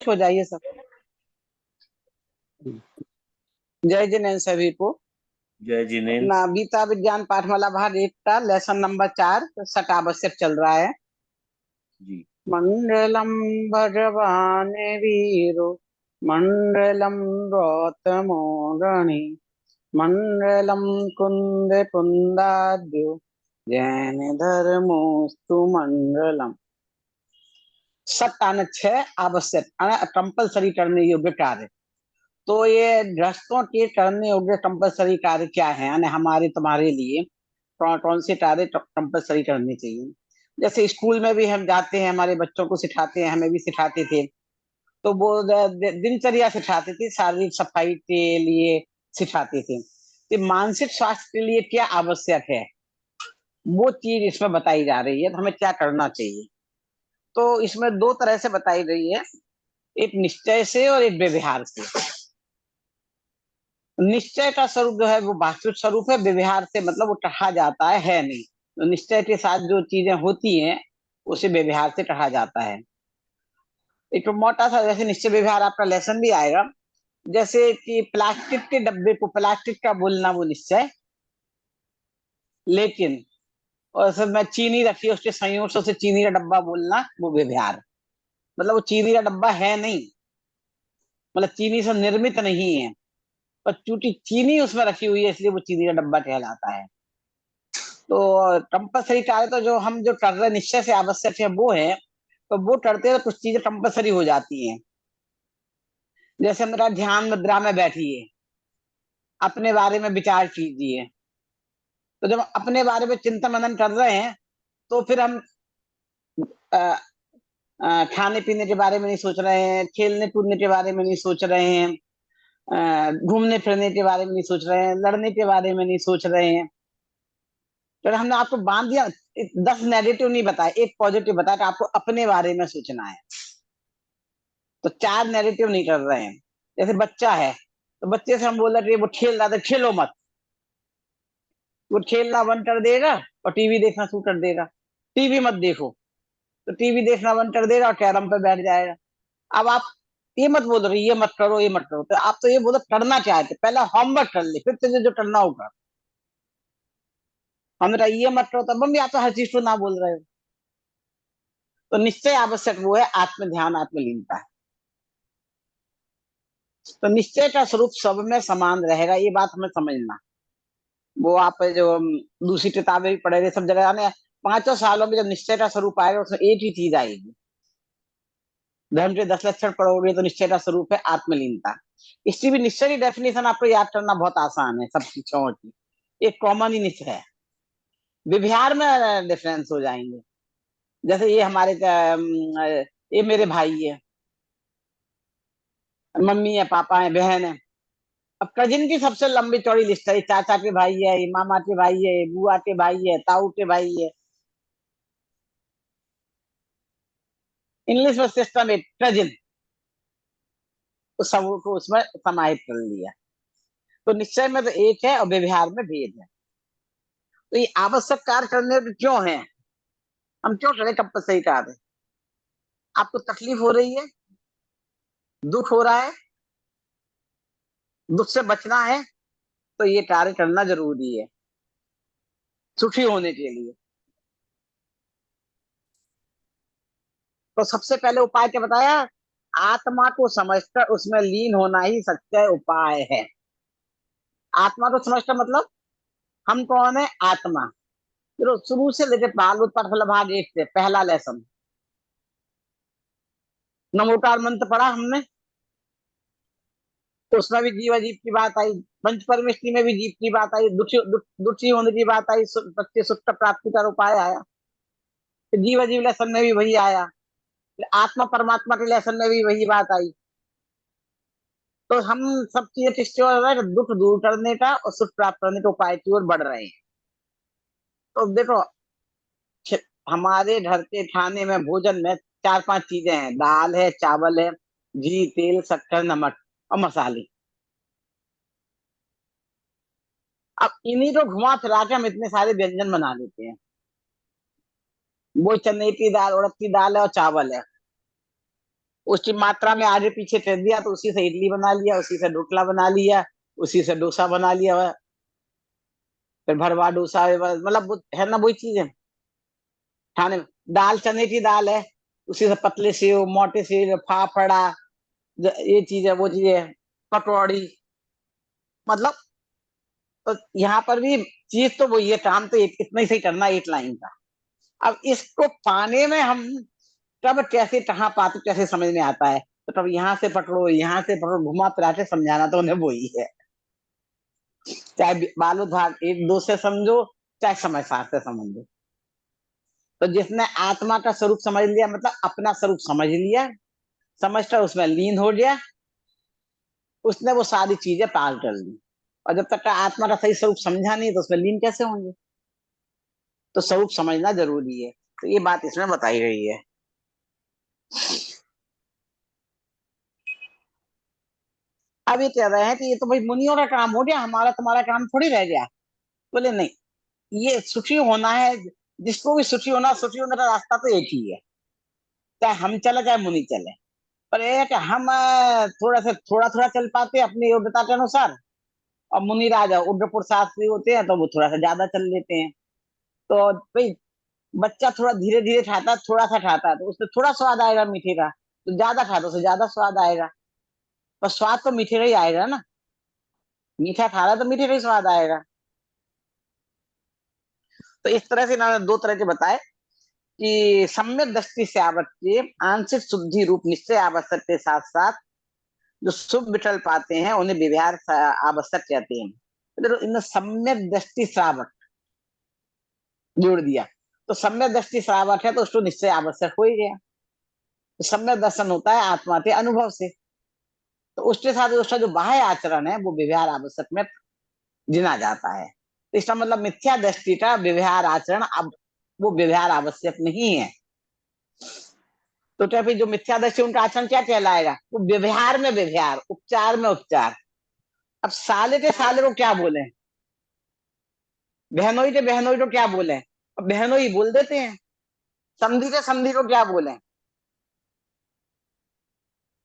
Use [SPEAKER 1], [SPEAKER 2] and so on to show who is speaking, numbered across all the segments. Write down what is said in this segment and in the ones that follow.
[SPEAKER 1] हो जाइए सब। जय जिनेन्द्र सभी को।
[SPEAKER 2] जय जिनेन्द्र।
[SPEAKER 1] अपना गीता विज्ञान पाठमाला भाग 1 का लेसन नंबर 4 सट आवश्यक चल रहा है।
[SPEAKER 2] जी।
[SPEAKER 1] मंडलम भगवान वीरो मंडलम गौतमो गणि मंडलम कुंद कुंदाद्यो जैन धर्मोस्तु मंडलम। सट आना 6 आवश्यक कंपलसरी करने योग्य कार्य। तो ये गृहस्थों के करने योग्य कंपलसरी कार्य क्या है, यानी हमारे तुम्हारे लिए कौन कौन से कार्य कंपलसरी करने चाहिए। जैसे स्कूल में भी हम जाते हैं, हमारे बच्चों को सिखाते हैं, हमें भी सिखाते थे। तो वो दिनचर्या सिखाते थे, शारीरिक सफाई के लिए सिखाते थे। तो मानसिक स्वास्थ्य के लिए क्या आवश्यक है, वो चीज इसमें बताई जा रही है। तो हमें क्या करना चाहिए, तो इसमें दो तरह से बताई गई है, एक निश्चय से और एक व्यवहार से। निश्चय का स्वरूप जो है वो वास्तविक स्वरूप है, व्यवहार से मतलब वो कहा जाता है नहीं। तो निश्चय के साथ जो चीजें होती हैं उसे व्यवहार से कहा जाता है। एक तो मोटा सा जैसे निश्चय व्यवहार आपका लेसन भी आएगा। जैसे कि प्लास्टिक के डब्बे को प्लास्टिक का बोलना वो निश्चय, लेकिन और सब में चीनी रखी है उसके संयोग से उसे चीनी का डब्बा बोलना वो व्यवहार। मतलब वो चीनी का डब्बा है नहीं, मतलब चीनी से निर्मित नहीं है, पर चूंकि चीनी उसमें रखी हुई है इसलिए वो चीनी का डब्बा कहलाता है। तो कंपलसरी कार्य तो जो हम जो कर रहे हैं निश्चय से आवश्यक है वो है। तो वो करते हैं तो कुछ चीजें कंपलसरी हो जाती हैं। जैसे मेरा ध्यान मुद्रा में बैठिए, अपने बारे में विचार कीजिए। तो जब अपने बारे में चिंतन मनन कर रहे हैं तो फिर हम अ, खाने पीने के बारे में नहीं सोच रहे हैं, खेलने कूदने के बारे में नहीं सोच रहे हैं, घूमने फिरने के बारे में नहीं सोच रहे हैं, लड़ने के बारे में नहीं सोच रहे हैं। तो हमने आपको बांध दिया, 10 नेगेटिव नहीं बताया, एक पॉजिटिव बताया कि आपको अपने बारे में सोचना है। तो 4 नेगेटिव नहीं कर रहे हैं। जैसे बच्चा है तो बच्चे से हम बोल रहे वो खेल रहा था, खेलो मत। वो खेलना बंद कर देगा और टीवी देखना शुरू कर देगा। टीवी मत देखो, तो टीवी देखना बंद कर देगा और कैरम पे बैठ जाएगा। अब आप ये मत बोल रहे ये मत करो ये मत करो, तो आप तो ये बोलो करना चाहते पहले होमवर्क कर ले फिर तुझे जो करना होगा। हमने कहा ये मत करो, तब मम्मी आप तो हर चीज को ना बोल रहे हो। तो निश्चय आवश्यक वो है आत्म ध्यान आत्मलीनता है। तो निश्चय का स्वरूप सब में समान रहेगा, ये बात हमें समझना। वो आप जो दूसरी किताबें भी पढ़े थे सब जगह, आने 5 सालों में जब निश्चय का स्वरूप आएगा उसमें एक ही चीज आएगी। धर्म के 10 लक्षण पढ़ोगे तो निश्चय का स्वरूप है आत्मलीनता। इसकी भी निश्चय की डेफिनेशन आपको याद करना बहुत आसान है, सब शिक्षाओं की एक कॉमन ही निश्चय है। व्यवहार में डिफरेंस हो जाएंगे। जैसे ये हमारे ये मेरे भाई है, मम्मी है, पापा है, बहन है। अब कजिन की सबसे लंबी चौड़ी लिस्ट है, चाचा के भाई है, मामा के भाई है, बुआ के भाई है, ताऊ के भाई है। इंग्लिश में सिस्टम है कजिन, तो सबको उसमें समाहित कर लिया। तो निश्चय में तो एक है और व्यवहार में भेद है। तो ये आवश्यक कार्य करने में क्यों है, हम क्यों करें तपस्या कार्य। आपको तकलीफ हो रही है, दुख हो रहा है, दुख से बचना है, तो ये कार्य करना जरूरी है सुखी होने के लिए। तो सबसे पहले उपाय क्या बताया, आत्मा को समझकर उसमें लीन होना ही सच्चा उपाय है। आत्मा को समझकर मतलब हम कौन है, आत्मा। फिर शुरू से लेकर बाल उत्पाद भाग 1 से पहला लेसन नमोकार मंत्र पढ़ा हमने। तो उसमें भी जीव अजीब की बात आई, पंच परमेष्टि में भी जीव की बात आई, दुखी होने की बात आई, सच्चे सुख प्राप्ति का उपाय आया। फिर जीव अजीब लेसन में भी वही आया, फिर आत्मा परमात्मा के लेसन में भी वही बात आई। तो हम सब चीजें किसकी ओर बढ़ रहे हैं, दुख दूर करने का और सुख प्राप्त करने के उपाय की ओर बढ़ रहे हैं। तो देखो हमारे घर के खाने में भोजन में 4-5 चीजें हैं, दाल है, चावल है, घी, तेल, शक्कर, नमक और मसाले। अब इन्हीं को घुमा फिरा के हम इतने सारे व्यंजन बना लेते हैं। वो चने की दाल, उड़द की दाल है और चावल है। उसी मात्रा में आगे पीछे कर दिया तो उसी से इडली बना लिया, उसी से ढोकला बना लिया, उसी से डोसा बना लिया, फिर भरवा डोसा, मतलब है ना वही चीज है खाने में। दाल चने की दाल है, उसी से पतले सेव, मोटे सेव, फाफड़ा, ये चीज है वो चीज है, कटौड़ी, मतलब। तो यहाँ पर भी चीज तो वही है, काम तो इतना ही सही करना है, एक लाइन का। अब इसको पाने में हम कब कैसे कहाँ पाते कैसे समझ में आता है, तो तब यहाँ से पकड़ो, यहाँ से पकड़ो, घुमा फिरा के समझाना तो उन्हें वही है। चाहे बालू भाग एक दो से समझो, चाहे समझदार से समझो। तो जिसने आत्मा का स्वरूप समझ लिया, मतलब अपना स्वरूप समझ लिया, समझकर उसमें लीन हो गया, उसने वो सारी चीजें पार कर ली। और जब तक का आत्मा का सही स्वरूप समझा नहीं तो उसमें लीन कैसे होंगे। तो स्वरूप समझना जरूरी है, तो ये बात इसमें बताई गई है। अब ये कह रहे हैं कि ये तो भाई मुनियों का काम हो गया, हमारा तुम्हारा काम थोड़ी रह गया। बोले नहीं, ये सुखी होना है, जिसको भी सुखी होने का रास्ता तो एक ही है, चाहे हम चले चाहे मुनि चले। पर यह है कि हम थोड़ा थोड़ा चल पाते हैं अपनी योग्यता के अनुसार, और मुनि राजा उग्रपुर शास्त्री होते हैं तो वो थोड़ा सा ज्यादा चल लेते हैं। तो भाई बच्चा थोड़ा धीरे धीरे खाता है, थोड़ा सा खाता है, तो उससे थोड़ा स्वाद आएगा मीठे का, तो ज्यादा खाता है, उससे ज्यादा स्वाद आएगा। पर स्वाद तो मीठे का ही आएगा ना, मीठा खा रहा है तो मीठे का ही स्वाद आएगा। तो इस तरह से इन्होंने दो तरह के बताए कि सम्यक दृष्टि से आवश्यक आंशिक शुद्धि रूप निश्चय आवश्यक के साथ साथ जो शुभ विठल पाते हैं उन्हें व्यवहार आवश्यक कहते हैं। तो देखो इन्होंने सम्यक दृष्टि श्रावक जोड़ दिया, तो सम्यक दृष्टि श्रावक है तो उसको निश्चय आवश्यक हो ही गया। तो सम्यक दर्शन होता है आत्मा के अनुभव से, तो उसके साथ उसका जो बाह्य आचरण है वो व्यवहार आवश्यक में गिना जाता है। तो इसका मतलब मिथ्या दृष्टि का व्यवहार आचरण अब वो व्यवहार आवश्यक नहीं है। तो क्या फिर जो मिथ्या दृष्टि उनका आचरण क्या कहलाएगा, वो व्यवहार में व्यवहार, उपचार में उपचार। अब साले के साले को क्या बोले, बहनोई के बहनोई को क्या बोले, अब बहनोई बोल देते हैं। समधी के समधी को क्या बोले,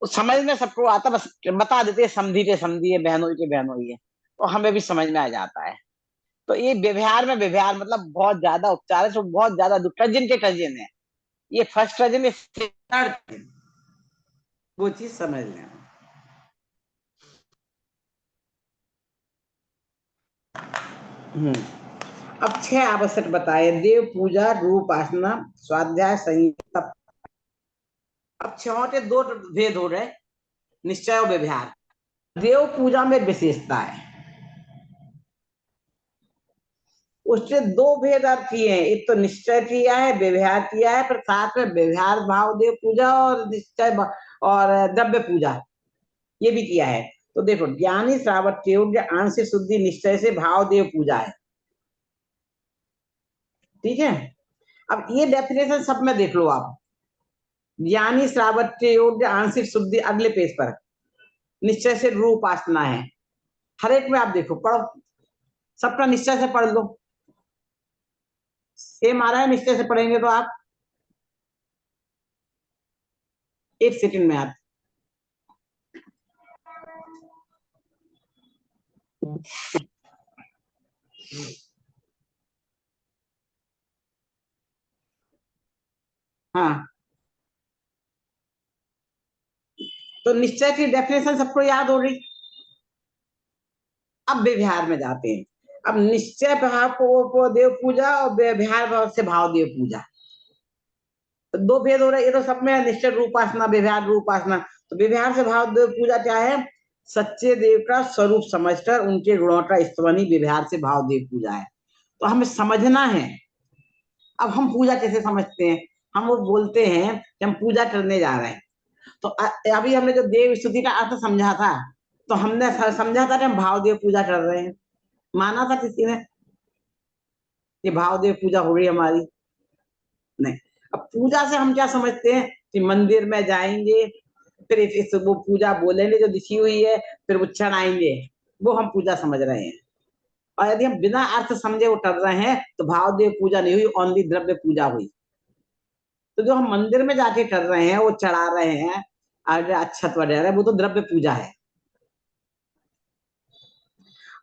[SPEAKER 1] वो समझ में सबको आता, बस बता देते हैं समधी के समधी है, बहनोई के बहनोई है, तो हमें भी समझ में आ जाता है। तो ये व्यवहार में व्यवहार मतलब बहुत ज्यादा उपचार है, तो बहुत ज्यादा टर्जन के टर्जन है। ये फर्स्ट टर्जन, ये थर्ड, वो चीज समझ लें। अब छह आवश्यक बताए, देव पूजा, रूप आसना, स्वाध्याय, संगीत। अब छहों के दो भेद हो रहे, निश्चय और व्यवहार। देव पूजा में विशेषता है, उससे दो भेद आप किए हैं, एक तो निश्चय किया है, व्यवहार किया है, पर साथ में व्यवहार भाव देव पूजा और निश्चय और द्रव्य पूजा ये भी किया है। तो देखो ज्ञानी श्रावक के योग्य आंशिक शुद्धि निश्चय से भाव देव पूजा है, ठीक है। अब ये डेफिनेशन सब में देख लो आप, ज्ञानी श्रावक के योग्य आंशिक शुद्धि अगले पेज पर, निश्चय से रूप आसना है। हर एक में आप देखो, पढ़ो, सबका निश्चय से पढ़ लो। सेम आ रहा है, निश्चय से पढ़ेंगे तो आप एक सेकंड में आप, हाँ। तो निश्चय की डेफिनेशन सबको याद हो रही। अब व्यवहार में जाते हैं। अब निश्चय भाव को देव पूजा और व्यवहार भाव से भाव देव पूजा, तो दो भेद हो रहे। ये तो सब में निश्चय रूपासना, व्यवहार रूपासना। तो व्यवहार से भाव देव पूजा क्या है, सच्चे देव का स्वरूप समझकर उनके गुणों का स्तवन ही व्यवहार से भाव देव पूजा है। तो हमें समझना है। अब हम पूजा कैसे समझते हैं, हम वो बोलते हैं कि हम पूजा करने जा रहे हैं। तो अभी हमने जो देव स्तुति का अर्थ समझा था, तो हमने समझा था कि हम भाव देव पूजा कर रहे हैं, माना था किसी ने कि भाव देव पूजा हो रही हमारी, नहीं। अब पूजा से हम क्या समझते हैं कि मंदिर में जाएंगे, फिर इस वो पूजा बोलेंगे जो लिखी हुई है, फिर वो चढ़ाएंगे, वो हम पूजा समझ रहे हैं। और यदि हम बिना अर्थ समझे वो कर रहे हैं तो भाव देव पूजा नहीं हुई, ओनली द्रव्य पूजा हुई। तो जो हम मंदिर में जाके कर रहे हैं, वो चढ़ा रहे हैं, अरे अच्छा तो अरे वो तो द्रव्य पूजा है।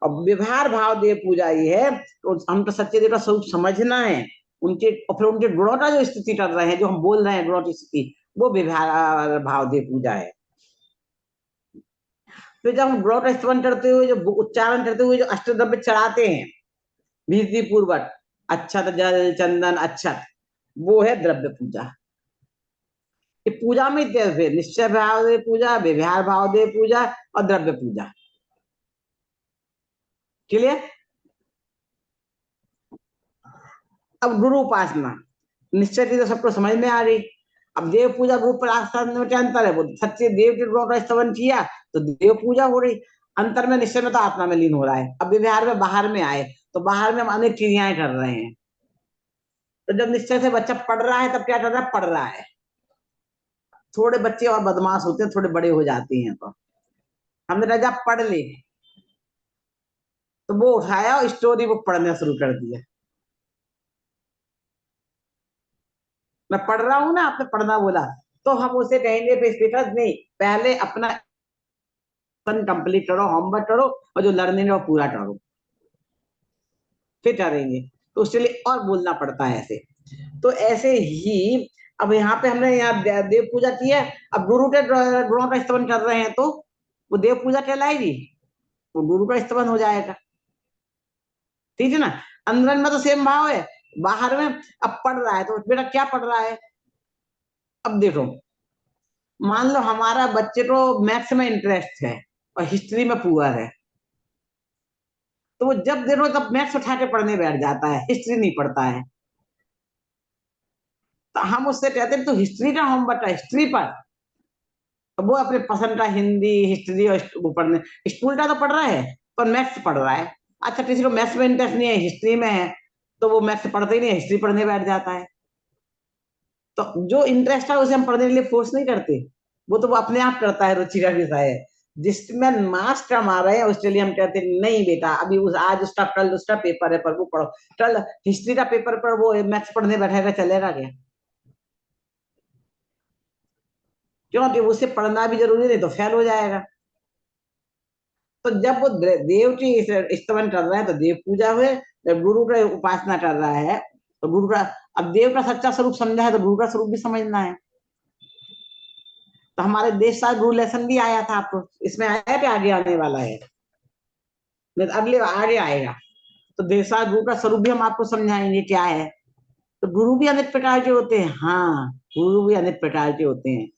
[SPEAKER 1] और व्यवहार भाव देव पूजा ये है, तो हम तो सच्चे देव का स्वरूप समझना है, उनके और फिर उनके गुणों का जो स्थिति कर रहे हैं, जो हम बोल रहे हैं गुणों की स्थिति, वो व्यवहार भाव देव पूजा है। फिर जब हम गुणों का स्तवन करते हुए, जो उच्चारण करते हुए जो अष्टद्रव्य चढ़ाते हैं विधि पूर्वक, अक्षत जल चंदन अक्षत, वो है द्रव्य पूजा। ये पूजा में निश्चय भाव दे पूजा, व्यवहार भाव दे पूजा और द्रव्य पूजा। क्लियर? अब गुरु उपासना निश्चय की तो सबको समझ में आ रही। अब देव पूजा गुरु उपासना में क्या अंतर है? वो सच्चे देव के गुणों का स्तवन किया तो देव पूजा हो रही, अंतर में निश्चय में तो आत्मा में लीन हो रहा है। अब व्यवहार में बाहर में आए तो बाहर में हम अनेक क्रियाएं कर रहे हैं। तो जब निश्चय से बच्चा पढ़ रहा है तब क्या कर रहा है? पढ़ रहा है। थोड़े बच्चे और बदमाश होते हैं, थोड़े बड़े हो जाते हैं, तो हमने कहा जा पढ़ ले, तो वो उठाया और स्टोरी बुक पढ़ना शुरू कर दिया। मैं पढ़ रहा हूं ना, आपने पढ़ना बोला, तो हम उसे कहेंगे नहीं, पहले अपना कंप्लीट करो, होमवर्क करो, और जो लर्निंग है वो पूरा करो, फिर करेंगे। तो उसके लिए और बोलना पड़ता है ऐसे। तो ऐसे ही अब यहाँ पे हमने यहाँ देव पूजा की है, अब गुरु के गुणों का स्तवन कर रहे हैं, तो वो देव पूजा कहलाएगी, वो गुरु का स्तवन हो जाएगा। ठीक है ना? अंदर में तो सेम भाव है, बाहर में अब पढ़ रहा है, तो बेटा क्या पढ़ रहा है? अब देखो, मान लो हमारा बच्चे को मैथ्स में इंटरेस्ट है और हिस्ट्री में पुअर है, तो वो जब देखो तब मैथ्स उठा के पढ़ने बैठ जाता है, हिस्ट्री नहीं पढ़ता है। तो हम उससे कहते हैं तो हिस्ट्री का होमवर्क है, हिस्ट्री पर। तो वो अपने पसंद का हिंदी हिस्ट्री और वो पढ़ने, स्कूल का तो पढ़ रहा है पर मैथ्स पढ़ रहा है। अच्छा, किसी को मैथ्स में इंटरेस्ट नहीं है, हिस्ट्री में है, तो वो मैथ्स पढ़ते ही नहीं, हिस्ट्री पढ़ने बैठ जाता है। तो जो इंटरेस्ट है उसे हम पढ़ने के लिए फोर्स नहीं करते, वो तो वो अपने आप करता है, रुचि का विषय है। जिसमें मार्क्स कमा रहे हैं उसके लिए हम कहते हैं नहीं बेटा, अभी आज उसका कल उसका पेपर है पर वो पढ़ो। कल हिस्ट्री का पेपर पर वो मैथ्स पढ़ने बैठेगा, चलेगा क्या? क्योंकि उसे पढ़ना भी जरूरी नहीं, तो फेल हो जाएगा। तो जब वो देव की स्तवन कर रहा है तो देव पूजा हुए, जब गुरु का उपासना कर रहा है तो गुरु का, अब देव का सच्चा स्वरूप समझा है तो गुरु का स्वरूप भी समझना है। तो हमारे देश का गुरु लेसन भी आया था, आपको इसमें आया कि आगे आने वाला है? नहीं तो अगले आगे आएगा। तो देशा गुरु का स्वरूप भी हम आपको समझाएंगे क्या है। तो गुरु भी अनेक प्रकार के होते हैं, हाँ, गुरु भी अनेक प्रकार के होते हैं।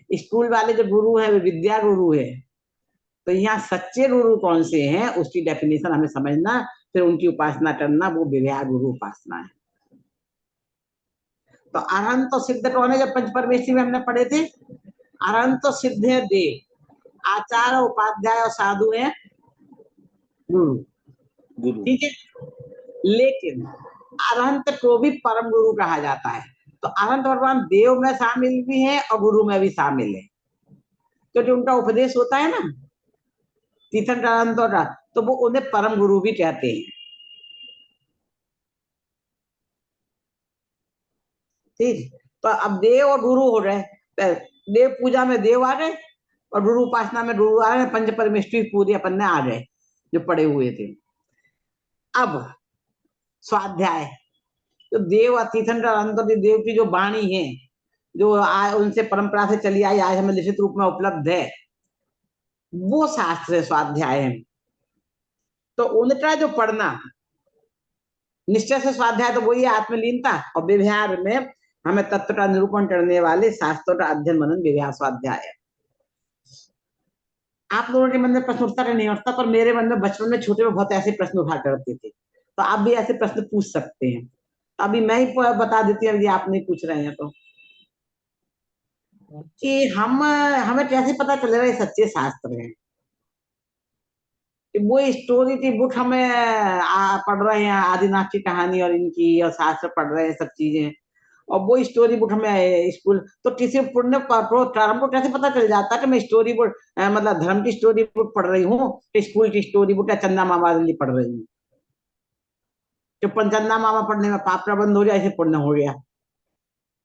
[SPEAKER 1] स्कूल वाले जो गुरु है वे विद्या गुरु है, तो यहाँ सच्चे गुरु कौन से हैं उसकी डेफिनेशन हमें समझना, फिर उनकी उपासना करना, वो विद्या गुरु उपासना है। तो अनंत तो सिद्ध कौन है? जब पंच परमेश्वरी में हमने पढ़े थे, अनंत तो सिद्ध है देव, आचार्य उपाध्याय और साधु है गुरु।
[SPEAKER 2] गुरु।
[SPEAKER 1] ठीक है, लेकिन अनंत को भी परम गुरु कहा जाता है। तो अनंत भगवान देव में शामिल भी है और गुरु में भी शामिल है, क्योंकि उनका उपदेश होता है ना तीर्थंकर अनंतों का, तो वो उन्हें परम गुरु भी कहते हैं। ठीक, तो अब देव और गुरु हो गए, देव पूजा में देव आ गए और गुरु उपासना में गुरु आ गए, पंच परमेश्वरी पूरी अपन ने आ गए जो पड़े हुए थे। अब स्वाध्याय, जो देव और तीर्थंकर अनंत देव की जो वाणी है, जो उनसे परंपरा से चली आई, आज हमें लिखित रूप में उपलब्ध है, वो शास्त्र स्वाध्याय है। तो उनका जो पढ़ना निश्चय से स्वाध्याय, तो वही आत्मलीनता, और व्यवहार में हमें तत्व का निरूपण करने वाले शास्त्रों का अध्ययन मनन व्यवहार स्वाध्याय है। आप लोगों के मन में प्रश्न उठता नहीं उठता, पर मेरे मन में बचपन में छोटे में बहुत ऐसे प्रश्न उठा करते थे, तो आप भी ऐसे प्रश्न पूछ सकते हैं। तो अभी मैं ही बता देती हूँ, यदि आप नहीं पूछ रहे हैं तो, कि हम हमें कैसे पता चलेगा ये सच्चे शास्त्र हैं? वो स्टोरी की बुक हमें पढ़ रहे हैं, आदिनाथ की कहानी और इनकी, और शास्त्र पढ़ रहे हैं, सब चीजें, और वो स्टोरी बुक हमें स्कूल, तो किसी पुण्य प्रारंभ को कैसे पता चल जाता है कि मैं स्टोरी बुक मतलब धर्म की स्टोरी बुक पढ़ रही हूँ, स्कूल की स्टोरी बुक या चंदा मामा पढ़ रही हूँ? तो चंदा मामा पढ़ने में पाप प्रबंध हो गया, ऐसे पुण्य हो गया,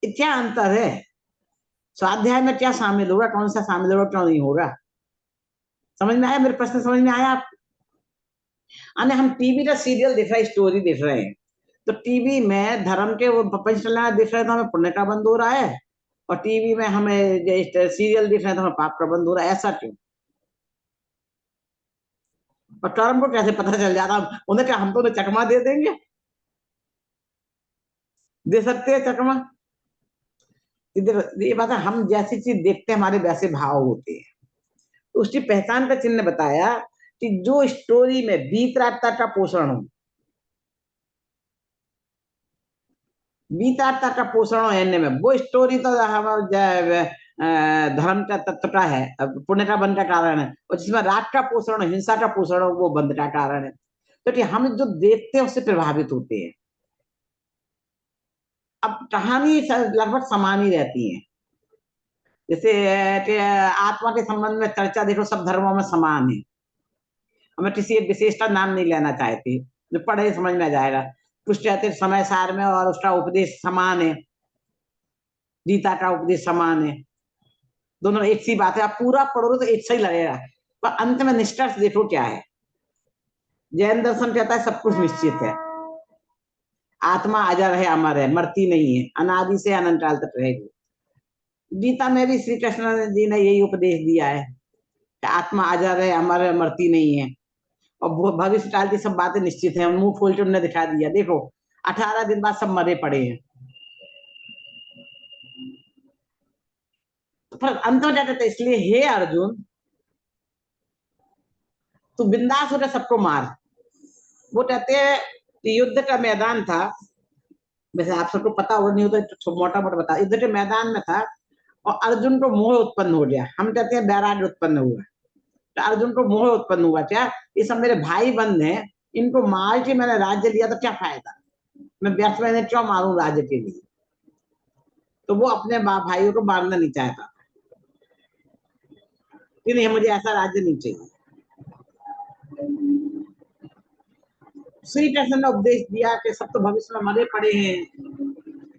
[SPEAKER 1] क्या अंतर है? स्वाध्याय में क्या शामिल होगा, कौन सा शामिल होगा, क्यों नहीं होगा? समझ में आया मेरे प्रश्न? समझ में आया आप? अने हम टीवी का सीरियल देख रहे हैं, स्टोरी देख रहे हैं, तो टीवी में धर्म के वो पंचकल्याण देख रहे हैं तो हमें पुण्य का बंध हो रहा है, और टीवी में हमें सीरियल देख रहे हैं तो हमें पाप का बंध हो रहा है, ऐसा क्यों? और कर्म को कैसे पता चल जाता? उन्हें क्या हम तो उन्हें चकमा दे देंगे? दे सकते हैं चकमा? इधर ये बात है, हम जैसी चीज देखते हैं हमारे वैसे भाव होते हैं। तो उसकी पहचान का चिन्ह बताया कि जो स्टोरी में वीतरागता का पोषण हो, वीतरागता का पोषण हो एने में, वो स्टोरी तो धर्म का तत्व का है, पुण्य का बंध का कारण है, और जिसमें राग का पोषण हो, हिंसा का पोषण हो, वो बंध का कारण है। तो हम जो देखते हैं उससे प्रभावित होते हैं। अब कहानी लगभग समान ही रहती है, जैसे कि आत्मा के संबंध में चर्चा देखो सब धर्मों में समान है। हमें किसी एक विशेष का नाम नहीं लेना चाहते, जो पढ़े समझ में आ जाएगा। कुछ कहते समय सार में और उसका उपदेश समान है, गीता का उपदेश समान है, दोनों एक सी बात है। आप पूरा पढ़ोगे तो एक सही लगेगा, पर अंत में निष्कर्ष देखो क्या है। जैन दर्शन कहता है सब कुछ निश्चित है, आत्मा अजर है, अमर है, मरती नहीं है, अनादि से अनंत काल तक रहेगी। गीता में भी श्री कृष्ण जी ने यही उपदेश दिया है कि आत्मा अजर है, अमर है, मरती नहीं है, और भविष्य काल की सब बातें निश्चित है। मुंह खोल के उन्होंने दिखा दिया, देखो 18 दिन बाद सब मरे पड़े हैं। पर अंत में क्या कहते, इसलिए हे अर्जुन तू बिंदास होकर सबको मार। वो कहते हैं कि युद्ध का मैदान था, वैसे आप सबको पता होगा, नहीं होता तो मोटा मोटा बता, युद्ध के मैदान में था और अर्जुन को मोह उत्पन्न हो गया। हम कहते हैं वैराग्य उत्पन्न हुआ, तो अर्जुन को मोह उत्पन्न हुआ, क्या ये सब मेरे भाई बंद हैं, इनको मार के मैंने राज्य लिया तो क्या फायदा, मैं व्यर्थ में क्यों मारूं राज्य के लिए? तो वो अपने भाइयों को मारना नहीं चाहता कि नहीं मुझे ऐसा राज्य नहीं चाहिए। श्री कृष्ण ने उपदेश दिया कि सब तो भविष्य में मरे पड़े हैं,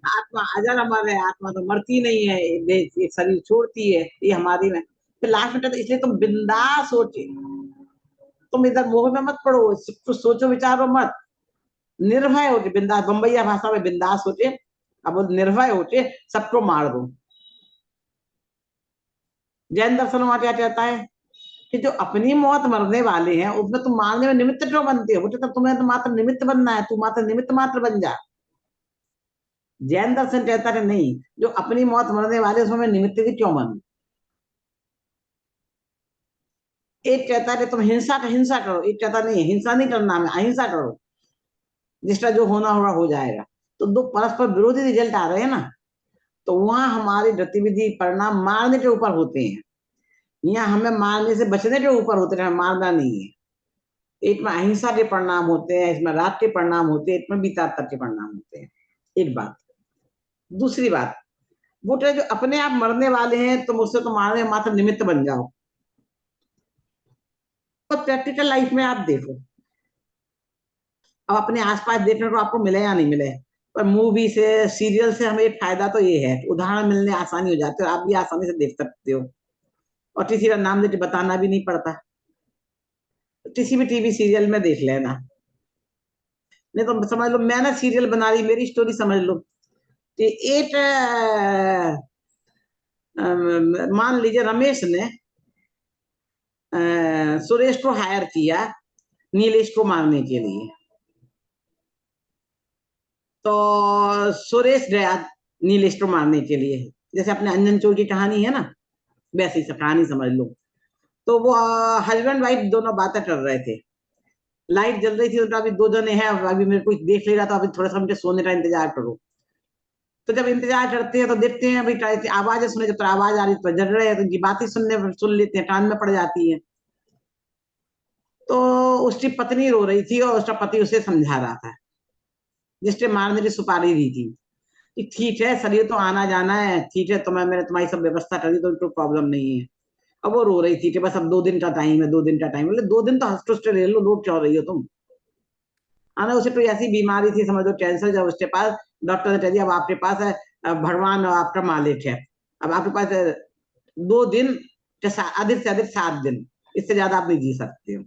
[SPEAKER 1] आत्मा अजर अमर है, आत्मा तो मरती नहीं है, ये शरीर छोड़ती है, ये हमारी में। फिर लास्ट में तो इसलिए तुम बिंदास सोचे, तुम इधर मोह में मत पड़ो, कुछ सोचो विचारो मत, निर्भय होके, बिंदास बम्बैया भाषा में बिंदास होके, अब निर्भय होके सबको मार दो। जैन दर्शन वहां क्या कहता है कि जो अपनी मौत मरने वाले हैं उसमें तुम मारने में निमित्त क्यों बनते हो? बोले तो तुम्हें तो मात्र निमित्त बनना है, तू मात्र निमित्त मात्र बन जा। जैन दर्शन कहता है नहीं, जो अपनी मौत मरने वाले उसमें निमित्त भी क्यों बन। एक कहता है कि तुम हिंसा करो, एक कहता नहीं हिंसा नहीं करना, हमें अहिंसा करो, जिसका जो होना होगा हो जाएगा। तो दो परस्पर विरोधी रिजल्ट आ रहे हैं ना, तो वहां हमारी गतिविधि परिणाम मारने के ऊपर होते हैं, यहाँ हमें मारने से बचने के ऊपर होते हैं, मारना नहीं है। एक में अहिंसा के परिणाम होते हैं, इसमें राग के परिणाम होते हैं, एक में वितात्तर के परिणाम होते हैं। एक बात। दूसरी बात, वो जो अपने आप मरने वाले हैं तुम उससे तो मारने मात्र निमित्त बन जाओ। तो प्रैक्टिकल लाइफ में आप देखो, अब अपने आसपास देखने को आपको मिले या नहीं मिले, पर मूवी से सीरियल से हमें एक फायदा तो ये है, उदाहरण मिलने आसानी हो जाती है, आप भी आसानी से देख सकते हो, और किसी का नाम लेके बताना भी नहीं पड़ता, किसी भी टीवी सीरियल में देख लेना। नहीं तो समझ लो मैंने सीरियल बना रही, मेरी स्टोरी समझ लो कि एक मान लीजिए रमेश ने सुरेश को हायर किया नीलेश को मारने के लिए, तो सुरेश गया नीलेश को मारने के लिए, जैसे अपने अंजन चोर की कहानी है ना, वैसी सब कहानी समझ लो। तो वो हस्बैंड वाइफ दोनों बातें कर रहे थे, लाइट जल रही थी, तो अभी दो जने हैं, अभी मेरे को देख लेगा तो अभी थोड़ा सा मुझे सोने का इंतजार करो। तो जब इंतजार करते हैं तो देखते हैं अभी आवाजें सुने, जब तो आवाज आ रही तो जग रहे हैं, तो बातें सुन लेते हैं, कान में पड़ जाती है। तो उसकी पत्नी रो रही थी और उसका पति उसे समझा रहा था, जिसके मारने की सुपारी दी थी कि ठीक है शरीर तो आना जाना है, ठीक है मैंने तुम्हारी सब व्यवस्था कर दी, तो कोई प्रॉब्लम नहीं है। अब वो रो रही थी कि बस अब 2 दिन का टाइम है, 2 दिन का टाइम, बोले 2 दिन तो हस्त ले लो, रो क्यों रही हो तुम? आना उसे कोई ऐसी बीमारी थी समझ लो कैंसर, जब उसके पास डॉक्टर ने कह दिया अब आपके पास है, भगवान आपका मालिक है, अब आपके पास 2 दिन, अधिक से अधिक 7 दिन, इससे ज्यादा आप नहीं जी सकते हो।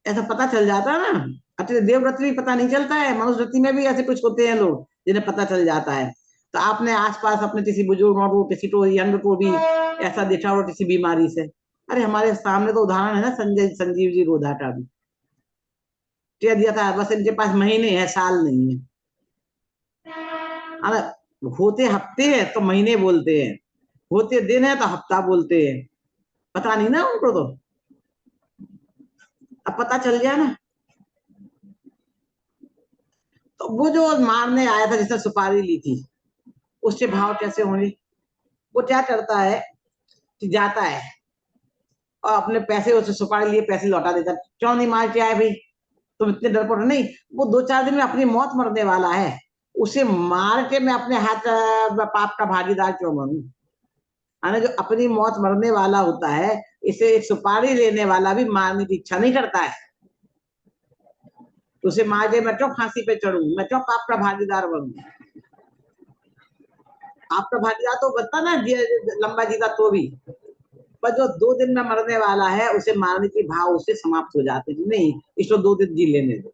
[SPEAKER 1] ऐसा पता चल जाता है ना। अच्छा, देवव्रत भी पता नहीं चलता है, मनुष्य में भी ऐसे कुछ होते हैं लोग जिन्हें पता चल जाता है। तो आपने आसपास अपने किसी बुजुर्ग को, किसी को यंग को भी ऐसा देखा हो किसी बीमारी से? अरे हमारे सामने तो उदाहरण है ना, संजीव जी रोधा का भी कह दिया था, बस इनके पास महीने हैं, साल नहीं है। अरे होते हफ्ते हैं तो महीने बोलते हैं, होते दिन है तो हफ्ता बोलते हैं, पता नहीं ना उनको। तो अब पता चल गया ना। तो वो जो मारने आया था जिसने सुपारी ली थी, उससे भाव कैसे होंगे? वो क्या करता है कि जाता है और अपने पैसे, उसे सुपारी लिए पैसे लौटा देता है। क्यों नहीं मार के आए भाई, तुम इतने डरपोक नहीं? वो 2-4 दिन में अपनी मौत मरने वाला है, उसे मार के मैं अपने हाथ पाप का भागीदार क्यों बनूं? जो अपनी मौत मरने वाला होता है, इसे एक सुपारी लेने वाला भी मारने की इच्छा नहीं करता है। उसे मार के मैं क्यों फांसी पे चढ़ू, मैं क्यों पाप का भागीदार बनूं? आपका भागीदार तो बनता ना लंबा जीता तो भी, पर जो 2 दिन में मरने वाला है उसे मारने की भाव उसे समाप्त हो जाते हैं। नहीं, इसको 2 दिन जी लेने दो।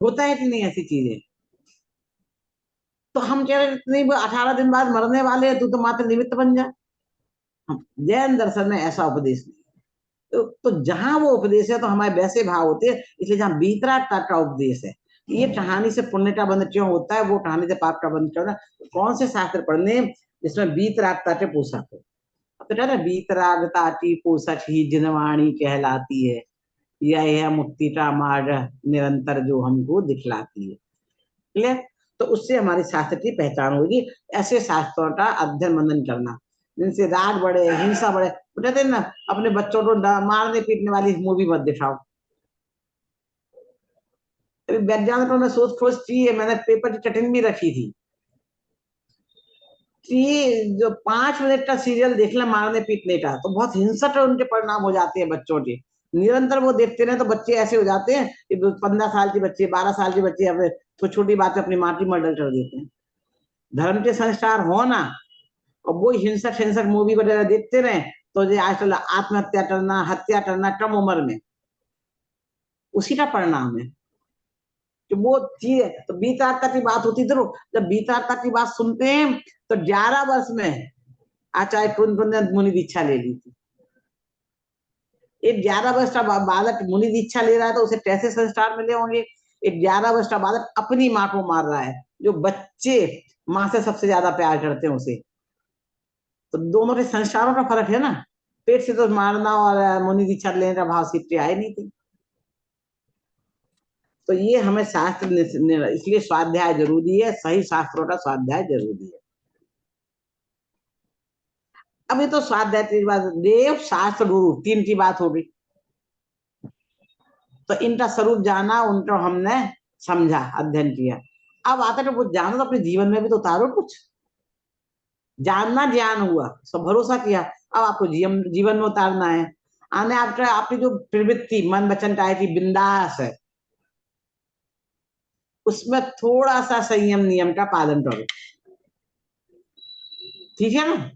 [SPEAKER 1] होता है कि नहीं ऐसी चीजें? तो हम कह रहे नहीं, वो 18 दिन बाद मरने वाले हैं, तू तो मात्र निमित्त बन जा। जैन दर्शन में ऐसा उपदेश नहीं। तो जहां वो उपदेश है तो हमारे वैसे भाव होते हैं। इसलिए जहां बीतराग का उपदेश है, ये कहानी से पुण्य का बंध क्यों होता है, वो कहानी से पाप का बंध क्यों होता है, कौन से शास्त्र पढ़ने जिसमें बीतरागता के पोषक हो? तो कहते हैं बीतरागता की पोषक ही जिनवाणी कहलाती है, यह मुक्ति का मार्ग निरंतर जो हमको दिखलाती है। क्लियर? तो उससे हमारी शास्त्र की पहचान होगी। ऐसे शास्त्रों का अध्ययन मनन करना, जिनसे राग बढ़े, हिंसा बढ़े। कहते हैं ना, अपने बच्चों को मारने पीटने वाली मूवी मत दिखाओ। अभी वैज्ञानिकों ने सोच खोज की है, मैंने पेपर की कटिंग भी रखी थी कि जो 5 मिनट का सीरियल देखना मारने पीटने का, तो बहुत हिंसक उनके परिणाम हो जाते हैं बच्चों के। निरंतर वो देखते रहे तो बच्चे ऐसे हो जाते हैं कि 15 साल के बच्चे, 12 साल के बच्चे अपने छोटी बात अपनी माँ की मर्डर कर देते हैं। धर्म के संस्कार हो ना, और वो हिंसक हिंसक मूवी वगैरह देखते रहे, तो जो आजकल आत्महत्या करना, हत्या करना कम उम्र में, उसी का परिणाम है। तो वो चीज है। तो बीतारता की बात होती थी, जब बीतारता की बात सुनते हैं तो 11 वर्ष में आचार्य कुंद ने मुनि दीक्षा ले ली थी। एक 11 वर्ष का बालक मुनि दीक्षा ले रहा है तो उसे कैसे संस्कार मिले होंगे? एक 11 वर्ष का बालक अपनी माँ को मार रहा है, जो बच्चे माँ से सबसे ज्यादा प्यार करते हैं उसे। तो दोनों के संस्कारों का फर्क है ना। पेट से तो मारना और मुनि दीक्षा लेने का भाव सीखते आए नहीं थी। तो ये हमें शास्त्र इसलिए स्वाध्याय जरूरी है, सही शास्त्रों का स्वाध्याय जरूरी है। अभी तो स्वाध्याय की बात, देव शास्त्र गुरु 3 की बात होगी। तो इनका स्वरूप जाना, उनको हमने समझा, अध्ययन किया। अब आते तो कुछ जानो तो अपने जीवन में भी तो उतारो कुछ। जानना ज्ञान हुआ, सब भरोसा किया, अब आपको जीवन में उतारना है। आने आपका आपकी जो प्रवृत्ति मन वचन काया की बिंदास है, उसमें थोड़ा सा संयम नियम का पालन करो। ठीक है ना?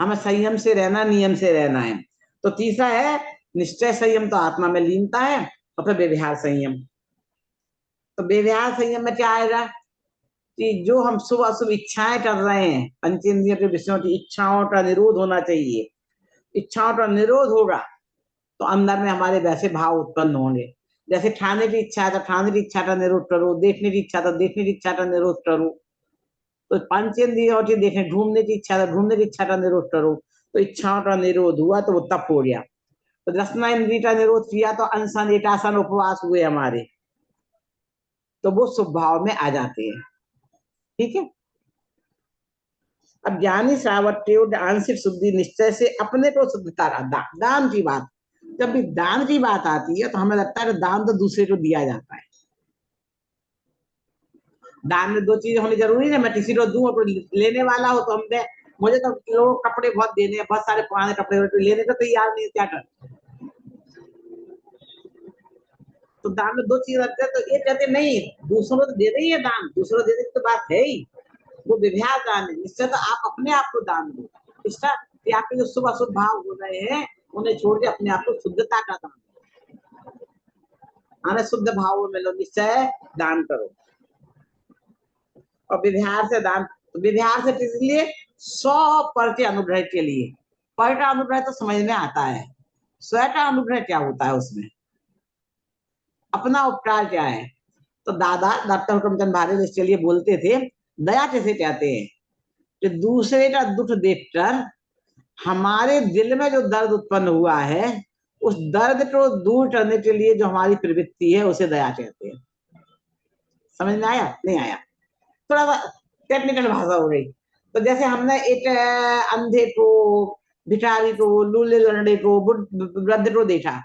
[SPEAKER 1] हमें संयम से रहना, नियम से रहना है। तो तीसरा है निश्चय संयम, तो आत्मा में लीनता है। और फिर व्यवहार संयम। तो व्यवहार संयम में क्या आएगा कि जो हम शुभ अशुभ इच्छाएं कर रहे हैं, पंचेंद्रियों के विषयों की इच्छाओं का निरोध होना चाहिए। इच्छाओं का निरोध होगा तो अंदर में हमारे वैसे भाव उत्पन्न होंगे। जैसे खाने की इच्छा है तो खाने की इच्छा का निरोध करो, देखने की इच्छा तो देखने की इच्छा का निरोध करो। तो पंचेंद्रियों की देखें, घूमने की इच्छा, घूमने की इच्छा का निरोध करो। तो इच्छाओं का निरोध हुआ तो वो तप हो गया। तो रसना इंद्रिय का निरोध किया तो अनशन, एकासन, उपवास हुए हमारे, तो वो स्वभाव में आ जाते हैं। ठीक है? अब ज्ञानी श्रावक आंशिक शुद्धि निश्चय से अपने को शुद्धता का दान की बात, जब भी दान की बात आती है तो हमें लगता है कि दान तो दूसरे को दिया जाता है। दान में 2 चीजें होनी जरूरी है, मैं किसी को दूं और लेने वाला हो तो हम दे। मुझे तो लोग कपड़े बहुत देने हैं, बहुत सारे पुराने कपड़े लेने को तैयार नहीं, क्या कर? तो दान में दो चीज रखते हैं, तो ये कहते नहीं दूसरों को दे रही है दान, दूसरों को दे रही तो बात है ही, वो व्यवहार दान है। निश्चय तो आप अपने आप को दान दो, इसका कि आपके जो शुभ अशुभ भाव हो रहे हैं उन्हें छोड़ के अपने आप को शुद्धता का दान, आने शुद्ध भाव में लो, निश्चय दान करो। और व्यवहार से दान, व्यवहार से इसलिए 100 के अनुग्रह के लिए, पर का अनुग्रह तो समझ में आता है, स्वयं का अनुग्रह क्या होता है, उसमें अपना उपकार क्या है। तो दादा डॉक्टर हुक्मचंद भारत इसके लिए बोलते थे, दया कैसे कहते हैं कि दूसरे का दुख देखकर हमारे दिल में जो दर्द उत्पन्न हुआ है, उस दर्द को दूर करने के लिए जो हमारी प्रवृत्ति है उसे दया कहते हैं। समझ में आया नहीं आया? थोड़ा सा टेक्निकल भाषा हो गई। तो जैसे हमने एक अंधे को, भिखारी को, लूले लंगड़े को, वृद्ध को देखा,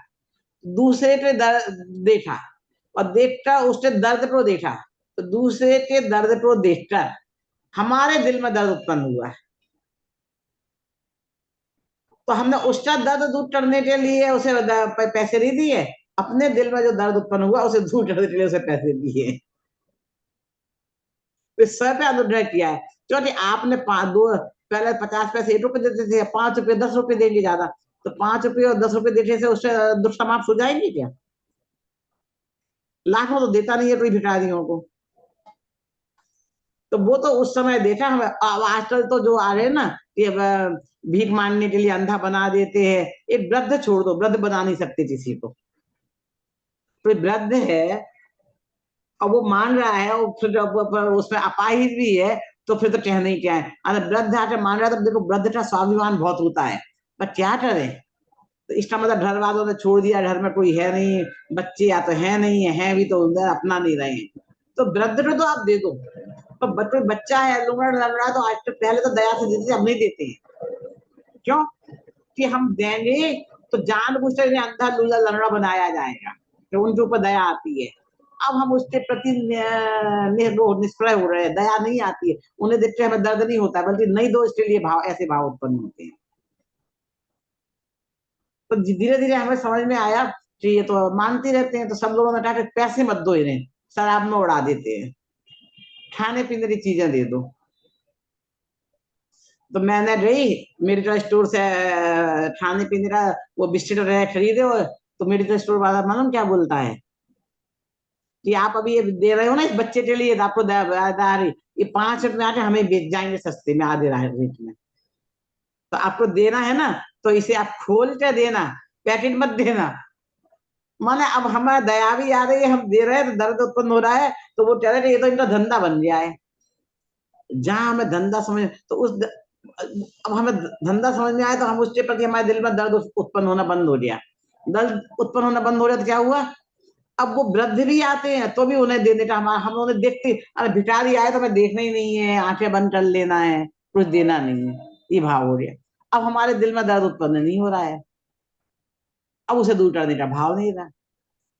[SPEAKER 1] दूसरे के दर्द देखा और देखकर उसके दर्द को देखा, तो दूसरे के दर्द को देखकर हमारे दिल में दर्द उत्पन्न हुआ है, तो हमने उसका दर्द दूर करने के लिए उसे पैसे नहीं दिए, अपने दिल में जो दर्द उत्पन्न हुआ उसे दूर करने के लिए उसे पैसे दिए। तो सौ पे अनुग्रह किया है, क्योंकि आपने पहले 50 पैसे 1 रुपए देते थे, 5 रुपए 10 रुपए देंगे ज्यादा, तो 5 रुपए और 10 रुपए देने से उससे दुख समाप्त हो जाएंगे क्या? लाखों तो देता नहीं है कोई भिखारियों को। तो वो तो उस समय देखा हमें। अब आजकल तो जो आ रहे हैं ना कि भीख मांगने के लिए अंधा बना देते हैं, एक वृद्ध छोड़ दो, वृद्ध बना नहीं सकते किसी को, तो वृद्ध है और वो मान रहा है और फिर उसमें अपाहिज भी है, तो फिर तो कहना ही क्या है। अगर वृद्ध आकर मान रहा है तो देखो वृद्ध का स्वाभिमान बहुत होता है, पर क्या करें। तो इसका मतलब घर वालों ने छोड़ दिया, घर में कोई है नहीं, बच्चे या तो है नहीं है भी तो उधर अपना नहीं रहे, तो वृद्ध को तो आप दे दो। तो बच्चा है लुंगड़ लग रहा है तो आज तो पहले तो दया से देते, अब नहीं देते हैं। क्यों कि हम देंगे तो जानबूझकर अंधा लूला लंगड़ा बनाया जाएगा, तो उनके ऊपर दया आती है। अब हम उसके प्रति निष्प्रय हो रहे हैं, दया नहीं आती है, उन्हें देखते हमें दर्द नहीं होता, बल्कि नहीं दो इसके लिए भाव, ऐसे भाव उत्पन्न होते हैं। तो धीरे धीरे हमें समझ में आया कि ये तो मानते रहते हैं, तो सब लोगों ने कहा कि पैसे मत दो इन्हें, शराब में उड़ा देते हैं, खाने पीने की चीजें दे दो। तो मैंने गई मेडिकल स्टोर से खाने पीने का वो बिस्किट वगैरह खरीदे, और तो मेडिकल स्टोर वाला मालूम क्या बोलता है कि आप अभी ये दे रहे हो ना इस बच्चे के लिए, आपको ये 5 रुपए में आके हमें बेच जाएंगे सस्ते में, आधे रेट में, तो आपको देना है ना तो इसे आप खोल के देना, पैकेट मत देना। माने अब हमारा दया भी आ रही है, हम दे रहे हैं तो दर्द उत्पन्न हो रहा है, तो वो कह रहे ये तो इनका धंधा बन गया है। जहां हमें धंधा समझ, तो अब हमें धंधा समझ में आया तो हम उसके प्रति हमारे दिल में दर्द उत्पन्न होना बंद हो गया। दर्द उत्पन्न होना बंद हो गया तो क्या हुआ, अब वो वृद्ध भी आते हैं तो भी उन्हें देने का हम उन्हें देखते, अरे भिखारी आए तो हमें देखना ही नहीं है, आंखें बंद कर लेना है, कुछ देना नहीं है, ये भाव हो गया। अब हमारे दिल में दर्द उत्पन्न नहीं हो रहा है, अब उसे दूर करने का भाव नहीं रहा,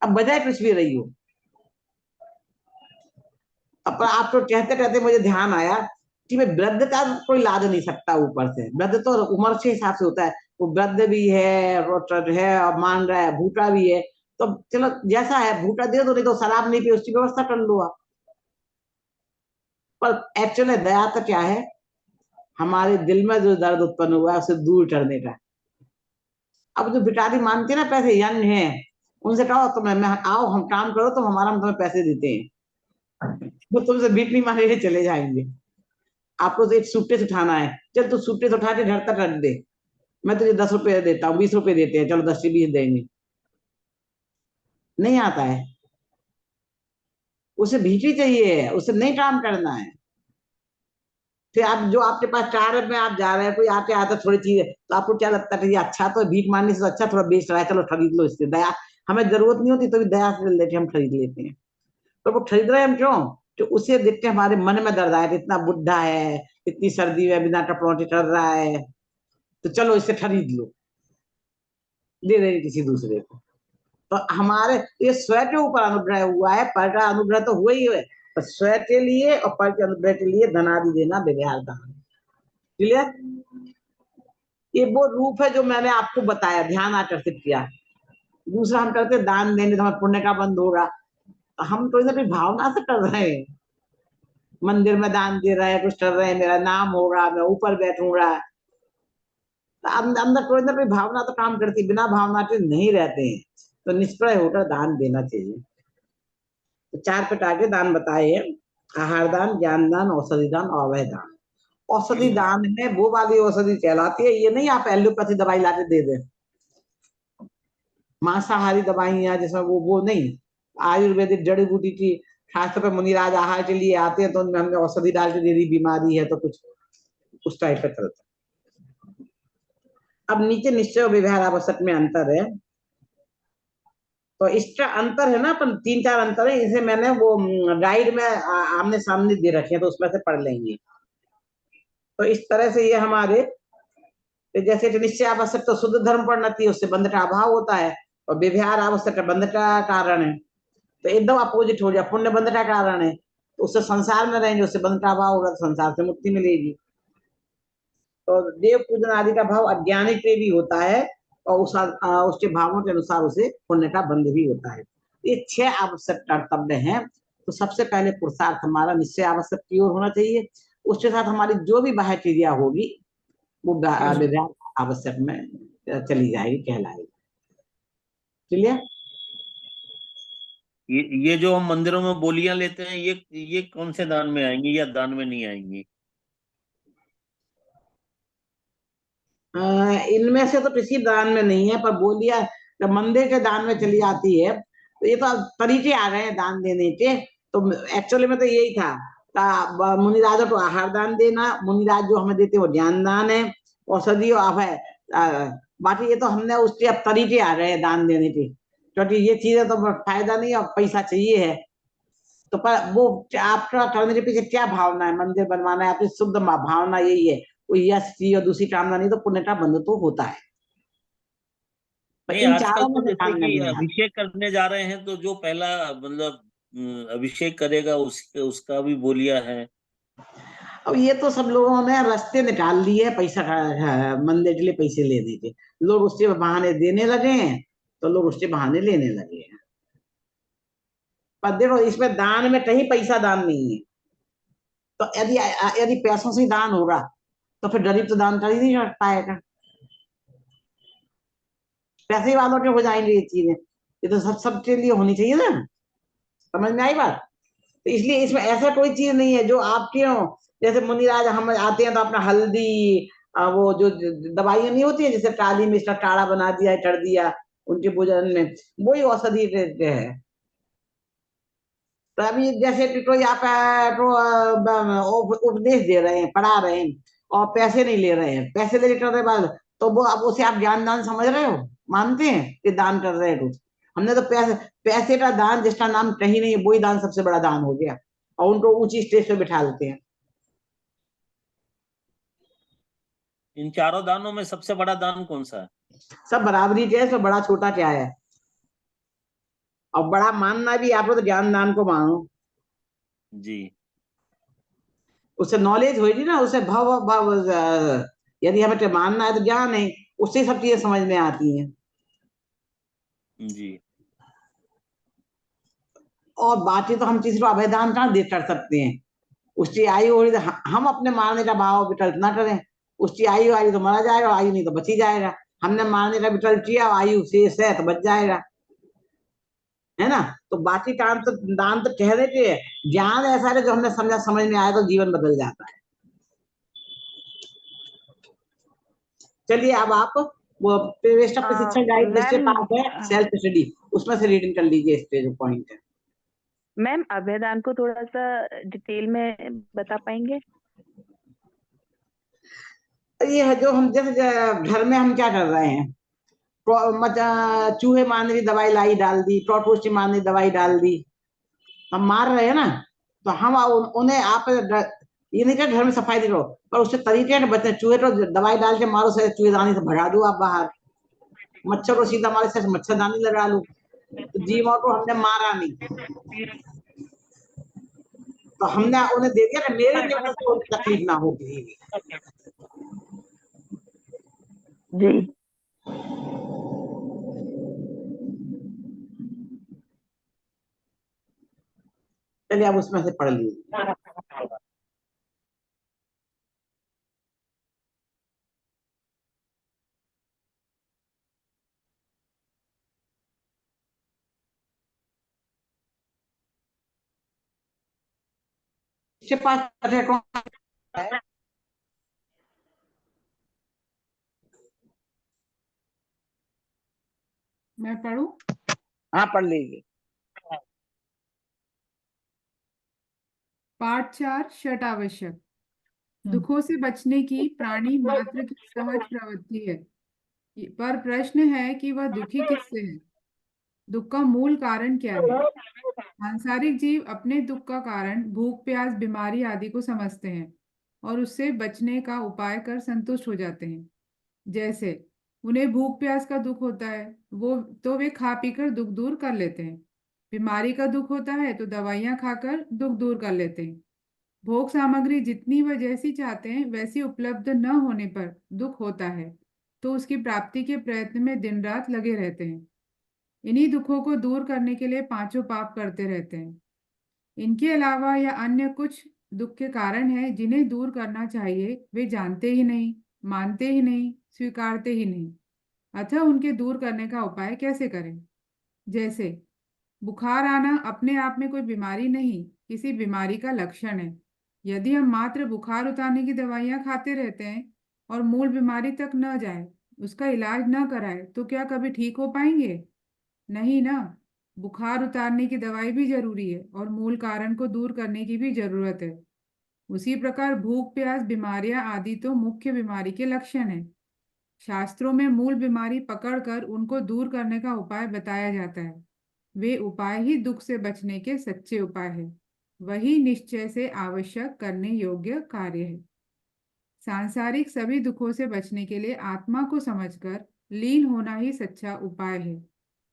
[SPEAKER 1] अब बजाय कुछ भी रही हो। अब आप तो कहते कहते मुझे ध्यान आया कि मैं वृद्ध का कोई लाद नहीं सकता ऊपर से, वृद्ध तो उम्र के हिसाब से होता है, वो वृद्ध भी है और मान रहा है, भूखा भी है, तो चलो जैसा है भूखा दे दो, नहीं तो शराब नहीं पी उसकी व्यवस्था कर लो आप। पर एक्चुअली दया तो क्या है, हमारे दिल में जो दर्द उत्पन्न हुआ है उसे दूर करने का। अब जो भिखारी मानते ना पैसे यंग है, उनसे कहो तुम आओ हम काम करो, तुम हमारा हम तुम्हें पैसे देते हैं, वो तुमसे भीख नहीं मांगे चले जाएंगे। आपको तो एक सूटकेस उठाना है, चल तू सूटकेस उठा के घर तक रख दे, मैं तुझे 10 रुपए देता हूँ, 20 रुपए देते हैं, चलो 10 से 20 देंगे। नहीं आता है, उसे भीख ही चाहिए, उसे नहीं काम करना है। फिर आप जो आपके पास 4 में आप जा रहे हैं, कोई आके आता थोड़ी चीज है, तो आपको क्या लगता है कि अच्छा तो भीख मांगने से अच्छा थोड़ा बेच रहा है, चलो खरीद लो इससे, दया हमें जरूरत नहीं होती तो भी दया से लेके हम खरीद लेते हैं। तो वो खरीद रहे हैं हम क्यों, तो उसे देख के हमारे मन में दर्द आया, इतना बुढ़ा है, इतनी सर्दी में बिना कपड़ों के कर रहा है, तो चलो इसे खरीद लो, दे देंगे किसी दूसरे को। तो हमारे ये स्वयं के ऊपर अनुग्रह हुआ है, पर का अनुग्रह तो हुआ ही है, पर स्वयं के लिए और पर के अनुग्रह के लिए धनादि देना व्यवहार दान। क्लियर? ये वो रूप है जो मैंने आपको बताया, ध्यान आकर्षित किया। दूसरा हम करते दान देने तो हमारे पुण्य का बंद होगा, तो हम तो इधर भावना से कर रहे हैं, मंदिर में दान दे रहे हैं, कुछ कर रहे हैं, मेरा नाम होगा, मैं ऊपर बैठूंगा, तो अंदर कोई ना कोई भावना तो काम करती, बिना भावना के नहीं रहते हैं। तो निष्प्रय होकर दान देना चाहिए। तो 4 प्रकार के दान बताए हैं, आहार दान, ज्ञान दान, औषधि दान और अभय दान। औषधि दान में वो वाली औषधि कहलाती है, ये नहीं आप एलोपैथी दवाई लाके दे दें, मांसाहारी दवाइयां जिसमें वो नहीं, आयुर्वेदिक जड़ी बूटी की, खासतौर पर मुनिराज आहार के लिए आते हैं तो उनमें हमने औषधि डाल के दे दी, बीमारी है तो कुछ उस टाइप का चलता है। अब नीचे निश्चय और व्यवहार आवश्यक में अंतर है, तो इसका अंतर है ना, अपन 3-4 अंतर है, इसे मैंने वो गाइड में आमने सामने दे रखे हैं, तो उसमें से पढ़ लेंगे। तो इस तरह से ये हमारे, जैसे निश्चय आवश्यक तो शुद्ध धर्म पढ़ना चाहिए, उससे बंध का अभाव होता है, और व्यवहार आवश्यक बंध का कारण है, तो एकदम अपोजिट हो जाए, पुण्य बंध का कारण है, तो उससे संसार में रहेंगे, उससे बंध का अभाव होगा तो संसार से मुक्ति मिलेगी। तो देव पूजन आदि का भाव अज्ञानी पे भी होता है, और उसके भावों के अनुसार उसे पुण्य का बंध भी होता है। ये 6 आवश्यक कर्तव्य हैं। तो सबसे पहले पुरुषार्थ हमारा निश्चय आवश्यक की ओर होना चाहिए, उसके साथ हमारी जो भी बाह्य क्रिया होगी वो विधान आवश्यक में चली जाएगी, कहलाएगी। क्लियर?
[SPEAKER 2] ये जो हम मंदिरों में बोलियां लेते हैं, ये कौन से दान में आएंगी या दान में नहीं आएंगी?
[SPEAKER 1] इनमें से तो किसी दान में नहीं है, पर बोलिया जब मंदिर के दान में चली जाती है, तो ये तो अब तरीके आ गए हैं दान देने के। तो एक्चुअली में तो यही था, मुनिराजों को आहार दान देना, मुनिराज जो हमें देते वो ज्ञान दान है, औषधि और अभय। बाकी ये तो हमने उसके अब तरीके आ गए हैं दान देने के, क्योंकि ये चीजें तो फायदा नहीं और पैसा चाहिए है। तो पर वो आपका करने के पीछे क्या भावना है, मंदिर बनवाना है, आपकी शुद्ध भावना यही है, कोई यश की और दूसरी कामना नहीं, तो पुण्य का बंध तो होता है। पर
[SPEAKER 2] नहीं,
[SPEAKER 1] इन
[SPEAKER 2] आजकल
[SPEAKER 1] चारों में
[SPEAKER 2] तो
[SPEAKER 1] से
[SPEAKER 2] जैसे
[SPEAKER 1] दान में
[SPEAKER 2] कि
[SPEAKER 1] नहीं आता।
[SPEAKER 2] अभिषेक करने जा रहे हैं, तो जो पहला मतलब अभिषेक करेगा उसका भी बोलिया है।
[SPEAKER 1] अब ये तो सब लोगों ने रास्ते निकाल लिए है, पैसा मंदिर के लिए पैसे ले दीजिए, लोग उसके बहाने देने लगे हैं, तो लोग उसके बहाने लेने लगे हैं। पर देखो इसमें दान में कहीं पैसा दान नहीं है, तो यदि यदि पैसों से ही दान होगा तो फिर गरीब तो दान कर ही नहीं कर पाएगा, पैसे वालों के हो जाएंगे ये चीजें, ये तो सब सबके लिए होनी चाहिए ना। समझ में आई बात? तो इसलिए इसमें ऐसा कोई चीज नहीं है जो आपके हो, जैसे मुनिराज हम आते हैं तो अपना हल्दी, वो जो दवाइयां नहीं होती है, जैसे काली मिर्च का काढ़ा बना दिया, कर दिया उनके भोजन में, वही औषधि देते हैं। तो अभी जैसे कि कोई आप उपदेश दे रहे हैं, पढ़ा रहे हैं, और पैसे नहीं ले रहे हैं, पैसे लेके कर रहे बाद, तो वो अब उसे आप ज्ञान दान समझ रहे हो, मानते हैं कि दान कर रहे हैं कुछ? हमने तो पैसे पैसे का दान जिसका नाम कहीं नहीं है, वही दान सबसे बड़ा दान हो गया, और उनको ऊंची स्टेज पे बिठा लेते हैं।
[SPEAKER 2] इन चारों दानों में सबसे बड़ा दान कौन सा है?
[SPEAKER 1] सब बराबरी के है, सब बड़ा छोटा क्या है, और बड़ा मानना भी आप लोग तो ज्ञान दान को मानो,
[SPEAKER 2] जी।
[SPEAKER 1] उससे नॉलेज होगी ना, उससे भव भव यदि हमें मानना है तो ज्ञान है, उससे सब चीजें समझ में आती हैं।
[SPEAKER 2] जी।
[SPEAKER 1] और बाकी तो हम किसी को अभयदान कहाँ दे कर सकते हैं, उसकी आयु हो रही तो हम अपने मारने का भाव विकल्प ना करें, उसकी आयु आई तो मारा जाएगा, आयु नहीं तो बची जाएगा, हमने मारने का विकल्प किया, आयु शेष है तो बच जाएगा, है ना? तो बाकी काम तो दान तो कह देते हैं, ज्ञान ऐसा है जो हमने समझा, समझ में आया तो जीवन बदल जाता है। चलिए अब आप वो प्रेस्ट ऑफ शिक्षण गाइड जिसके
[SPEAKER 3] मैम
[SPEAKER 1] पास है सेल्फ स्टडी, उसमें से रीडिंग कर लीजिए, इस पे जो पॉइंट है।
[SPEAKER 3] मैम अभयदान को थोड़ा सा डिटेल में बता पाएंगे?
[SPEAKER 1] ये है जो हम जैसे घर में हम क्या कर रहे हैं, चूहे मारने की दवाई लाई डाल दी, टॉटूस मारने की दवाई डाल दी, हम मार रहे हैं ना, तो हम उन्हें आप ये नहीं कर घर में सफाई करो, पर उससे तरीके हैं बच्चे, चूहे तो दवाई डाल के मारो, से चूहेदानी से भगा दो आप बाहर, मच्छर को सीधा हमारे से मच्छरदानी लगा लो, तो जीवों को हमने मारा नहीं, तो हमने उन्हें दे दिया कि मेरे वजह से उन्हें तकलीफ ना हो किसी भी।
[SPEAKER 3] जी।
[SPEAKER 1] चलिए आप उसमें से पढ़ लीजिए। इसके पास कौन सा है?
[SPEAKER 4] मैं पढ़ूं?
[SPEAKER 1] हाँ पढ़ लीजिए।
[SPEAKER 4] पाठ 4 षट आवश्यक। दुखों से बचने की प्राणी मात्र की सहज प्रवृत्ति है, पर प्रश्न है कि वह दुखी किससे है? दुख का मूल कारण क्या है? सांसारिक जीव अपने दुख का कारण भूख प्यास बीमारी आदि को समझते हैं और उससे बचने का उपाय कर संतुष्ट हो जाते हैं। जैसे उन्हें भूख प्यास का दुख होता है, वे खा पीकर दुख दूर कर लेते हैं। बीमारी का दुख होता है तो दवाइयां खाकर दुख दूर कर लेते हैं। भोग सामग्री जितनी वह जैसी चाहते हैं वैसी उपलब्ध न होने पर दुख होता है, तो उसकी प्राप्ति के प्रयत्न में दिन रात लगे रहते हैं। इन्हीं दुखों को दूर करने के लिए पांचों पाप करते रहते हैं। इनके अलावा या अन्य कुछ दुख के कारण है जिन्हें दूर करना चाहिए, वे जानते ही नहीं, मानते ही नहीं, स्वीकारते ही नहीं। अतः उनके दूर करने का उपाय कैसे करें? जैसे बुखार आना अपने आप में कोई बीमारी नहीं, किसी बीमारी का लक्षण है। यदि हम मात्र बुखार उतारने की दवाइयां खाते रहते हैं और मूल बीमारी तक न जाए, उसका इलाज न कराए, तो क्या कभी ठीक हो पाएंगे? नहीं ना। बुखार उतारने की दवाई भी जरूरी है और मूल कारण को दूर करने की भी जरूरत है। उसी प्रकार भूख प्यास बीमारियां आदि तो मुख्य बीमारी के लक्षण हैं। शास्त्रों में मूल बीमारी पकड़कर उनको दूर करने का उपाय बताया जाता है। वे उपाय ही दुख से बचने के सच्चे उपाय हैं। वही निश्चय से आवश्यक करने योग्य कार्य है। सांसारिक सभी दुखों से बचने के लिए आत्मा को समझकर लीन होना ही सच्चा उपाय है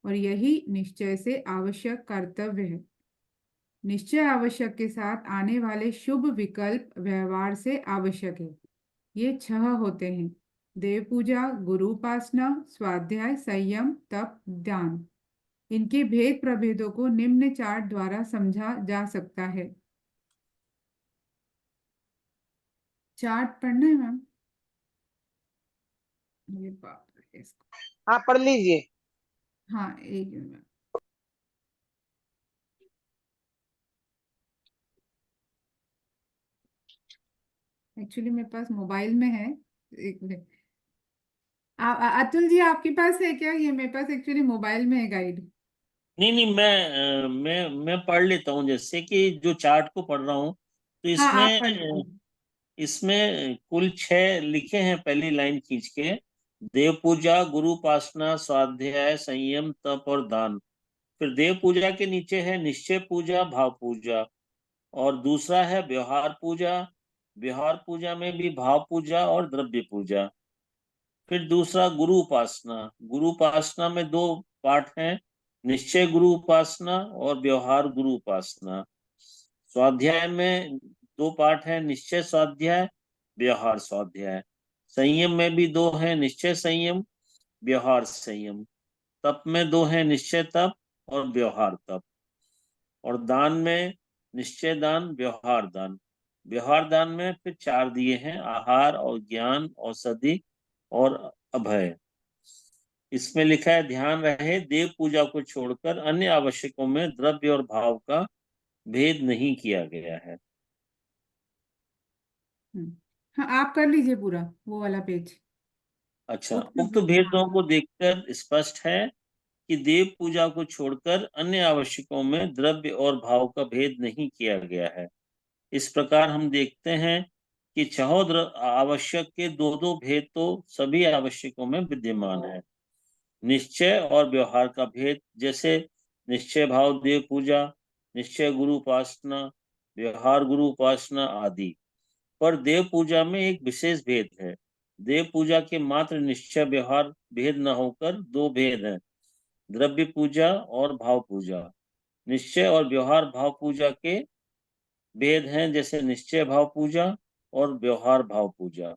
[SPEAKER 4] और यही निश्चय से आवश्यक कर्तव्य है। निश्चय आवश्यक के साथ आने वाले शुभ विकल्प व्यवहार से आवश्यक है। ये 6 होते हैं: देव पूजा, गुरु उपासना, स्वाध्याय, संयम, तप, ध्यान। इनके भेद प्रभेदों को निम्न चार्ट द्वारा समझा जा सकता है। चार्ट पढ़ना है मैम? ये बाप रे,
[SPEAKER 1] हाँ पढ़ लीजिए।
[SPEAKER 4] हाँ एक मिनट। एक्चुअली मेरे पास मोबाइल में है, एक मिनट। अतुल जी आपके पास है क्या? ये मेरे पास एक्चुअली मोबाइल में है गाइड।
[SPEAKER 2] नहीं नहीं, मैं पढ़ लेता हूँ। जैसे कि जो चार्ट को पढ़ रहा हूँ, तो
[SPEAKER 4] हाँ आप
[SPEAKER 2] इसमें
[SPEAKER 4] पढ़ लीजिए।
[SPEAKER 2] इसमें कुल 6 लिखे हैं, पहली लाइन खींच के। देव पूजा, गुरु उपासना, स्वाध्याय, संयम, तप और दान। फिर देव पूजा के नीचे है निश्चय पूजा, भाव पूजा। और दूसरा है व्यवहार पूजा। व्यवहार पूजा में भी भाव पूजा और द्रव्य पूजा। फिर दूसरा गुरु उपासना। गुरु उपासना में 2 पाठ हैं, निश्चय गुरु उपासना और व्यवहार गुरु उपासना। स्वाध्याय में 2 पाठ हैं, निश्चय स्वाध्याय, व्यवहार स्वाध्याय। संयम में भी 2 हैं, निश्चय संयम, व्यवहार संयम। तप में 2 हैं, निश्चय तप और व्यवहार तप। और दान में निश्चय दान, व्यवहार दान। व्यवहार दान में फिर 4 दिए हैं, आहार और ज्ञान, औषधि और अभय। इसमें लिखा है, ध्यान रहे देव पूजा को छोड़कर अन्य आवश्यकों में द्रव्य और भाव का भेद नहीं किया गया है।
[SPEAKER 4] हाँ आप कर लीजिए पूरा वो वाला पेज।
[SPEAKER 2] अच्छा,
[SPEAKER 4] उक्त
[SPEAKER 2] उक्त भेदों को देखकर स्पष्ट है कि देव पूजा को छोड़कर अन्य आवश्यकों में द्रव्य और भाव का भेद नहीं किया गया है। इस प्रकार हम देखते हैं कि आवश्यक के 2 भेद तो सभी आवश्यकों में विद्यमान है। निश्चय और व्यवहार का भेद, जैसे निश्चय भाव देव पूजा, निश्चय गुरु उपासना, व्यवहार गुरु उपासना आदि। पर देव पूजा में एक विशेष भेद है। देव पूजा के मात्र निश्चय व्यवहार भेद न होकर 2 भेद हैं, द्रव्य पूजा और भाव पूजा। निश्चय और व्यवहार भाव पूजा के भेद हैं, जैसे निश्चय भाव पूजा और व्यवहार भाव पूजा।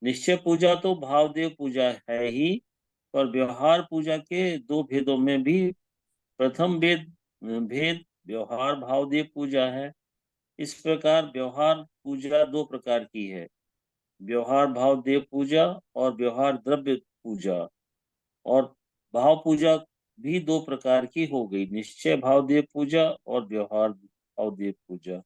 [SPEAKER 2] निश्चय पूजा तो भावदेव पूजा है ही, पर व्यवहार पूजा के 2 भेदों में भी प्रथम भेद व्यवहार भाव देव पूजा है। इस प्रकार व्यवहार पूजा दो प्रकार की है, व्यवहार भाव देव पूजा और व्यवहार द्रव्य पूजा। और भाव पूजा भी दो प्रकार की हो गई, निश्चय भाव देव पूजा और व्यवहार भाव देव पूजा।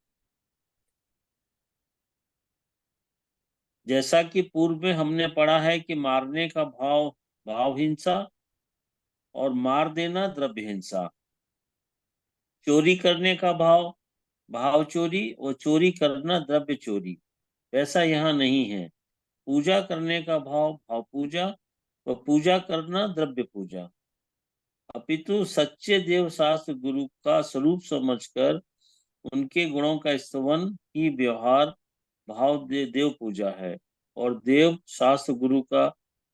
[SPEAKER 2] जैसा कि पूर्व में हमने पढ़ा है कि मारने का भाव भाव हिंसा और मार देना द्रव्य हिंसा, चोरी करने का भाव भाव चोरी और चोरी करना द्रव्य चोरी, वैसा यहाँ नहीं है। पूजा करने का भाव भाव पूजा और पूजा करना द्रव्य पूजा। अपितु सच्चे देव शास्त्र गुरु का स्वरूप समझकर उनके गुणों का स्तवन ही व्यवहार भाव देव पूजा है, और देव शास्त्र गुरु का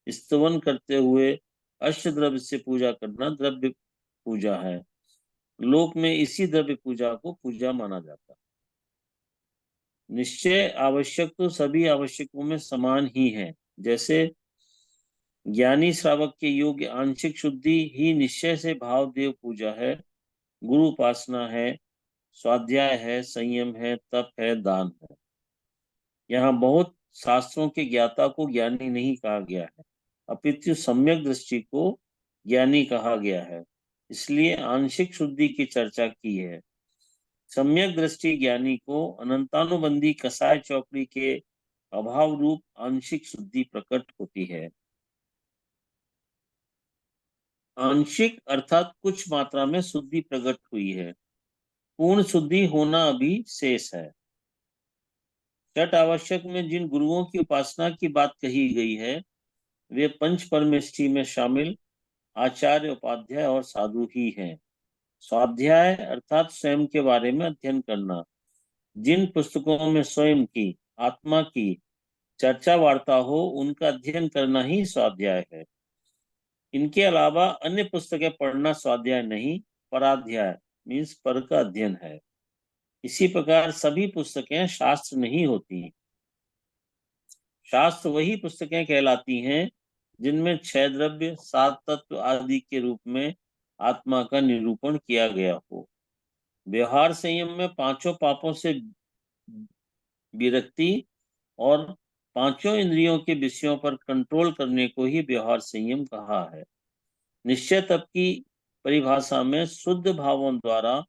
[SPEAKER 2] स्तवन करते हुए अष्ट द्रव्य से पूजा करना द्रव्य पूजा है। लोक में इसी द्रव्य पूजा को पूजा माना जाता है। निश्चय आवश्यक तो सभी आवश्यकों में समान ही है। जैसे ज्ञानी श्रावक के योग्य आंशिक शुद्धि ही निश्चय से भाव देव पूजा है, गुरु उपासना है, स्वाध्याय है, संयम है, तप है, दान है। यहाँ बहुत शास्त्रों के ज्ञाता को ज्ञानी नहीं कहा गया है, अपितु सम्यक दृष्टि को ज्ञानी कहा गया है, इसलिए आंशिक शुद्धि की चर्चा की है। सम्यक दृष्टि ज्ञानी को अनंतानुबंधी कसाय चौकड़ी के अभाव रूप आंशिक शुद्धि प्रकट होती है। आंशिक अर्थात कुछ मात्रा में शुद्धि प्रकट हुई है, पूर्ण शुद्धि होना अभी शेष है। छठ आवश्यक में जिन गुरुओं की उपासना की बात कही गई है वे पंच परमेष्ठी में शामिल आचार्य, उपाध्याय और साधु ही हैं। स्वाध्याय अर्थात स्वयं के बारे में अध्ययन करना, जिन पुस्तकों में स्वयं की आत्मा की चर्चा वार्ता हो उनका अध्ययन करना ही स्वाध्याय है। इनके अलावा अन्य पुस्तकें पढ़ना स्वाध्याय नहीं, पराध्याय मीन्स पर का अध्ययन है। इसी प्रकार सभी पुस्तकें शास्त्र नहीं होती। शास्त्र वही पुस्तकें कहलाती हैं जिनमें छह द्रव्य, सात तत्व आदि के रूप में आत्मा का निरूपण किया गया हो। व्यवहार संयम में पांचों पापों से विरक्ति और पांचों इंद्रियों के विषयों पर कंट्रोल करने को ही व्यवहार संयम कहा है। निश्चय तप की परिभाषा में शुद्ध भावों द्वारा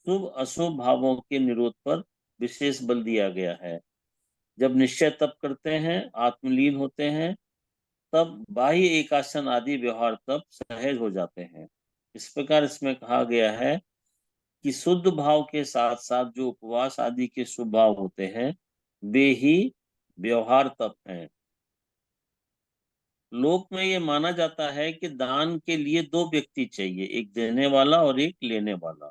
[SPEAKER 2] शुभ अशुभ भावों के निरोध पर विशेष बल दिया गया है। जब निश्चय तप करते हैं, आत्मलीन होते हैं, तब बाह्य एकासन आदि व्यवहार तप सहज हो जाते हैं। इस प्रकार इसमें कहा गया है कि शुद्ध भाव के साथ साथ जो उपवास आदि के शुभ भाव होते हैं वे ही व्यवहार तप हैं। लोक में ये माना जाता है कि दान के लिए दो व्यक्ति चाहिए, एक देने वाला और एक लेने वाला।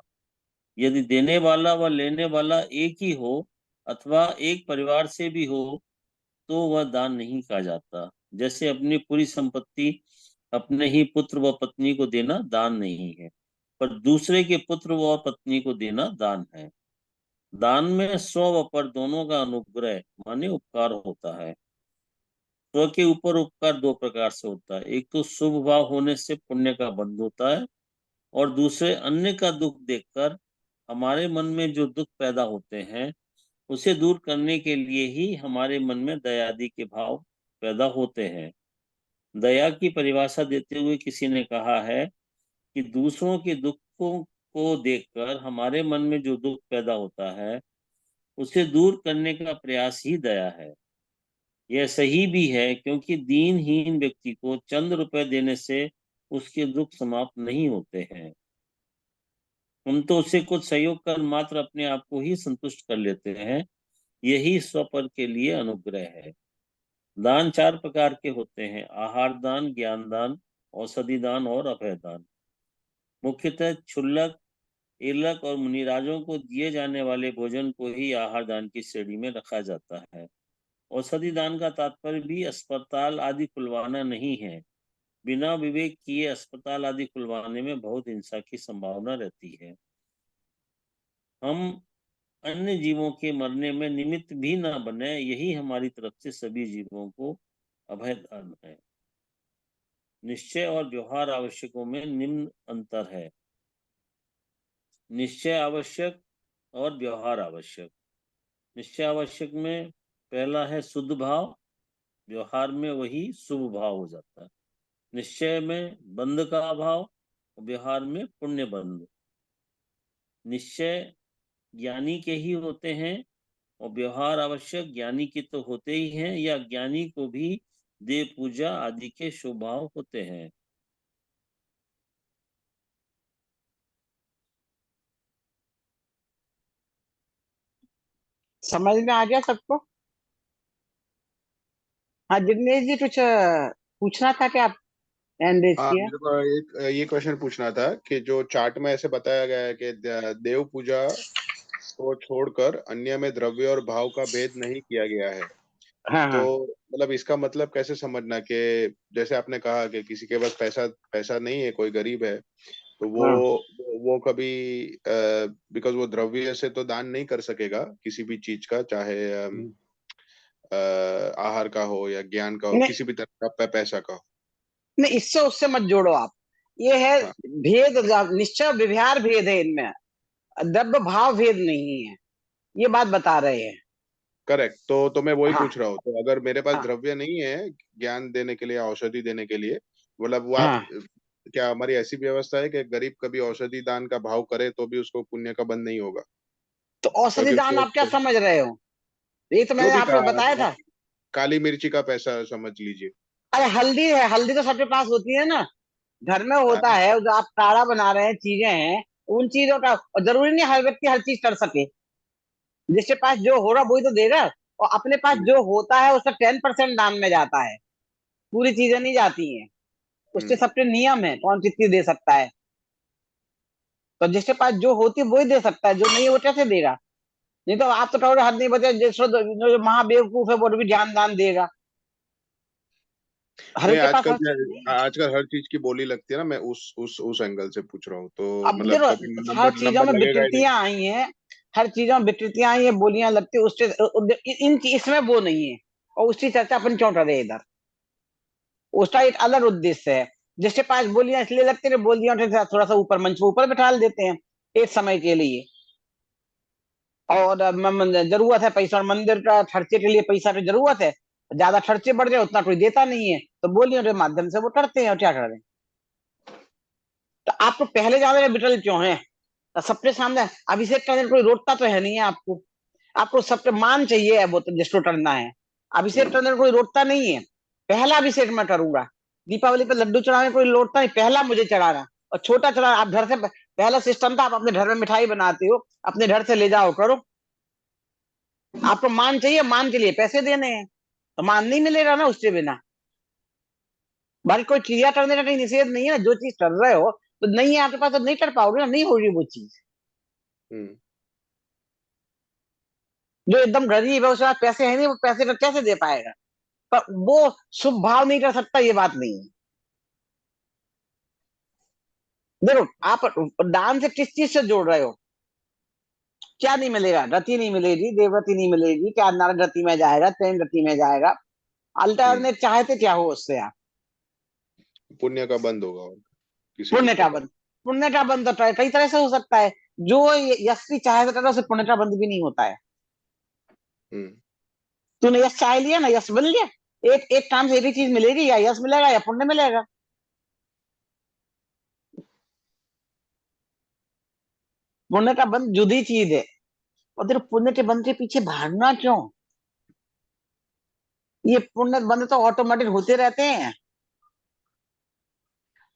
[SPEAKER 2] यदि देने वाला व लेने वाला एक ही हो अथवा एक परिवार से भी हो तो वह दान नहीं कहा जाता। जैसे अपनी पूरी संपत्ति अपने ही पुत्र व पत्नी को देना दान नहीं है, पर दूसरे के पुत्र व पत्नी को देना दान है। दान में स्व व पर दोनों का अनुग्रह माने उपकार होता है। स्व के ऊपर उपकार दो प्रकार से होता है, एक तो शुभ भाव होने से पुण्य का बंध होता है, और दूसरे अन्य का दुख देखकर हमारे मन में जो दुख पैदा होते हैं उसे दूर करने के लिए ही हमारे मन में दयादि के भाव पैदा होते हैं। दया की परिभाषा देते हुए किसी ने कहा है कि दूसरों के दुखों को देखकर हमारे मन में जो दुख पैदा होता है उसे दूर करने का प्रयास ही दया है। यह सही भी है, क्योंकि दीनहीन व्यक्ति को चंद रुपए देने से उसके दुख समाप्त नहीं होते हैं। हम तो उसे कुछ सहयोग कर मात्र अपने आप को ही संतुष्ट कर लेते हैं। यही स्वपर के लिए अनुग्रह है। दान चार प्रकार के होते हैं, आहार दान, ज्ञान दान, औषधि दान और अभय दान। मुख्यतः क्षुल्लक, इर्लक और मुनिराजों को दिए जाने वाले भोजन को ही आहार दान की श्रेणी में रखा जाता है। औषधि दान का तात्पर्य भी अस्पताल आदि खुलवाना नहीं है। बिना विवेक किए अस्पताल आदि खुलवाने में बहुत हिंसा की संभावना रहती है। हम अन्य जीवों के मरने में निमित्त भी ना बने, यही हमारी तरफ से सभी जीवों को अभय दान है। निश्चय और व्यवहार आवश्यकों में निम्न अंतर है। निश्चय आवश्यक और व्यवहार आवश्यक। निश्चय आवश्यक में पहला है शुद्ध भाव, व्यवहार में वही शुभ भाव हो जाता है। निश्चय में बंध का अभाव, व्यवहार में पुण्य बंध। निश्चय ज्ञानी के ही होते हैं और व्यवहार आवश्यक ज्ञानी के तो होते ही हैं, या ज्ञानी को भी देव पूजा आदि के शुभ भाव होते हैं।
[SPEAKER 1] समझ में आ गया सबको? हाँ जिग्नेश जी, कुछ पूछना था क्या? आप हैंड रेज
[SPEAKER 5] हाँ,
[SPEAKER 1] किया।
[SPEAKER 5] मेरे को एक ये क्वेश्चन पूछना था कि जो चार्ट में ऐसे बताया गया है कि देव पूजा को छोड़कर अन्य में द्रव्य और भाव का भेद नहीं किया गया है।
[SPEAKER 1] हाँ
[SPEAKER 5] तो
[SPEAKER 1] हाँ
[SPEAKER 5] मतलब इसका मतलब कैसे समझना कि जैसे आपने कहा कि किसी के पास पैसा पैसा नहीं है, कोई गरीब है, तो
[SPEAKER 1] हाँ।
[SPEAKER 5] वो कभी बिकॉज वो द्रव्य से तो दान नहीं कर सकेगा किसी भी चीज का, चाहे आहार का हो या ज्ञान का हो,
[SPEAKER 1] नहीं
[SPEAKER 5] किसी भी तरह का पैसा का हो।
[SPEAKER 1] नहीं, इससे उससे मत जोड़ो आप। ये है
[SPEAKER 5] हाँ,
[SPEAKER 1] भेद, निश्चय व्यवहार भेद है इनमें, द्रव्य भाव भेद नहीं है, ये बात बता रहे हैं।
[SPEAKER 5] करेक्ट। तो मैं वही
[SPEAKER 1] हाँ
[SPEAKER 5] पूछ रहा हूँ, तो अगर मेरे पास
[SPEAKER 1] हाँ
[SPEAKER 5] द्रव्य नहीं है ज्ञान देने के लिए, औषधि देने के लिए, मतलब वो आप,
[SPEAKER 1] हाँ।
[SPEAKER 5] क्या हमारी ऐसी व्यवस्था है कि गरीब कभी औषधि दान का भाव करे तो भी उसको पुण्य का बंध नहीं होगा?
[SPEAKER 1] तो औषधि
[SPEAKER 5] क्योंकि
[SPEAKER 1] दान आप क्या
[SPEAKER 5] उसको
[SPEAKER 1] समझ रहे हो? ये तो
[SPEAKER 5] जो
[SPEAKER 1] मैंने
[SPEAKER 5] भी
[SPEAKER 1] आपको
[SPEAKER 5] कहा,
[SPEAKER 1] बताया
[SPEAKER 5] आप
[SPEAKER 1] था।
[SPEAKER 5] काली मिर्ची का पैसा समझ लीजिए।
[SPEAKER 1] अरे हल्दी है, हल्दी तो सबके पास होती है ना, घर में
[SPEAKER 5] हाँ,
[SPEAKER 1] होता है। जो आप काढ़ा बना रहे हैं, चीजें हैं, उन चीजों का, और जरूरी नहीं हर व्यक्ति हर चीज कर सके। जिसके पास जो हो रहा वही तो देगा। और अपने पास
[SPEAKER 5] हम्म,
[SPEAKER 1] जो होता है उसका 10% दान में जाता है, पूरी चीजें नहीं जाती हैं। उसके
[SPEAKER 5] हम्म,
[SPEAKER 1] सबके नियम है कौन कितनी दे सकता है। तो जिसके पास जो होती है वही दे सकता है, जो नहीं है वो कैसे देगा? नहीं तो आप तो कहोगे हद नहीं बचे, जो महाबेवकूफ है वो भी ज्ञान दान देगा। हर
[SPEAKER 5] नहीं,
[SPEAKER 1] के पास हर चीज नहीं है।
[SPEAKER 5] आजकल हर चीज की बोली लगती है ना, मैं उस एंगल से पूछ रहा हूँ, तो
[SPEAKER 1] अब
[SPEAKER 5] मतलब
[SPEAKER 1] देखो,
[SPEAKER 5] कभी
[SPEAKER 1] हर
[SPEAKER 5] नंबर
[SPEAKER 1] चीजों
[SPEAKER 5] नंबर
[SPEAKER 1] में
[SPEAKER 5] लगेगा ही नहीं।
[SPEAKER 1] विकृतियां आई हैं, हर चीजों में विकृतियां आई हैं, बोलियां लगती है उससे। इसमें वो नहीं है, और उसकी चर्चा अपन क्यों कर रहे हैं इधर? उसका एक अलग उद्देश्य है। जिसके पास बोलियां इसलिए लगती है, बोलियां उठे थोड़ा सा ऊपर मंच पे ऊपर बिठा देते हैं एक समय के लिए। और जरूरत है पैसा, और मंदिर का खर्चे के लिए पैसा की जरूरत है। ज्यादा खर्चे बढ़ जाए उतना कोई देता नहीं है, तो बोलियों के माध्यम से वो करते हैं, और क्या करें? तो आपको पहले ज्यादा बिटल क्यों है? तो सबके सामने अभिषेक करने कोई रोकता तो है नहीं है आपको। आपको सबके मान चाहिए है, वो तो जिसको करना है। अभिषेक
[SPEAKER 5] हम्म,
[SPEAKER 1] करने कोई रोकता नहीं है। पहला अभिषेक मैं करूंगा। दीपावली पे लड्डू चढ़ाने कोई रोकता नहीं, पहला मुझे चढ़ाना। और छोटा चढ़ा, आप घर से, पहला सिस्टम था, आप अपने घर में मिठाई बनाते हो, अपने घर से ले जाओ करो। आपको मान चाहिए, मान के लिए पैसे देने हैं, तो मान नहीं मिलेगा ना उसके बिना। भाई कोई क्रिया करने का कहीं निषेध नहीं है ना, जो चीज कर रहे हो तो नहीं है आपके पास, तो नहीं कर पाओगे ना, नहीं होगी वो चीज।
[SPEAKER 5] हम्म,
[SPEAKER 1] जो एकदम गरीब है उसके पास पैसे है नहीं, वो पैसे का कैसे दे पाएगा? पर वो शुभ भाव नहीं कर सकता, ये बात नहीं है। देखो आप दान से किस चीज से जोड़ रहे हो? क्या नहीं मिलेगा? गति नहीं मिलेगी, देवगति नहीं मिलेगी, क्या नर गति में जाएगा, प्रेम गति में जाएगा?
[SPEAKER 5] हम्म।
[SPEAKER 1] अल्टरनेट चाहते क्या हो उससे आप?
[SPEAKER 5] पुण्य का बंद होगा और किसी भी
[SPEAKER 1] पुण्य का
[SPEAKER 5] प्रकार।
[SPEAKER 1] बंध। पुण्य का बंध तो कई तरह से हो सकता है। जो यश की चाहे से करता, उसे पुण्य का बंध भी नहीं होता है।
[SPEAKER 5] हम्म,
[SPEAKER 1] तूने यश चाह लिया ना, यश मिल गया। एक एक काम से एक ही चीज मिलेगी, या यश मिलेगा या पुण्य मिलेगा। पुण्य का बंध जुदी चीज है। और तेरे पुण्य के बंध के पीछे भागना क्यों? ये पुण्य बंध तो ऑटोमेटिक होते रहते हैं।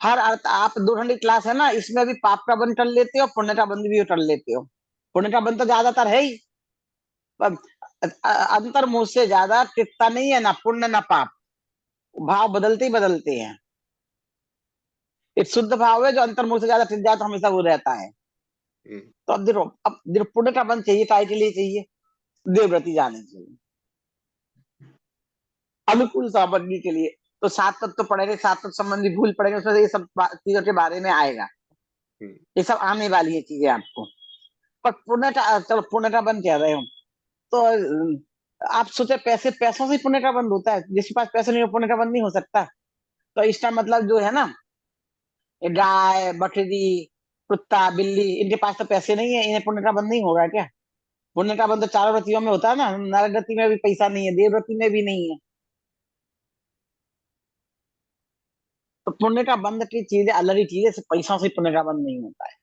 [SPEAKER 1] हर अर्थ, आप 2 घंटे क्लास है ना, इसमें भी पाप का बंध कर लेते हो, पुण्य का बंध भी कर लेते हो। पुण्य का बंध तो ज्यादातर है ही, पर अंतर मुझ से ज्यादा टिकता नहीं है, ना पुण्य ना पाप। भाव बदलते ही बदलते हैं। एक शुद्ध भाव है जो अंतर मुझ से ज्यादा टिक जाता, हमेशा वो रहता है।
[SPEAKER 5] हम्म,
[SPEAKER 1] तो अब देखो पुण्य का बंध चाहिए, काय के लिए चाहिए? देवव्रति जाने चाहिए, अनुकूल सामग्री के लिए। तो सात तत्व तो पढ़ेंगे, सात तत्व संबंधी भूल पढ़ेंगे, उसमें ये सब चीजों के बारे में आएगा।
[SPEAKER 5] हम्म,
[SPEAKER 1] ये सब आने वाली है चीजें आपको। पर पुण्य का, चलो पुण्य का बंध कह रहे हो, तो आप सोचे पैसे, पैसों से पुण्य का बंध होता है? जिसके पास पैसे नहीं हो पुण्य का बंध नहीं हो सकता। तो इसका मतलब जो है ना, ये गाय बकरी, कुत्ता बिल्ली, इनके पास तो पैसे नहीं है, इन्हें पुण्य का बंध नहीं होगा क्या? पुण्य का बंध तो चारों रतियों में होता है ना, नरक रति में भी पैसा नहीं है, देव रति में भी नहीं है। तो पुण्य का बंध की चीजें अलग ही चीजें, सिर्फ पैसों से पुण्य का बंध नहीं होता है।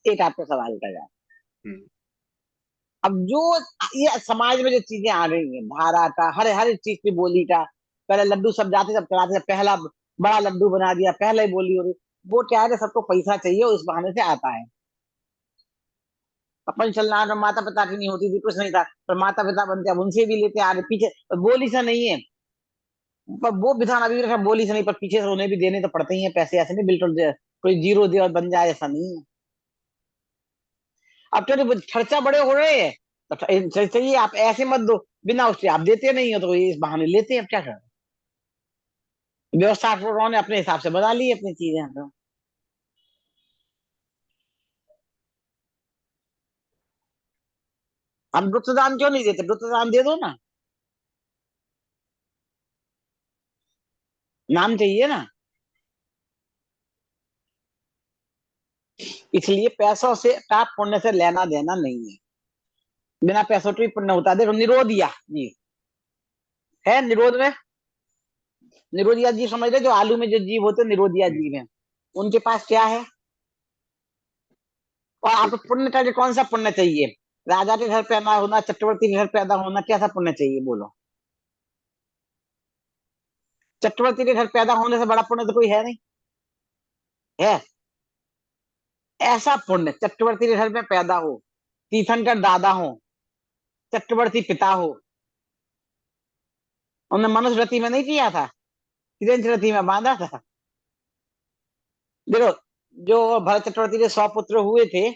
[SPEAKER 1] एक आपका सवाल का जवाब।
[SPEAKER 5] हम्म,
[SPEAKER 1] अब जो ये समाज में जो चीजें आ गई हैं, धारा का, हर हर चीज की बोली का, पहले लड्डू सब जाते सब चलाते थे, पहला बड़ा लड्डू बना दिया, पहले ही बोली हो रही। वो क्या है, सबको पैसा चाहिए, उस बहाने से आता है। अपन चलना तो माता पिता की नहीं होती थी, कुछ नहीं था, पर माता पिता बनते, अब उनसे भी लेते आ रहे पीछे, पर बोली से नहीं है। पर वो विधान अभी भी रखा, बोली से नहीं, पर पीछे से उन्हें भी देने तो पड़ते ही है पैसे, ऐसे नहीं बिल्कुल कोई जीरो दे और बन जाए, ऐसा नहीं है। अब तो खर्चा बड़े हो रहे हैं, तो चाहिए आप ऐसे मत दो, बिना उससे आप देते नहीं हो, तो ये इस बहाने लेते हैं, अब क्या करें। व्यवस्था ने अपने हिसाब से बना ली अपनी चीजें तो। हम गुप्तदान क्यों नहीं देते, गुप्तदान दे दो ना, नाम चाहिए ना। इसलिए पैसों से का पुण्य से लेना देना नहीं है, बिना पैसों के भी पुण्य होता है। देखो निरोधिया जी है, निरोध में निरोधिया जी समझ रहे, जो आलू में जो जीव होते हैं निरोधिया जीव है, उनके पास क्या है। और आपको पुण्य का कौन सा पुण्य चाहिए, राजा के घर पैदा होना, चक्रवर्ती के घर पैदा होना, कैसा पुण्य चाहिए बोलो। चक्रवर्ती के घर पैदा होने से बड़ा पुण्य तो कोई है नहीं, है ऐसा पुण्य। चक्रवर्ती के घर में पैदा हो, तीर्थंकर दादा हो, चक्रवर्ती पिता हो, उन्होंने मनुष्य रति में नहीं किया था, त्रिंच रति में बांधा था। देखो, जो भरत चक्रवर्ती के 100 पुत्र हुए थे,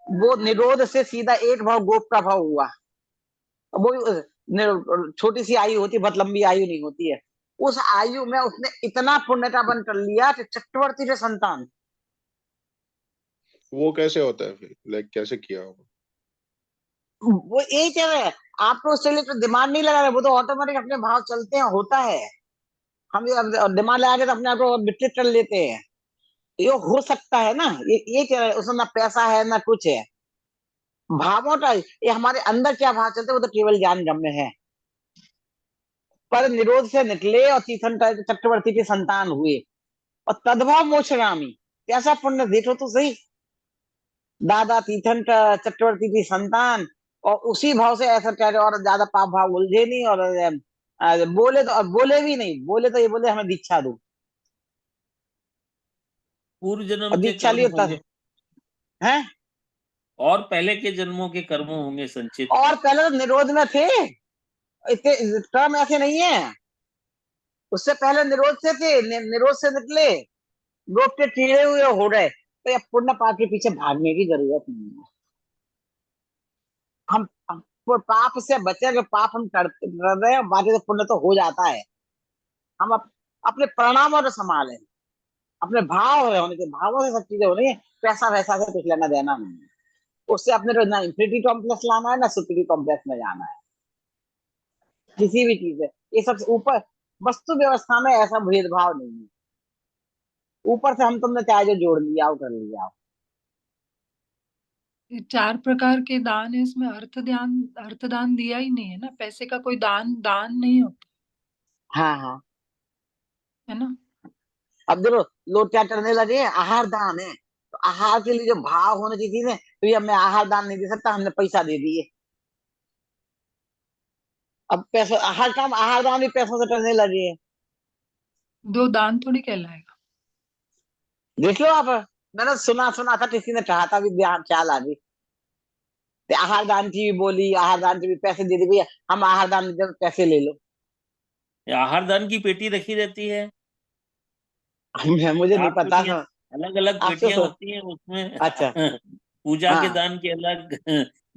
[SPEAKER 1] वो निरोध से सीधा एक भाव गोप का भाव हुआ। वो छोटी सी आयु होती, बहुत लंबी आयु नहीं होती है। उस आयु में उसने इतना पुण्य का बन कर लिया कि चक्रवर्ती के संतान।
[SPEAKER 5] वो कैसे होता है फिर, लाइक कैसे किया होगा?
[SPEAKER 1] वो यही कह रहे हैं, आपको उसके लिए तो दिमाग नहीं लगा रहे, वो तो ऑटोमेटिक अपने भाव चलते हैं, होता है। हम दिमाग लगा के तो अपने आप को विकसित कर लेते हैं। ये हो सकता है ना, ये कह रहे हैं, उसमें ना पैसा है ना कुछ है, भावों का ये हमारे अंदर क्या भाव चलते हैं, वो तो केवल ज्ञान गम्य है। पर निरोध से निकले और तीर्थंकर चक्रवर्ती के संतान हुए, और तद्भव मोक्षगामी, कैसा पुण्य देखो तो सही। दादा तीर्थंकर चक्रवर्ती की संतान, और उसी भाव से ऐसा कह रहे, और ज्यादा पाप भाव उलझे नहीं, और बोले तो, बोले भी नहीं, बोले तो ये बोले हमें दीक्षा दो,
[SPEAKER 2] पूर्व जन्म
[SPEAKER 1] और
[SPEAKER 2] के
[SPEAKER 1] दीक्षा
[SPEAKER 2] कर्म
[SPEAKER 1] ली
[SPEAKER 2] होंगे,
[SPEAKER 1] है।
[SPEAKER 2] और पहले के जन्मों के कर्म होंगे संचित।
[SPEAKER 1] और पहले तो निरोध में थे, इतने टर्म ऐसे नहीं है, उससे पहले निरोध से थे, निरोध से निकले, लोग के कीड़े हुए हो रहे, तो ये पुण्य पाप के पीछे भागने की जरूरत नहीं है। हम वो पाप से बचे, अगर पाप हम करते कर रहे हैं, बाकी तो पुण्य तो हो जाता है। हम अपने परिणामों को संभालें, अपने भाव है होने के, भावों से सब चीजें हो रही है, पैसा वैसा से कुछ लेना देना नहीं है। उससे अपने को ना इंफिनिटी कॉम्प्लेक्स लाना है, ना सुपीरिटी कॉम्प्लेक्स में जाना है, किसी भी चीज है। ये सबसे ऊपर वस्तु व्यवस्था में ऐसा भेदभाव नहीं है, ऊपर से हम तुमने चाहे जो जोड़ लिया हो, कर लिया हो।
[SPEAKER 6] ये 4 प्रकार के दान है, इसमें अर्थदान दिया ही नहीं है ना, पैसे का कोई दान दान नहीं होता
[SPEAKER 1] हाँ हाँ।
[SPEAKER 6] है ना।
[SPEAKER 1] अब देखो, लोग क्या करने लगे हैं, आहार दान है, तो आहार के लिए जो भाव होने की चीज है, तो ये मैं आहार दान नहीं दे सकता, हमने पैसा दे दिए। अब पैसा आहार काम, आहार दान भी पैसों से करने लगे हैं।
[SPEAKER 6] दो दान थोड़ी कहलाएगा।
[SPEAKER 1] देख लो आप, मैंने सुना सुना था, किसी ने कहा था भी, ध्यान ख्याल आ गई, तो आहार दान की भी बोली, आहार दान के भी पैसे दे दी, भैया हम आहार दान देते हैं, पैसे ले लो।
[SPEAKER 2] आहार दान की पेटी रखी रहती है,
[SPEAKER 1] मुझे नहीं
[SPEAKER 2] 4
[SPEAKER 1] पता
[SPEAKER 2] पेटियां,
[SPEAKER 1] था,
[SPEAKER 2] अलग अलग
[SPEAKER 1] आपसे
[SPEAKER 2] पेटियां होती हैं उसमें।
[SPEAKER 1] अच्छा।
[SPEAKER 2] पूजा के
[SPEAKER 1] हाँ
[SPEAKER 2] दान के अलग,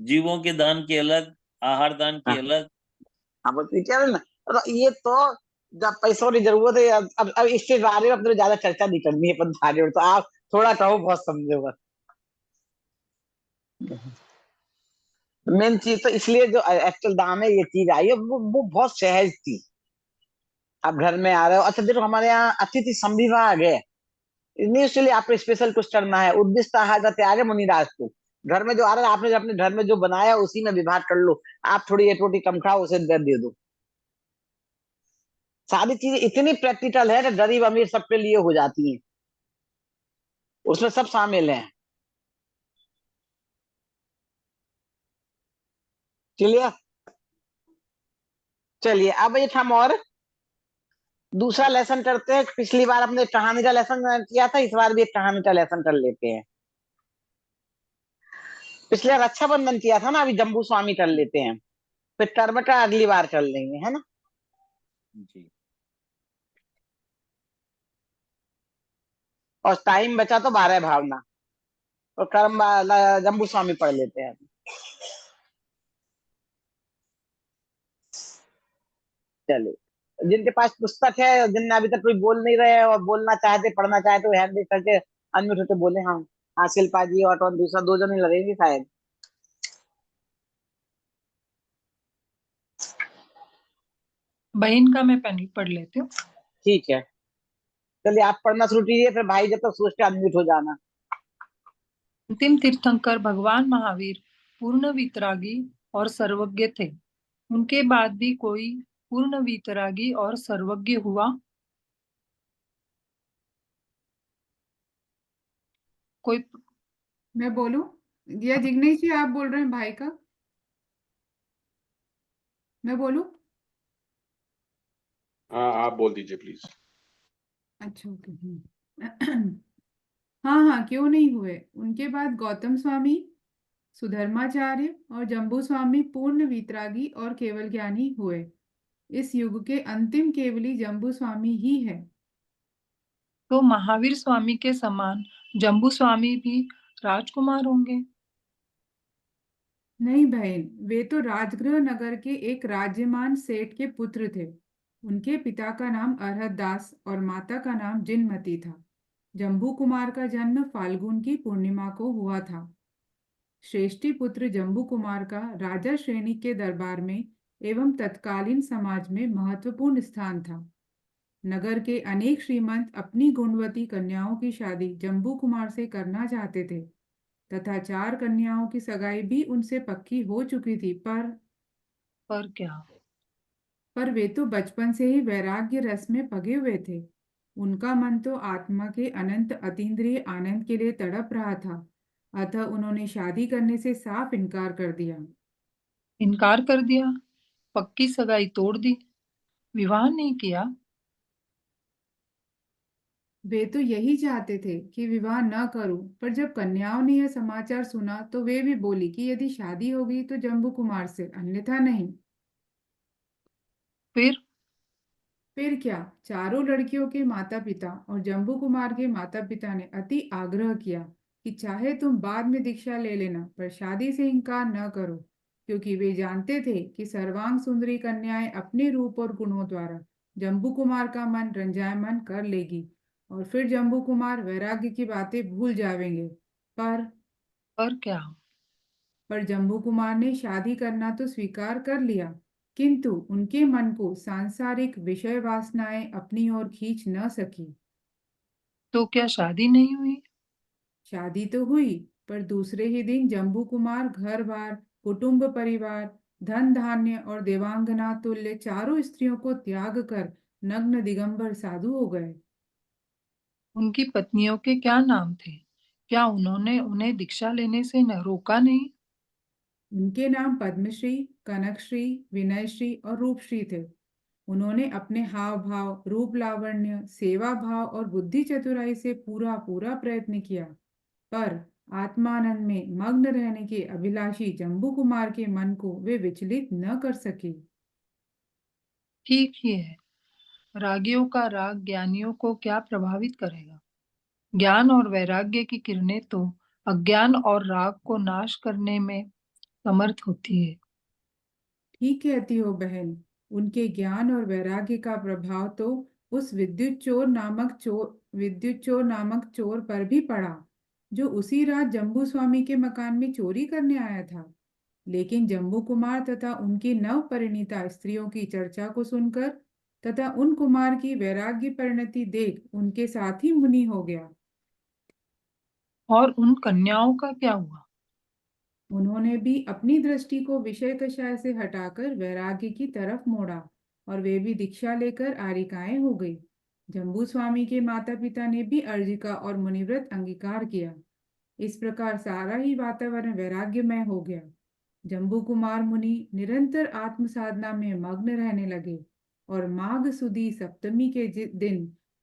[SPEAKER 2] जीवों के दान के अलग, आहार दान के
[SPEAKER 1] हाँ
[SPEAKER 2] अलग।
[SPEAKER 1] हाँ, बस ये कह रहे हैं ना, तो ये तो जब पैसों की जरूरत है, अब इसके बारे में अपने ज्यादा चर्चा नहीं करनी है अपन आगे, तो आप थोड़ा कहो, बहुत समझो बस। मेन चीज तो इसलिए जो एक्चुअल दाम है, ये चीज आई है, वो बहुत सहज थी। आप घर में आ रहे हो, अच्छा देखो हमारे यहाँ अतिथि संविभाग है, नहीं, इसलिए आपको स्पेशल कुछ करना है। उद्दिष्ट आहार त्याग मुनिराज को, घर में जो आ रहा है आपने अपने घर में जो बनाया उसी में विभाग कर लो। आप थोड़ी एक रोटी कम खाओ, उसे दे दो। सारी चीजें इतनी प्रैक्टिकल है कि गरीब अमीर सबके लिए हो जाती हैं, उसमें सब शामिल है। क्लियर? चलिए अब एक हम और दूसरा लेसन करते हैं। पिछली बार हमने कहानी का लेसन किया था, इस बार भी एक कहानी का लेसन कर लेते हैं। पिछले बार रक्षाबंधन किया था ना, अभी जम्बू स्वामी कर लेते हैं, फिर कर्म का अगली बार कर लेंगे, है ना।
[SPEAKER 2] जी।
[SPEAKER 1] और टाइम बचा तो 12 भावना और कर्म वाला जम्बू स्वामी पढ़ लेते हैं। चलिए, जिनके पास पुस्तक है, जिनने अभी तक कोई बोल नहीं रहे और बोलना चाहते, पढ़ना चाहते, वो हैंड रेज करके अनम्यूट होते बोले। हाँ हाँ, शिल्पा जी और कौन दूसरा, दो जन ही लगेंगे शायद।
[SPEAKER 6] बहन का मैं पढ़ लेती हूँ।
[SPEAKER 1] ठीक है, चलिए आप पढ़ना शुरू कीजिए, फिर भाई जब तक सोच के अनम्यूट हो जाना।
[SPEAKER 6] अंतिम तीर्थंकर भगवान महावीर पूर्ण वितरागी और सर्वज्ञ थे। उनके बाद भी कोई पूर्ण वितरागी और सर्वज्ञ हुआ? कोई
[SPEAKER 4] मैं बोलूं या जिग्नेश जी आप बोल रहे हैं भाई का? मैं बोलूं?
[SPEAKER 5] हाँ, आप बोल दीजिए प्लीज।
[SPEAKER 4] अच्छा, ओके। हाँ हाँ, क्यों नहीं हुए। उनके बाद गौतम स्वामी, सुधर्माचार्य और जम्बू स्वामी पूर्ण वितरागी और केवल ज्ञानी हुए। इस युग के अंतिम केवली जम्बू स्वामी ही है।
[SPEAKER 6] तो महावीर स्वामी के समान जम्बू स्वामी भी राजकुमार होंगे?
[SPEAKER 4] नहीं बहन, वे तो राजगृह नगर के एक राज्यमान सेठ के पुत्र थे। उनके पिता का नाम अरहत दास और माता का नाम जिनमती था। जम्बू कुमार का जन्म फाल्गुन की पूर्णिमा को हुआ था। श्रेष्ठी पुत्र जम्बू कुमार का राजा श्रेणी के दरबार में एवं तत्कालीन समाज में महत्वपूर्ण स्थान था। नगर के अनेक श्रीमंत अपनी गुणवती कन्याओं की शादी जम्बू कुमार से करना चाहते थे तथा 4 कन्याओं की सगाई भी उनसे पक्की हो चुकी थी,
[SPEAKER 6] पर क्या?
[SPEAKER 4] पर वे तो बचपन से ही वैराग्य रस में पगे हुए थे। उनका मन तो आत्मा के अनंत अतीन्द्रिय आनंद के लिए तड़प रहा था। अतः उन्होंने शादी करने से साफ इनकार कर दिया।
[SPEAKER 6] इनकार कर दिया? पक्की सगाई तोड़ दी? विवाह नहीं किया?
[SPEAKER 4] वे तो यही चाहते थे कि विवाह न करूं, पर जब कन्याओं ने यह समाचार सुना तो वे भी बोली कि यदि शादी होगी तो जम्बू कुमार से, अन्यथा नहीं।
[SPEAKER 6] फिर?
[SPEAKER 4] फिर क्या, चारों लड़कियों के माता पिता और जम्बू कुमार के माता पिता ने अति आग्रह किया कि चाहे तुम बाद में दीक्षा ले लेना, पर शादी से इनकार न करो, क्योंकि वे जानते थे कि सर्वांग सुंदरी कन्याएं अपने रूप और गुणों द्वारा जम्बू कुमार का मन रंजायमान कर लेगी और फिर जम्बू कुमार वैराग्य की बातें भूल जाएंगे। पर
[SPEAKER 6] पर क्या?
[SPEAKER 4] पर जम्बू कुमार ने शादी करना तो स्वीकार कर लिया, किंतु उनके मन को सांसारिक विषय वासनाएं अपनी ओर खींच न सकी।
[SPEAKER 6] तो क्या शादी नहीं हुई?
[SPEAKER 4] शादी तो हुई, पर दूसरे ही दिन जम्बू कुमार घर बार, कुटुंब परिवार, धन धान्य और देवांगना तुल्य चारों स्त्रियों को त्याग कर नग्न दिगंबर साधु हो गए।
[SPEAKER 6] उनकी पत्नियों के क्या नाम थे? क्या उन्होंने उन्हें दीक्षा लेने से न रोका नहीं?
[SPEAKER 4] उनके नाम पद्मश्री, कनकश्री, विनयश्री और रूपश्री थे। उन्होंने अपने हाव भाव, रूप लावण्य, सेवा भाव और बुद्धि चतुराई से पूरा पूरा प्रयत्न किया, पर आत्मानंद में मग्न रहने के अभिलाषी जम्बू कुमार के मन को वे विचलित न कर सके।
[SPEAKER 6] ठीक ही है। रागियों का राग ज्ञानियों को क्या प्रभावित करेगा? ज्ञान और वैराग्य की किरणें तो अज्ञान और राग को नाश करने में समर्थ होती है।
[SPEAKER 4] ठीक कहती हो बहन, उनके ज्ञान और वैराग्य का प्रभाव तो उस विद्युत चोर नामक चोर पर भी पड़ा, जो उसी रात जम्बू स्वामी के मकान में चोरी करने आया था। लेकिन जम्बू कुमार तथा उनकी नव परिणीता स्त्रियों की चर्चा को सुनकर तथा उन कुमार की वैराग्य परिणति देख उनके साथ ही मुनि हो गया
[SPEAKER 6] और उन कन्याओं का क्या हुआ?
[SPEAKER 4] उन्होंने भी अपनी दृष्टि को विषय कषाय से हटाकर वैराग्य की तरफ मोड़ा और वे भी दीक्षा लेकर आरिकाएं हो गई। जम्बू स्वामी के माता पिता ने भी अर्जी का और मुनिव्रत अंगीकार किया। इस प्रकार सारा ही वातावरण वैराग्यमय हो गया। जम्बू कुमार मुनि निरंतर आत्म साधना में मग्न रहने लगे और माघ सुदी सप्तमी के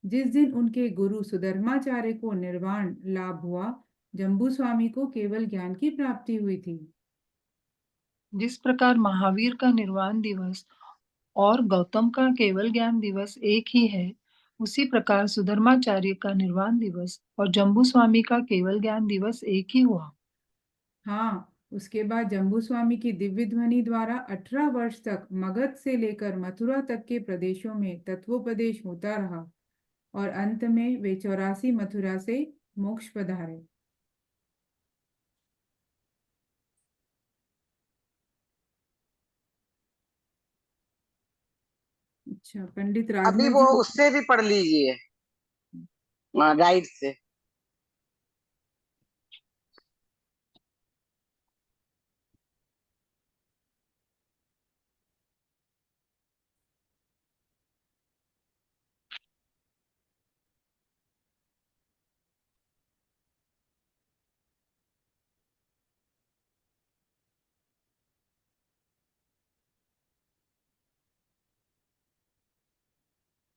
[SPEAKER 4] जिस दिन उनके गुरु सुधर्माचार्य को निर्वाण लाभ हुआ, जम्बू स्वामी को केवल ज्ञान की प्राप्ति हुई थी।
[SPEAKER 6] जिस प्रकार महावीर का निर्वाण दिवस और गौतम का केवल ज्ञान दिवस एक ही है, उसी प्रकार सुधर्माचार्य का निर्वाण दिवस और जम्बू स्वामी का केवल ज्ञान दिवस एक ही हुआ।
[SPEAKER 4] हाँ, उसके बाद जम्बू स्वामी की दिव्य ध्वनि द्वारा 18 वर्ष तक मगध से लेकर मथुरा तक के प्रदेशों में तत्वोपदेश होता रहा और अंत में वे 84 मथुरा से मोक्ष पधारे। अच्छा, पंडित
[SPEAKER 1] अभी
[SPEAKER 4] राधा
[SPEAKER 1] वो
[SPEAKER 4] जी।
[SPEAKER 1] उससे भी पढ़ लीजिए, गाइड से।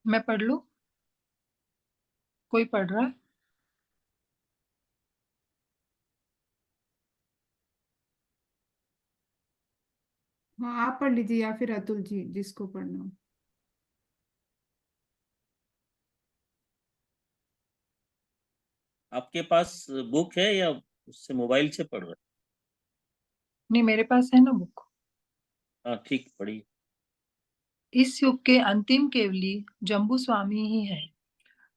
[SPEAKER 6] मैं पढ़ लूं? कोई पढ़ रहा है?
[SPEAKER 4] हाँ, आप पढ़ लीजिए या फिर अतुल जी, जिसको पढ़ना हो।
[SPEAKER 2] आपके पास बुक है या उससे मोबाइल से पढ़ रहे हैं?
[SPEAKER 6] नहीं, मेरे पास है ना बुक।
[SPEAKER 2] हाँ ठीक, पढ़िए।
[SPEAKER 6] इस युग के अंतिम केवली जम्बू स्वामी ही है।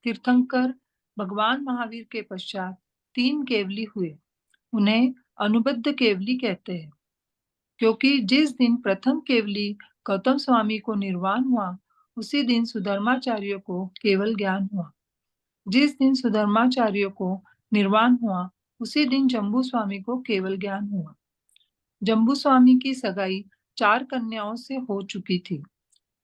[SPEAKER 6] तीर्थंकर भगवान महावीर के पश्चात 3 केवली हुए। उन्हें अनुबद्ध केवली कहते हैं, क्योंकि जिस दिन प्रथम केवली गौतम स्वामी को निर्वाण हुआ, उसी दिन सुधर्माचार्य को केवल ज्ञान हुआ। जिस दिन सुधर्माचार्य को निर्वाण हुआ, उसी दिन जम्बू स्वामी को केवल ज्ञान हुआ। जम्बू स्वामी की सगाई 4 कन्याओं से हो चुकी थी,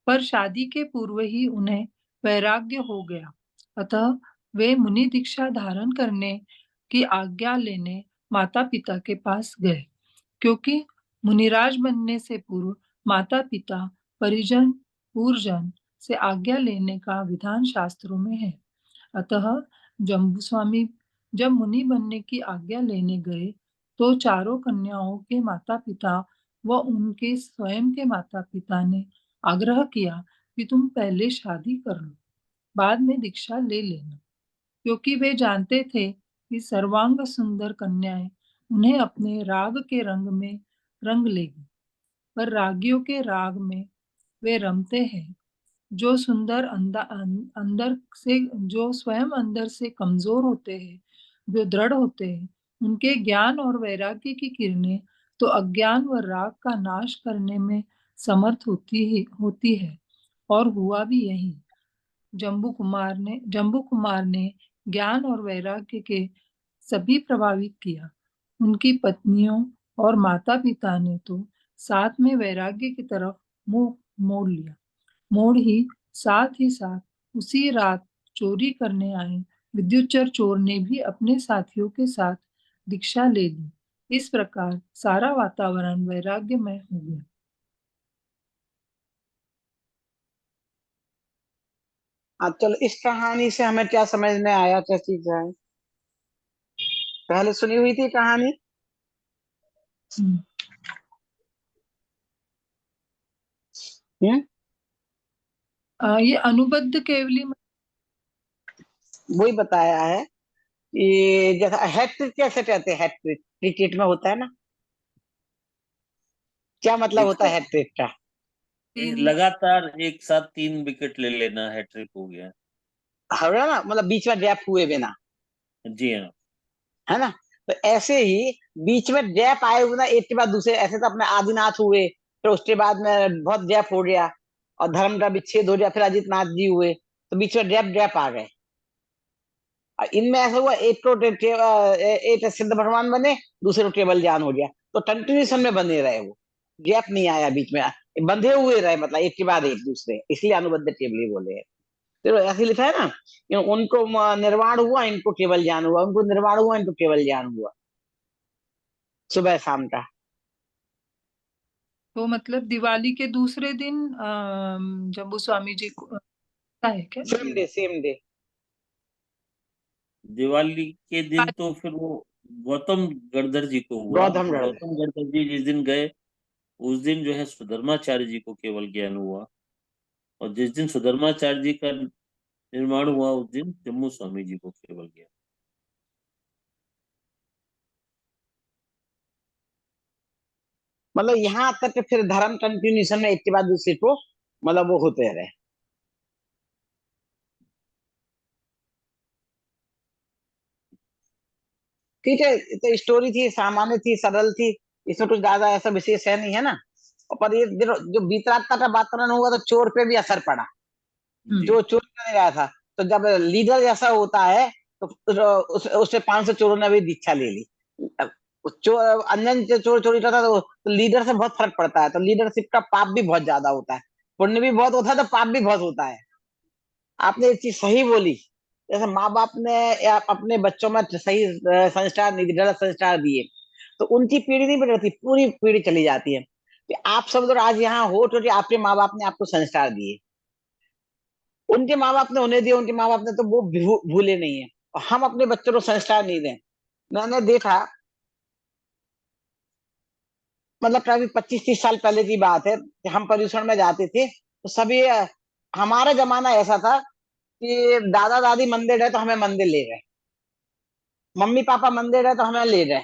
[SPEAKER 6] पर शादी के पूर्व ही उन्हें वैराग्य हो गया। अतः वे मुनि दीक्षा धारण करने की आज्ञा लेने माता पिता के पास गए, क्योंकि मुनिराज बनने से पूर्व माता पिता परिजन पूर्वजन से आज्ञा लेने का विधान शास्त्रों में है। अतः जम्बू स्वामी जब मुनि बनने की आज्ञा लेने गए, तो चारों कन्याओं के माता पिता व उनके स्वयं के माता पिता ने आग्रह किया कि तुम पहले शादी कर लो, बाद में दीक्षा ले लेना, क्योंकि वे जानते थे कि सर्वांग सुंदर कन्याएं उन्हें अपने राग के रंग में रंग लेगी। पर रागियों के राग में वे रमते हैं, जो सुंदर अंदर से, जो स्वयं अंदर से कमजोर होते हैं, जो दृढ़ होते हैं। उनके ज्ञान और वैराग्य की किरणें तो अज्ञान व राग का नाश करने में समर्थ होती है, और हुआ भी यही। जम्बू कुमार ने ज्ञान और वैराग्य के सभी प्रभावित किया। उनकी पत्नियों और माता पिता ने तो साथ में वैराग्य की तरफ मुंह साथ ही साथ उसी रात चोरी करने आए विद्युच्चर चोर ने भी अपने साथियों के साथ दीक्षा ले ली। इस प्रकार सारा वातावरण वैराग्यमय हो गया।
[SPEAKER 1] हाँ चलो, इस कहानी से हमें क्या समझ में आया, क्या चीज है? पहले सुनी हुई थी कहानी?
[SPEAKER 6] हम्म।
[SPEAKER 1] हम्म।
[SPEAKER 6] ये अनुबद्ध केवली
[SPEAKER 1] वही बताया है। ये जैसा हैट्रिक कैसे कहते हैं, हैट्रिक क्रिकेट में होता है ना, क्या मतलब होता है
[SPEAKER 2] देखो,
[SPEAKER 1] हैट्रिक का?
[SPEAKER 2] लगातार एक साथ 3 विकेट ले लेना हैट्रिक हो गया।
[SPEAKER 1] है ना, मतलब बीच में गैप हुए बिना,
[SPEAKER 2] जी हाँ।
[SPEAKER 1] है ना? तो ऐसे ही बीच में गैप आए हुए ना, एक के बाद दूसरे, ऐसे तो अपने आदिनाथ हुए, फिर उसके बाद में बहुत गैप हो गया और धर्म का विच्छेद हो गया, फिर अजित नाथ जी हुए, तो बीच में गैप गैप आ गए। इनमें ऐसा हुआ, एक सिद्ध भगवान बने, दूसरे को केवल ज्ञान हो गया, तो कंटिन्यूशन में बने रहे, वो गैप नहीं आया बीच में, बंधे हुए रहे, मतलब एक के बाद एक दूसरे, इसलिए अनुबद्ध टेबली बोले हैं। तो ऐसे लिखा है ना, उनको निर्वाण हुआ, इनको केवल ज्ञान हुआ, उनको निर्वाण हुआ, इनको केवल ज्ञान हुआ, सुबह शाम का।
[SPEAKER 6] तो मतलब दिवाली के दूसरे दिन जम्बू स्वामी जी को है क्या?
[SPEAKER 1] Same day, same day.
[SPEAKER 2] Diwali के दिन तो फिर वो गौतम गणधर जी को हुआ।
[SPEAKER 1] गौतम गढ़।
[SPEAKER 2] गौतम गणधर जी जिस दिन गए, उस दिन जो है सुधर्माचार्य जी को केवल ज्ञान हुआ, और जिस दिन सुधर्माचार्य जी का निर्माण हुआ, उस दिन जम्मू स्वामी जी को केवल ज्ञान।
[SPEAKER 1] मतलब यहाँ तक के फिर धर्म कंटिन्यूशन में एक के बाद दूसरे को, मतलब वो होते रहे। ठीक है, तो स्टोरी थी, सामान्य थी, सरल थी, इसमें कुछ ज्यादा ऐसा विशेष है नहीं, है ना। और पर ये जो बीतरागता का वातावरण हुआ, तो चोर पे भी असर पड़ा,
[SPEAKER 2] जी।
[SPEAKER 1] जो चोरी करने गया था। तो जब लीडर जैसा होता है, तो उससे 500 चोरों ने भी दीक्षा ले ली। अब चोर अंजन से चोर चोरी करता, तो लीडर से बहुत फर्क पड़ता है, तो लीडरशिप का पाप भी बहुत ज्यादा होता है, पुण्य भी बहुत होता है, तो पाप भी बहुत होता है। आपने एक चीज सही बोली, जैसे माँ बाप ने या अपने बच्चों में सही संस्कार नहीं दिए, गलत संस्कार दिए, तो उनकी पीढ़ी नहीं बिगड़ती, पूरी पीढ़ी चली जाती है। कि आप सब लोग आज यहाँ हो, क्योंकि आपके माँ बाप ने आपको संस्कार दिए, उनके माँ बाप ने उन्हें दिए, उनके माँ बाप ने तो वो भूले नहीं है, और हम अपने बच्चों को संस्कार नहीं दें। मैंने देखा, मतलब कभी 25-30 साल पहले की बात है, कि हम पर्यूषण में जाते थे, तो सभी हमारा जमाना ऐसा था कि दादा दादी मंदिर है तो हमें मंदिर ले गए, मम्मी पापा मंदिर है तो हमें ले गए,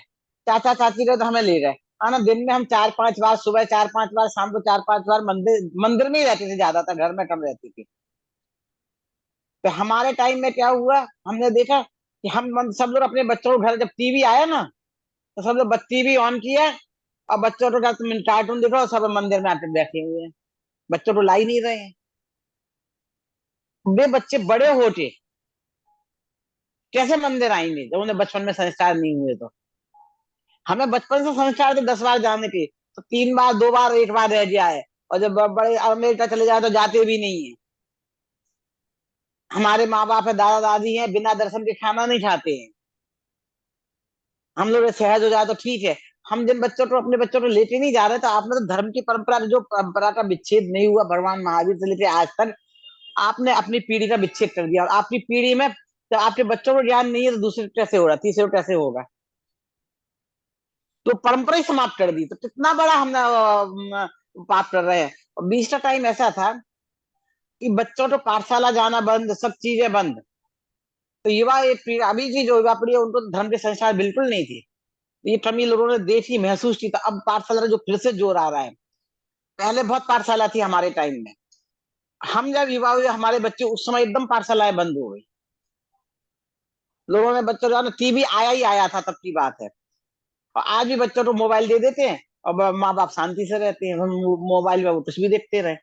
[SPEAKER 1] चाचा चाची गए तो हमें ले गए। हाँ ना, दिन में हम 4-5 बार, सुबह 4-5 बार, शाम को 4-5 बार मंदिर मंदिर में ही रहते थे, ज्यादातर घर में कम रहती थी। तो हमारे टाइम में क्या हुआ, हमने देखा कि सब लोग अपने बच्चों को, घर जब टीवी आया ना, तो सब लोग टीवी ऑन किया, और बच्चों को क्या, तुम कार्टून देखो, सब मंदिर में आके बैठे हुए हैं, बच्चों को ला ही नहीं रहे हैं। वे बच्चे बड़े होके कैसे मंदिर आएंगे जब उन्हें बचपन में संस्कार नहीं हुए? तो हमें बचपन से संस्कार थे 10 बार जाने के, तो 3 बार, 2 बार, 1 बार रह गया है, और जब बड़े अमेरिका चले जाए तो जाते भी नहीं है। हमारे माँ बाप है, दादा दादी हैं, बिना दर्शन के खाना नहीं खाते हैं। हम लोग सहज हो जाए तो ठीक है। हम जिन बच्चों को, अपने बच्चों को लेके नहीं जा रहे, तो आपने तो धर्म की परंपरा, जो परंपरा का विच्छेद नहीं हुआ भगवान महावीर से लेके आज तक, आपने अपनी पीढ़ी का विच्छेद कर दिया, और आपकी पीढ़ी में तो आपके बच्चों को ज्ञान नहीं है, तो दूसरे को कैसे हो रहा, तीसरे को कैसे होगा? तो परंपरा ही समाप्त कर दी, तो कितना बड़ा हमने पाप कर रहे हैं। और बीच का टाइम ऐसा था कि बच्चों को पाठशाला जाना बंद, सब चीजें बंद। तो युवा एक पीढ़ी, अभी की जो युवा पीढ़ी है, उनको तो धर्म के संस्कार बिल्कुल नहीं थी। ये कमी लोगों ने देखी, महसूस की, तो अब पाठशाला जो फिर से जोर आ रहा है। पहले बहुत पाठशाला थी हमारे टाइम में, हम जब युवा हुए, हमारे बच्चे उस समय एकदम पाठशालाएं बंद हो गई। लोगों ने बच्चों को, टीवी आया ही आया था, तब की बात है। और आज भी बच्चों को मोबाइल दे देते हैं, और माँ बाप शांति से रहते हैं, हम मोबाइल में वो कुछ भी देखते रहे।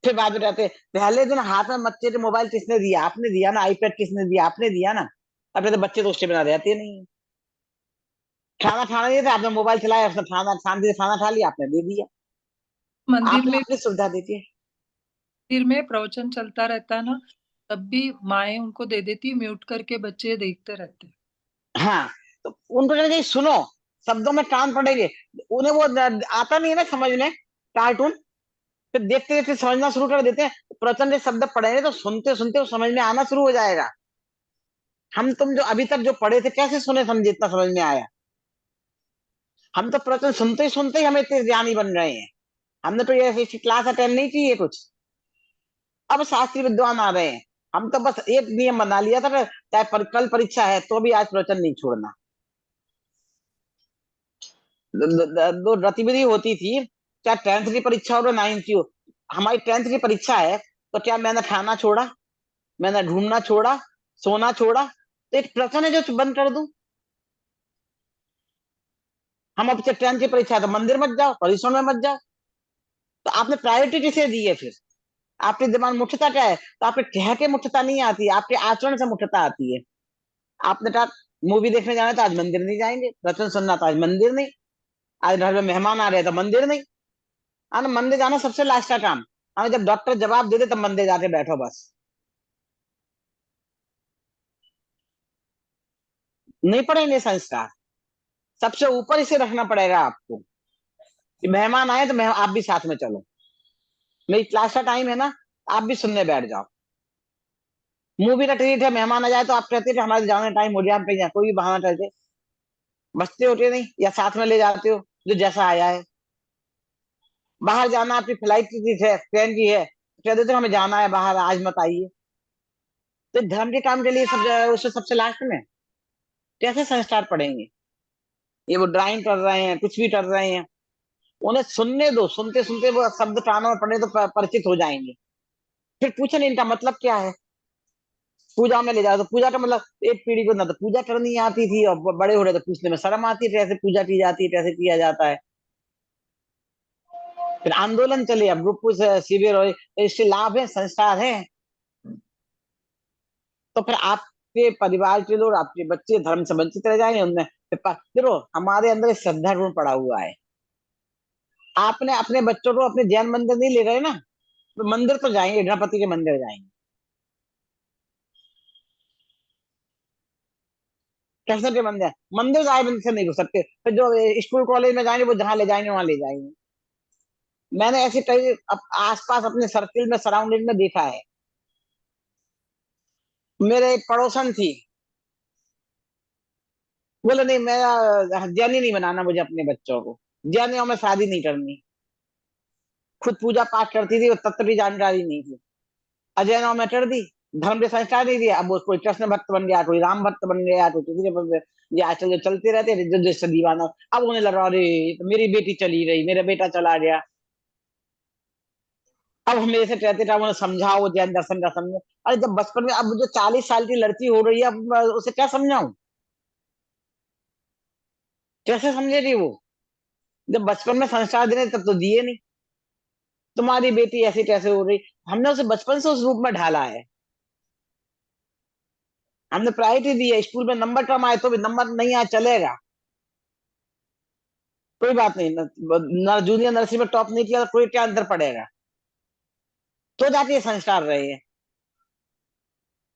[SPEAKER 1] फिर बाद में रहते हैं, पहले दिन हाथ में बच्चे के मोबाइल किसने दिया? आपने दिया ना। आईपैड किसने दिया? आपने दिया ना। अब तो बच्चे तो उसके बिना रहते नहीं है। खाना खाना नहीं था, आपने मोबाइल चलाया, उसने खाना शांति से खाना खा लिया, आपने दे दिया।
[SPEAKER 6] मंदिर
[SPEAKER 1] आपने
[SPEAKER 6] में
[SPEAKER 1] अपनी सुविधा दी थी।
[SPEAKER 6] मंदिर में प्रवचन चलता रहता है ना, तब भी माएं उनको दे देती, म्यूट करके बच्चे देखते रहते।
[SPEAKER 1] हाँ, तो उनको कहना चाहिए, सुनो, शब्दों में कान पड़ेंगे। उन्हें वो आता नहीं है ना समझ में, कार्टून। फिर देखते देखते समझना शुरू कर देते हैं, प्रवचन के शब्द पढ़ेंगे तो सुनते सुनते वो समझ में आना शुरू हो जाएगा। हम तुम जो अभी तक जो पढ़े थे, कैसे सुने समझे, इतना समझ में आया? हम तो प्रवचन सुनते ही हमें इतने ज्ञानी बन रहे हैं। हमने तो ये ऐसी क्लास अटेंड नहीं की है कुछ। अब शास्त्री विद्वान आ रहे हैं। हम तो बस एक नियम बना लिया था कि चाहे कल परीक्षा है तो भी आज प्रवचन नहीं छोड़ना। दो गतिविधि होती थी, चाहे 10th की परीक्षा हो, 9th की हो। हमारी 10th की परीक्षा है, तो क्या मैंने खाना छोड़ा, मैंने घूमना छोड़ा, सोना छोड़ा? तो एक प्रवचन है जो बंद कर दूं? हम अब 10th की परीक्षा है तो मंदिर मत जाओ, परिसर में मत जाओ। तो आपने प्रायोरिटी किसे दी है फिर? आपके दिमाग में मुख्यता क्या है? तो आपके कह के मुख्यता नहीं आती, आपके आचरण से मुख्यता आती है। आपने कहा मूवी देखने जाना है तो आज मंदिर नहीं जाएंगे, प्रवचन सुनना तो आज मंदिर नहीं, आज घर में मेहमान आ रहे हैं तो मंदिर नहीं। हाँ, मंदिर जाना सबसे लास्ट का काम। हाँ, जब डॉक्टर जवाब दे दे तब मंदिर जाके बैठो बस। नहीं पड़ेंगे संस्कार, सबसे ऊपर इसे रखना पड़ेगा आपको कि मेहमान आए तो आप भी साथ में चलो। मेरी क्लास का टाइम है ना, आप भी सुनने बैठ जाओ। मूवी का ट्रीट है, मेहमान आ जाए तो आप कहते थे हमारे जाने टाइम हो गया, हम कहीं कोई भी बहाना करते बचते होते नहीं, या साथ में ले जाते हो जो जैसा आया है। बाहर जाना, आपकी फ्लाइट की है, ट्रेन की है, कह देते हो हमें जाना है बाहर, आज मत आइए। तो धर्म के काम के लिए सब उससे सबसे लास्ट में कैसे संस्कार पढ़ेंगे? ये वो ड्राइंग कर रहे हैं, कुछ भी कर रहे हैं, उन्हें सुनने दो, सुनते सुनते वो शब्द कानों में पड़े तो परिचित हो जाएंगे। फिर पूछे नहीं इनका मतलब क्या है। पूजा में ले जाओ तो पूजा का मतलब, एक पीढ़ी को ना तो पूजा करनी आती थी, और बड़े हो रहे तो पूछने में शर्म आती है कैसे पूजा की जाती है, कैसे किया जाता है। फिर आंदोलन चले, अब ग्रुप शिविर हो, इससे लाभ है, संस्कार है। तो फिर आपके परिवार के लोग, आपके बच्चे धर्म से वंचित रह जाएंगे। उनमें देखो, हमारे अंदर एक श्रद्धा गुण पड़ा हुआ है। आपने अपने बच्चों को अपने जैन मंदिर नहीं ले गए ना, तो मंदिर तो जाएंगे, गणपति के मंदिर जाएंगे। कृष्ण के मंदिर, मंदिर जाए बंद से नहीं घुस सकते। फिर जो स्कूल कॉलेज में जाएंगे वो जहाँ ले जाएंगे वहां ले जाएंगे। मैंने ऐसी कई आसपास अपने सर्किल में, सराउंडिंग में देखा है। मेरे एक पड़ोसन थी, बोले नहीं मेरा जैनी नहीं बनाना मुझे अपने बच्चों को, जैनियों में शादी नहीं करनी। खुद पूजा पाठ करती थी, वो तत्व की जानकारी नहीं थी, अजैनों में कर दी। धर्म के संस्कार नहीं दिया, अब वो कोई कृष्ण भक्त बन गया, कोई राम भक्त बन गया, कोई किसी के, ये आजकल जो चलते रहते हैं जो जैसे दीवाना। अब उन्हें लगा अरे तो मेरी बेटी चली गई, मेरा बेटा चला गया। अब हम मेरे से कहते थे उन्हें समझाओ जैन दर्शन का समझो। अरे जब बचपन में, अब जो 40 साल की लड़की हो रही है, अब मैं उसे क्या समझाऊं? कैसे समझेगी वो? जब बचपन में संस्कार देने तब तो दिए नहीं। तुम्हारी बेटी ऐसी कैसे हो रही, हमने उसे बचपन से उस रूप में ढाला है। हमने प्रायोरिटी दी है, स्कूल में नंबर कम आए तो भी, नंबर नहीं आए चलेगा, कोई बात नहीं। जूनियर नर्सरी में टॉप नहीं किया तो कोई क्या अंदर पड़ेगा। तो जाके ये संस्कार रहे हैं।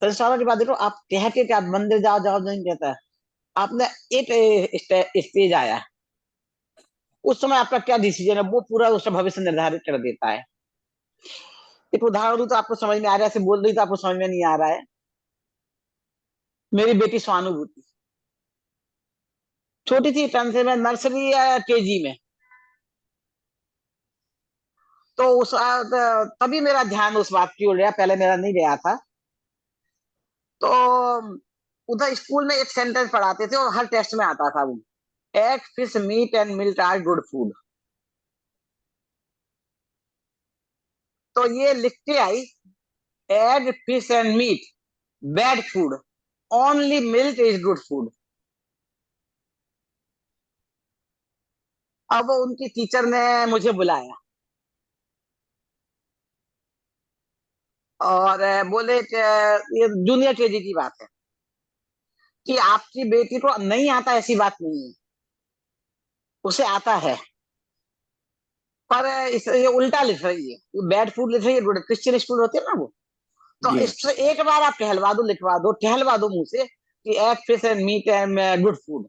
[SPEAKER 1] संस्कारों की बात देखो, आप कहते कि आप मंदिर जाओ जाओ नहीं कहता है। आपने एक स्टेज आया, उस समय आपका क्या डिसीजन है वो पूरा उसका भविष्य निर्धारित कर देता है। एक उदाहरण दूं तो आपको समझ में आ रहा है, ऐसे बोल रही तो आपको समझ में नहीं आ रहा है। मेरी बेटी स्वानुभूति छोटी थी, टन से, मैं नर्सरी या केजी में। तो उस तभी मेरा ध्यान उस बात की ओर गया, पहले मेरा नहीं गया था। तो उधर स्कूल में एक सेंटेंस पढ़ाते थे और हर टेस्ट में आता था वो, egg fish meat and milk are good food. तो ये लिख के आई, egg fish and meat bad food, only milk is good food. अब उनकी टीचर ने मुझे बुलाया और बोले कि ये जूनियर केजी की बात है, कि आपकी बेटी को नहीं आता ऐसी बात नहीं है, उसे आता है, पर ये उल्टा लिख रही है, ये बैड फूड लिख रही है, गुड। क्रिश्चियन स्कूल होते हैं ना वो। तो
[SPEAKER 2] जी
[SPEAKER 1] इससे एक बार आप टहलवा दो, लिखवा दो, टहलवा दो मुंह से कि egg fish and meat and good food,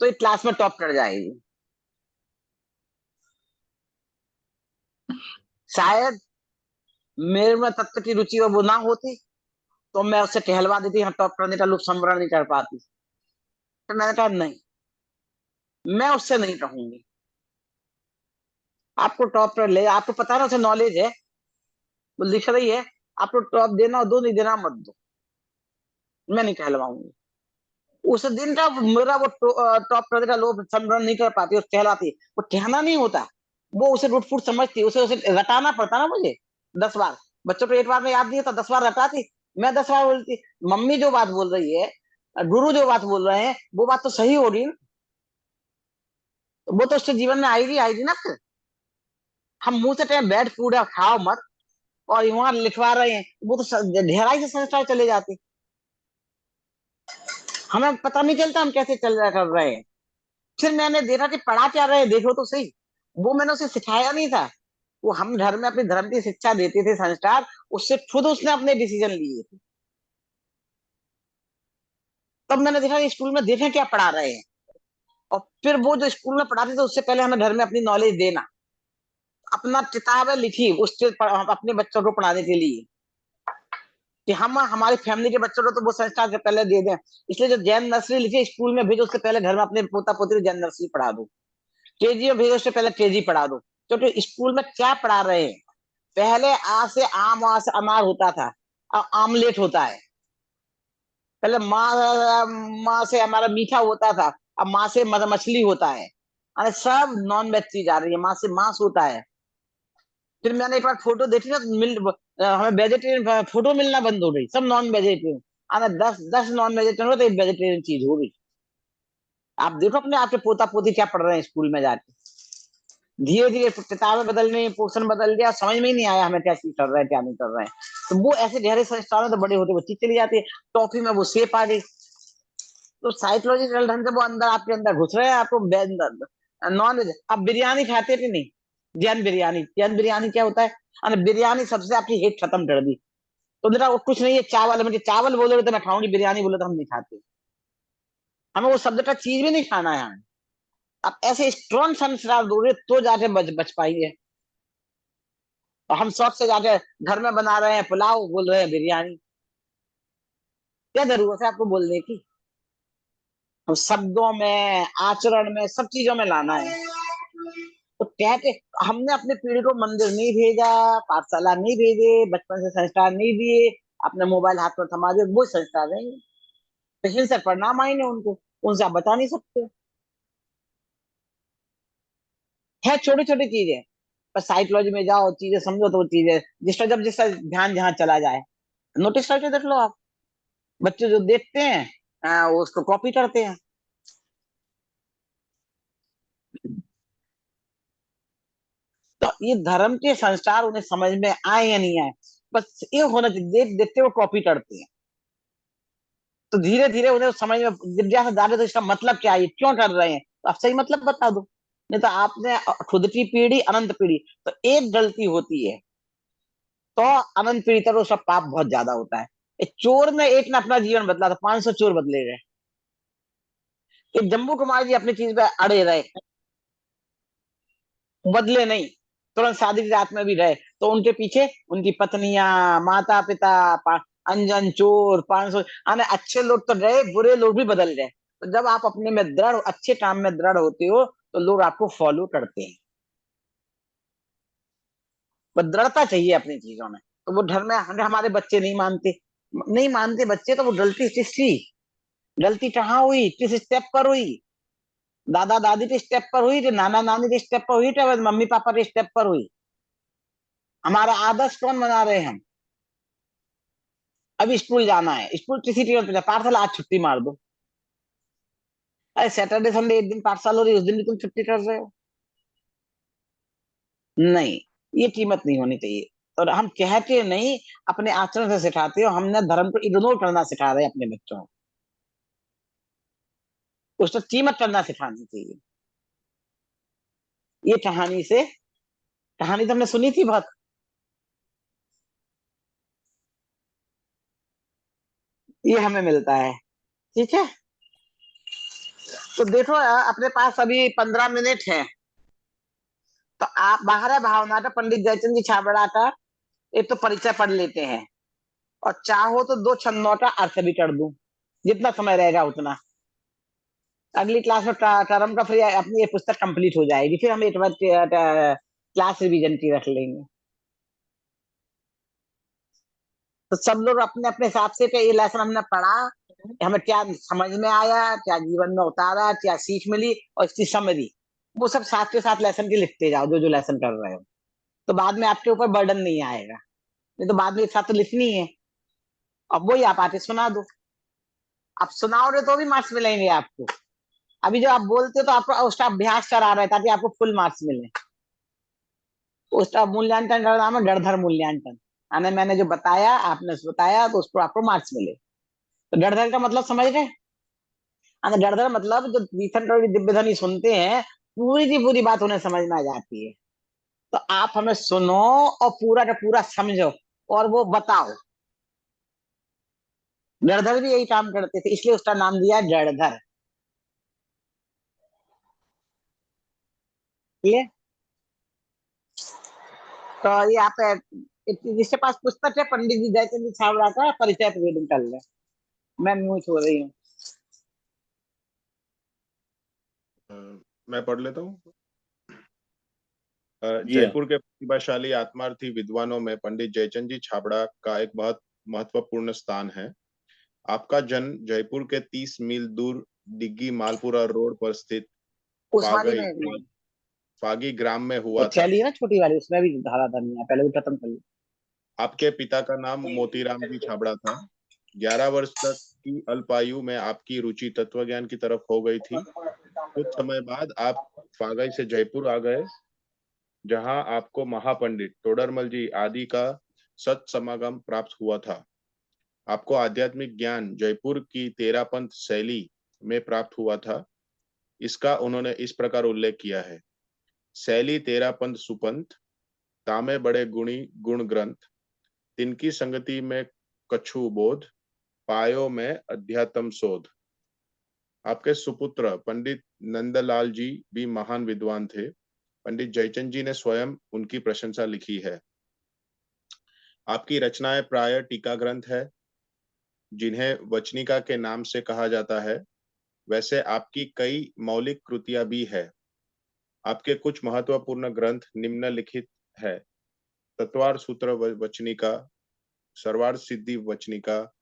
[SPEAKER 1] तो ये क्लास में टॉप कर जाएगी। शायद मेरे में तत्व की रुचि वो ना होती तो मैं उससे टहलवा देती, हाँ टॉप करने का लुक संवरण नहीं कर पाती। तो मैंने कहा नहीं, मैं उससे नहीं कहूंगी। आपको टॉप कर ले, आपको पता है ना उसे नॉलेज है, वो लिख रही है, आपको टॉप देना दो, नहीं देना मत दो, मैं नहीं कहलवाऊंगी। उस दिन का मेरा वो टॉप करने का लोग संवरण नहीं कर पाती, वो कहलाती, वो कहना नहीं होता, वो उसे रूट फूट समझती, उसे उसे रटाना पड़ता ना मुझे 10 बार। बच्चों को एक बार में याद नहीं होता, 10 बार रटाती, मैं 10 बार बोलती। मम्मी जो बात बोल रही है, गुरु जो बात बोल रहे हैं, वो बात तो सही होगी ना, वो तो उसके जीवन में आएगी आएगी ना फिर। हम मुंह से कहें बैड फूड है खाओ मत, और वहां लिखवा रहे हैं, वो तो गहराई से संस्कार चले जाते। हमें पता नहीं चलता हम कैसे चल रहा कर रहे हैं। फिर मैंने देखा कि पढ़ा क्या रहे हैं, देखो तो सही। वो मैंने उसे सिखाया नहीं था, वो हम घर में अपने धर्म की शिक्षा देते थे, संस्कार, उससे खुद उसने अपने डिसीजन लिए थे। तब मैंने देखा कि स्कूल में देखें क्या पढ़ा रहे हैं, और फिर वो जो स्कूल में पढ़ाते थे उससे पहले हमें घर में अपनी नॉलेज देना। अपना किताबें लिखी उससे अपने बच्चों को पढ़ाने के लिए, कि हम हमारी फैमिली के बच्चों को तो वो संस्कार से पहले दे दें। इसलिए जो जैन नर्सरी लिखी स्कूल में भेजो, उससे पहले घर में अपने पोता पोती को जैन नर्सरी पढ़ा दो। केजी में भेजो, उससे पहले केजी पढ़ा दो। क्योंकि स्कूल में क्या पढ़ा रहे हैं, पहले आ से आम, आ से अनार होता था, अब आमलेट होता है। पहले माँ माँ से हमारा मीठा होता था, अब माँ से मछली होता है। अरे सब नॉन वेज चीज आ रही है, माँ से मांस होता है। फिर मैंने एक बार फोटो देखी ना, हमें वेजिटेरियन फोटो मिलना बंद हो गई, सब नॉन वेजिटेरियन। अरे 10 नॉन वेजिटेरियन हो तो एक वेजिटेरियन चीज हो गई। आप देखो अपने आपके पोता पोती क्या पढ़ रहे हैं स्कूल में जाके। धीरे धीरे किताबें बदल रही, पोर्शन बदल गया, समझ में ही नहीं आया हमें क्या चीज कर रहे हैं क्या नहीं कर रहे हैं। तो वो ऐसे गहरे संस्कारों तो बड़े होते वो चीज चली जाती है। टॉफी में वो सेप आ गई, तो साइकोलॉजिकल ढंग से वो अंदर आपके अंदर घुस रहे हैं। आपको नॉन वेज, आप बिरयानी खाते थे नहीं, जैन बिरयानी, जैन बिरयानी क्या होता है, अरे बिरयानी सबसे आपकी हेट खत्म कर दी। तो मेरा वो कुछ नहीं है, चावल, मुझे चावल बोले तो मैं खाऊंगी, बिरयानी बोले तो हम नहीं खाते। हमें वो शब्द का चीज भी नहीं खाना है हमें। आप ऐसे स्ट्रॉन्ग संस्कार दोगे तो जाके बच पाएंगे। और हम शौक से जाके घर में बना रहे हैं पुलाव, बोल रहे हैं बिरयानी। क्या जरूरत है आपको बोलने की। हम शब्दों में, आचरण में, सब चीजों में लाना है। तो कहते, हमने अपने पीढ़ी को मंदिर नहीं भेजा, पाठशाला नहीं भेजे, बचपन से संस्कार नहीं दिए, अपने मोबाइल हाथ में थमा दिए, वो संस्कार नहीं। तो हिंसा परिणाम आएंगे उनको, उनसे आप बता नहीं सकते। है छोटी छोटी चीजें, पर साइकोलॉजी में जाओ, चीजें समझो तो वो चीजें जिसका ध्यान जहाँ चला जाए। नोटिस करके देख लो आप, बच्चे जो देखते हैं वो उसको कॉपी करते हैं। तो ये धर्म के संस्कार उन्हें समझ में आए या नहीं आए, बस ये होना चाहिए, देख देखते वो कॉपी करते हैं। तो धीरे धीरे उन्हें समझ में जिज्ञासा जागे, तो इसका मतलब क्या है, ये क्यों कर रहे हैं, तो आप सही मतलब बता दो। नहीं तो आपने खुद की पीढ़ी, अनंत पीढ़ी, तो एक गलती होती है तो अनंत पीढ़ी तक उसका पाप बहुत ज्यादा होता है। एक चोर ने एक ने अपना जीवन बदला, तो 500 चोर बदले गए। एक जम्बू कुमार जी अपनी चीज पे अड़े रहे, बदले नहीं, तुरंत शादी की रात में भी रहे, तो उनके पीछे उनकी पत्नियां, माता पिता, अनजन चोर 500 आने, अच्छे लोग तो रहे, बुरे लोग भी बदल गए। तो जब आप अपने में दृढ़, अच्छे काम में दृढ़ होते हो, तो लोग आपको फॉलो करते हैं। बस दृढ़ता चाहिए अपनी चीजों में। तो वो धर्म में हमारे बच्चे नहीं मानते, नहीं मानते बच्चे, तो वो गलती किसकी, गलती कहाँ हुई, किस स्टेप पर हुई, दादा दादी के स्टेप पर हुई, कि नाना नानी के स्टेप पर हुई, कि मम्मी पापा के स्टेप पर हुई। हमारा आदर्श कौन बना रहे हैं हम। अभी स्कूल जाना है, स्कूल किसी टीचर पाठशाला आज छुट्टी मार दो, अरे सैटरडे संडे एक दिन पाठशाला हो रही है, उस दिन भी तुम छुट्टी कर रहे हो। नहीं, ये कीमत नहीं होनी चाहिए। और हम कहते नहीं, अपने आचरण से सिखाते हो। हमने धर्म को इग्नोर करना सिखा रहे हैं अपने बच्चों को, उसको कीमत करना सिखानी चाहिए। ये कहानी तो हमने सुनी थी बहुत। ये हमें मिलता है, ठीक है। तो देखो अपने पास अभी 15 मिनट है, तो आप बाहर है भावना का पंडित जयचंद जी छाबड़ा का एक तो परिचय पढ़ लेते हैं, और चाहो तो 2 छंदों का अर्थ भी कर दूं, जितना समय रहेगा उतना। अगली क्लास में टर्म का फिर अपनी ये पुस्तक कंप्लीट हो जाएगी, फिर हम एक बार क्लास रिवीजन की रख लेंगे। तो सब लोग अपने अपने हिसाब से कि ये लेसन हमने पढ़ा, हमें क्या समझ में आया, क्या जीवन में उतारा, क्या सीख मिली, और इसकी समझी, वो सब साथ के साथ लेसन के लिखते जाओ, जो जो लेसन कर रहे हो। तो बाद में आपके ऊपर बर्डन नहीं आएगा। नहीं तो बाद में एक साथ तो लिखनी है, अब वही आप आके सुना दो। आप सुनाओगे तो भी मार्क्स मिलेंगे आपको। अभी जो आप बोलते हो तो आपको उसका अभ्यास करा रहे हैं, ताकि आपको फुल मार्क्स मिले। उसका मूल्यांकन का नाम है गणधर मूल्यांकन, यानी मैंने जो बताया आपने बताया, तो उसको आपको मार्क्स मिले। तो गणधर का मतलब समझ गए, जड़धर मतलब जो तीर्थन करोड़ की दिव्य ध्वनि सुनते हैं, पूरी की पूरी बात उन्हें समझ में आ जाती है। तो आप हमें सुनो और पूरा का पूरा समझो और वो बताओ। जड़धर भी यही काम करते थे, इसलिए उसका नाम दिया जड़धर। ये तो ये आप जिसके पास पुस्तक है, पंडित जी जयचंद जी छाबड़ा का परिचय रीडिंग कर ले। मैं म्यूट हो रही हूँ।
[SPEAKER 5] मैं पढ़ लेता हूँ।
[SPEAKER 2] जी हाँ।
[SPEAKER 5] जयपुर के प्रतिभाशाली आत्मार्थी विद्वानों में पंडित जयचंद जी छाबड़ा का एक बहुत महत्वपूर्ण स्थान है। आपका जन्म जयपुर के 30 मील दूर डिग्गी मालपुरा रोड पर स्थित
[SPEAKER 1] उस वाली
[SPEAKER 5] फागई
[SPEAKER 1] में
[SPEAKER 5] फागी ग्राम में
[SPEAKER 1] वो
[SPEAKER 5] हुआ था।
[SPEAKER 1] थैली है ना छोटी वाली, उसमें भी धारा धरनी है, पहले वो खत्म कर लो।
[SPEAKER 5] आपके पिता का नाम मोतीराम जी छाबड़ा था। 11 वर्ष तक की अल्पायु में आपकी रुचि तत्वज्ञान की तरफ हो गई थी। कुछ समय बाद आप फागई से जयपुर आ गए, जहां आपको महापंडित टोडरमल जी आदि का सत्समागम प्राप्त हुआ था। आपको आध्यात्मिक ज्ञान जयपुर की तेरापंथ शैली में प्राप्त हुआ था। इसका उन्होंने इस प्रकार उल्लेख किया है: शैली तेरापंथ सुपंथ, तामे बड़े गुणी गुण ग्रंथ, तिनकी संगति में कछु बोध, पायो में अध्यात्म शोध। आपके सुपुत्र पंडित नंदलाल जी भी महान विद्वान थे। पंडित जयचंद जी ने स्वयं उनकी प्रशंसा लिखी है। आपकी रचनाएं प्राय टीका ग्रंथ है, जिन्हें वचनिका के नाम से कहा जाता है। वैसे आपकी कई मौलिक कृतियां भी है। आपके कुछ महत्वपूर्ण ग्रंथ निम्नलिखित है: तत्वार सूत्र वचनिका, सर्वार्थ सिद्धि वचनिका,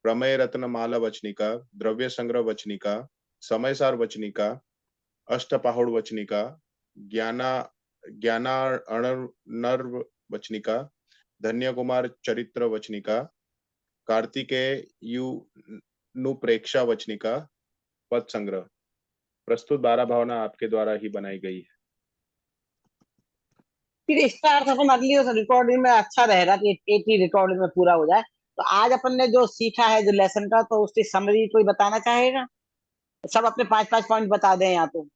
[SPEAKER 5] प्रमेय रत्नमाला वचनिका, द्रव्य संग्रह वचनिका, समयसार वचनिका, अष्टपहुड़ वचनिका, ज्ञाना ज्ञानार्णव वचनिका, धन्य कुमार चरित्र वचनिका, कार्तिकेयुनुप्रेक्षा वचनिका, पद संग्रह। प्रस्तुत 12 भावना आपके द्वारा ही बनाई गई है।
[SPEAKER 1] फिर इसका अर्थ अपन अगली रिकॉर्डिंग में अच्छा रहेगा कि एक ही रिकॉर्डिंग में पूरा हो जाए। तो आज अपन ने जो सीखा है जो लेसन का, तो उसकी समरी कोई बताना चाहेगा? सब अपने 5-5 पॉइंट बता दें। या तो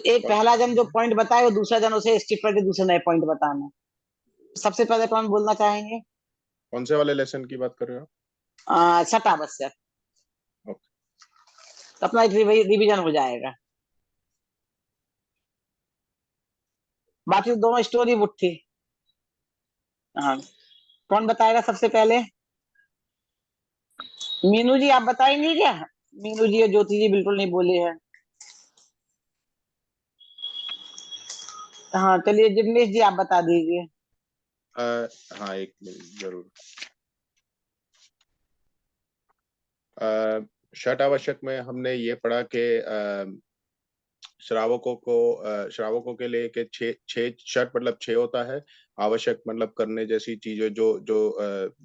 [SPEAKER 1] एक पहला जन जो पॉइंट बताए, वो दूसरा जन उसे स्किप करके दूसरे नए पॉइंट बताना। सबसे पहले कौन बोलना चाहेंगे?
[SPEAKER 5] कौन से वाले लेसन की बात कर रहे हो?
[SPEAKER 1] छठा आवश्यक।
[SPEAKER 5] ओके।
[SPEAKER 1] तो अपना एक रिवीजन हो जाएगा। बाकी दोनों स्टोरी बुक थी। हाँ, कौन बताएगा सबसे पहले? मीनू जी आप बताएंगे क्या? मीनू जी और ज्योति जी बिल्कुल नहीं बोले हैं। हाँ चलिए, जिग्नेश जी आप बता दीजिए।
[SPEAKER 5] हाँ, एक मिनट जरूर। षट आवश्यक में हमने ये पढ़ा कि श्रावकों के लिए कि छह षट मतलब 6 होता है। आवश्यक मतलब करने जैसी चीजें, जो जो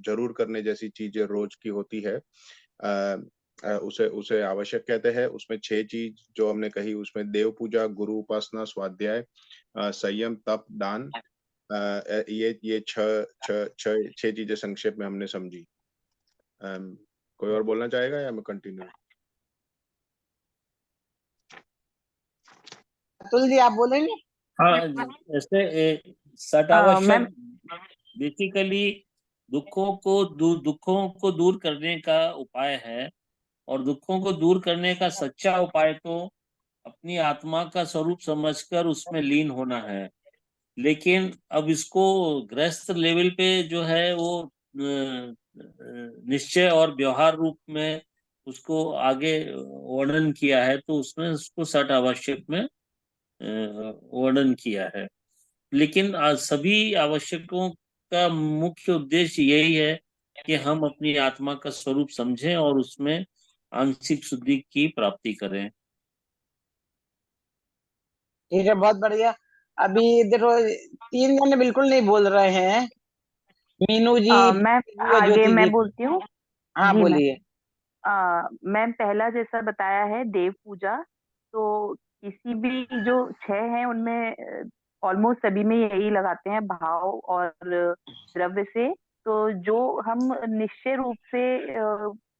[SPEAKER 5] जरूर करने जैसी चीजें रोज की होती है, उसे उसे आवश्यक कहते हैं। उसमें 6 चीज जो हमने कही, उसमें देव पूजा, गुरु उपासना, स्वाध्याय, संयम, तप, दान, ये छह चीजें संक्षेप में हमने समझी। कोई और बोलना चाहेगा या मैं कंटिन्यू?
[SPEAKER 1] अतुल जी आप बोलेंगे?
[SPEAKER 2] हाँ, ऐसे
[SPEAKER 3] मैम
[SPEAKER 2] सटावश्यक बेसिकली दुखों को दूर करने का उपाय है। और दुखों को दूर करने का सच्चा उपाय तो अपनी आत्मा का स्वरूप समझकर उसमें लीन होना है। लेकिन अब इसको गृहस्थ लेवल पे जो है वो निश्चय और व्यवहार रूप में उसको आगे वर्णन किया है, तो उसमें उसको सठ आवश्यक में वर्णन किया है। लेकिन सभी आवश्यकों का मुख्य उद्देश्य यही है कि हम अपनी आत्मा का स्वरूप समझें और उसमें आंशिक शुद्धि की प्राप्ति करें।
[SPEAKER 1] ठीक है, बहुत बढ़िया। अभी देखो 3 जने बिल्कुल नहीं बोल रहे हैं, मीनू जी,
[SPEAKER 3] मैम
[SPEAKER 1] जी और
[SPEAKER 3] आगे
[SPEAKER 1] ज्योति
[SPEAKER 3] मैं
[SPEAKER 1] जी।
[SPEAKER 3] बोलती हूँ।
[SPEAKER 1] हाँ
[SPEAKER 3] जी मैम।
[SPEAKER 1] बोलिए।
[SPEAKER 3] मैम पहला जैसा बताया है देव पूजा, तो किसी भी जो 6 हैं उनमें ऑलमोस्ट सभी में यही लगाते हैं भाव और द्रव्य से। तो जो हम निश्चय रूप से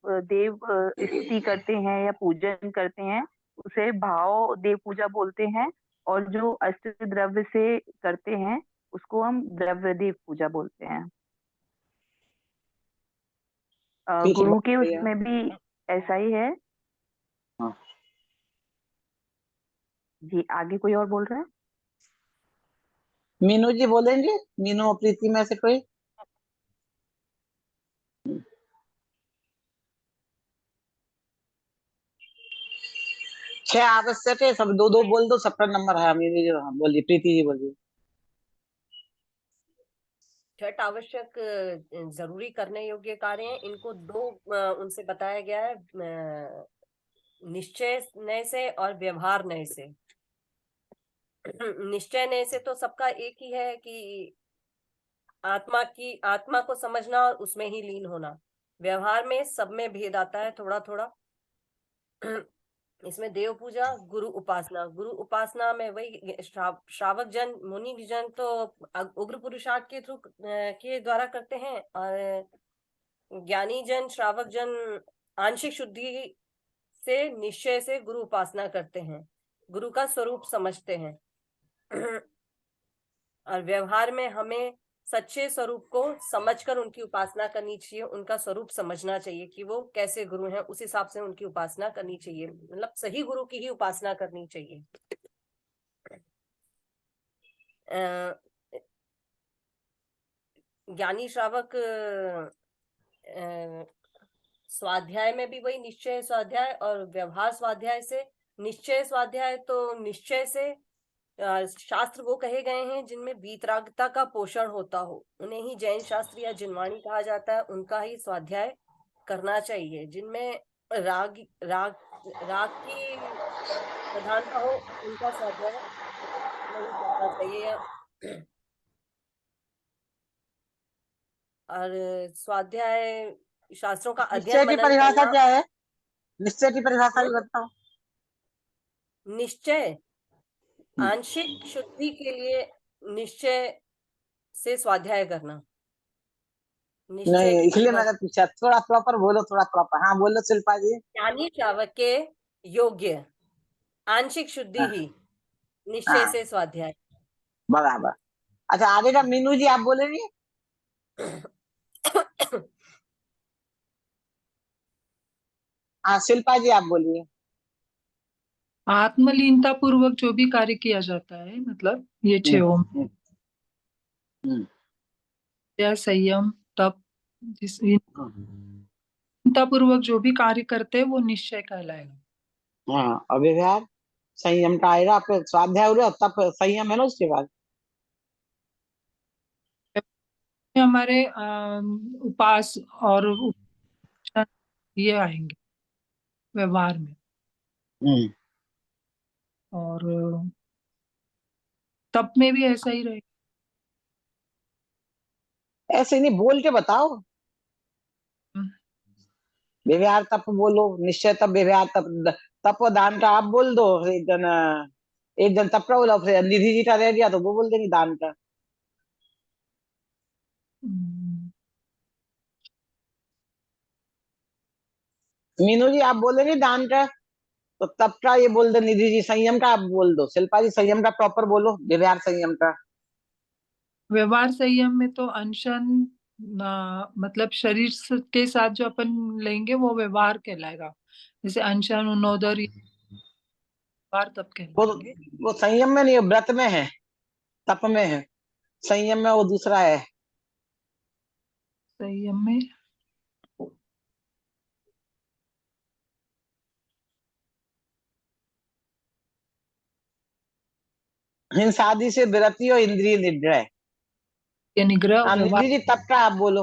[SPEAKER 3] देव स्तुति करते हैं या पूजन करते हैं उसे भाव देव पूजा बोलते हैं, और जो अष्ट द्रव्य से करते हैं उसको हम द्रव्य देव पूजा बोलते हैं।
[SPEAKER 1] ठीक है,
[SPEAKER 3] गुरु
[SPEAKER 1] बहुत
[SPEAKER 3] के
[SPEAKER 1] बढ़िया।
[SPEAKER 3] उसमें भी ऐसा ही है।
[SPEAKER 1] हाँ।
[SPEAKER 3] जी, आगे कोई और बोल रहा है?
[SPEAKER 1] मीनू जी बोलेंगे, मीनू और प्रीति में से कोई? छह आवश्यक है, सब दो दो बोल दो, सबका नंबर है। मीनू जी, हाँ बोलिए, प्रीति जी बोलिए।
[SPEAKER 7] छठ आवश्यक जरूरी करने योग्य कार्य हैं, इनको दो उनसे बताया गया है, निश्चय नय से और व्यवहार नय से। निश्चय नय से तो सबका एक ही है कि आत्मा को समझना और उसमें ही लीन होना। व्यवहार में सब में भेद आता है थोड़ा थोड़ा। इसमें देव पूजा, गुरु उपासना में वही श्रावक जन, मुनि जन तो उग्र पुरुषार्थ के थ्रू के द्वारा करते हैं, और ज्ञानी जन, श्रावक जन आंशिक शुद्धि से निश्चय से गुरु उपासना करते हैं, गुरु का स्वरूप समझते हैं। और व्यवहार में हमें सच्चे स्वरूप को समझकर उनकी उपासना करनी चाहिए, उनका स्वरूप समझना चाहिए कि वो कैसे गुरु हैं, उस हिसाब से उनकी उपासना करनी चाहिए, मतलब सही गुरु की ही उपासना करनी चाहिए। ज्ञानी श्रावक स्वाध्याय में भी वही निश्चय स्वाध्याय और व्यवहार स्वाध्याय से। निश्चय स्वाध्याय तो निश्चय से शास्त्र वो कहे गए हैं जिनमें वीतरागता का पोषण होता हो, उन्हें ही जैन शास्त्र या जिनवाणी कहा जाता है, उनका ही स्वाध्याय करना चाहिए। जिनमें राग राग राग की प्रधानता हो उनका स्वाध्याय नहीं करना चाहिए। और स्वाध्याय शास्त्रों का अध्ययन
[SPEAKER 1] निश्चय की
[SPEAKER 7] मनन
[SPEAKER 1] परिभाषा
[SPEAKER 7] करना।
[SPEAKER 1] क्या है? निश्चय की परिभाषा भी बताओ।
[SPEAKER 7] निश्चय आंशिक शुद्धि के लिए निश्चय से स्वाध्याय करना। निश्चय
[SPEAKER 1] नहीं,
[SPEAKER 7] की
[SPEAKER 1] इसलिए मैंने
[SPEAKER 7] परिभाषा,
[SPEAKER 1] पूछा, थोड़ा प्रॉपर बोलो, थोड़ा प्रॉपर। हाँ बोलो शिल्पा जी।
[SPEAKER 7] ज्ञानी श्रावक के योग्य आंशिक शुद्धि
[SPEAKER 1] हाँ,
[SPEAKER 7] ही निश्चय
[SPEAKER 1] हाँ,
[SPEAKER 7] से स्वाध्याय।
[SPEAKER 1] बराबर। अच्छा, आगे का मीनू जी आप बोलेंगे। हाँ शिल्पा जी आप बोलिए।
[SPEAKER 6] आत्मलीनता पूर्वक जो भी कार्य किया जाता है, मतलब ये 6 ओम
[SPEAKER 1] हम्म, हम्म,
[SPEAKER 6] या संयम तप, जिस
[SPEAKER 1] हम्म।
[SPEAKER 6] लीनता पूर्वक जो भी कार्य करते हैं वो निश्चय कहलाएगा।
[SPEAKER 1] हाँ, और व्यवहार संयम का आएगा। आपके स्वाध्याय हो गया, तब संयम है ना उसके बाद।
[SPEAKER 6] हमारे उपास और उपचार ये आएंगे व्यवहार में।
[SPEAKER 1] हम्म।
[SPEAKER 6] और तप में भी ऐसा ही रहेगा।
[SPEAKER 1] ऐसे नहीं, बोल के बताओ। व्यवहार तप बोलो, निश्चय तप, व्यवहार तप। तप और दान का आप बोल दो। एक जन तप का बोला, फिर निधि जी का रह गया तो वो बोल देंगे दान का।
[SPEAKER 6] हम्म,
[SPEAKER 1] मीनू जी आप बोलेंगे दान का, तो तप का ये बोल दो निधि जी। संयम का आप बोल दो शिल्पा जी, संयम का प्रॉपर बोलो, व्यवहार संयम का।
[SPEAKER 6] व्यवहार संयम में तो अनशन मतलब शरीर के साथ जो अपन लेंगे वो व्यवहार कहलाएगा। जैसे अनशन, उन्नोदर, ये व्यवहार तप
[SPEAKER 1] वो
[SPEAKER 6] कहलाएंगे।
[SPEAKER 1] वो संयम में नहीं है, व्रत में है, तप में है। संयम में वो दूसरा है।
[SPEAKER 6] संयम में
[SPEAKER 1] हिंसा आदि से विरति और इंद्रिय निग्रह।
[SPEAKER 6] या निग्रह और
[SPEAKER 1] हाँ
[SPEAKER 6] व्यवहार।
[SPEAKER 1] निधि जी तप का आप बोलो।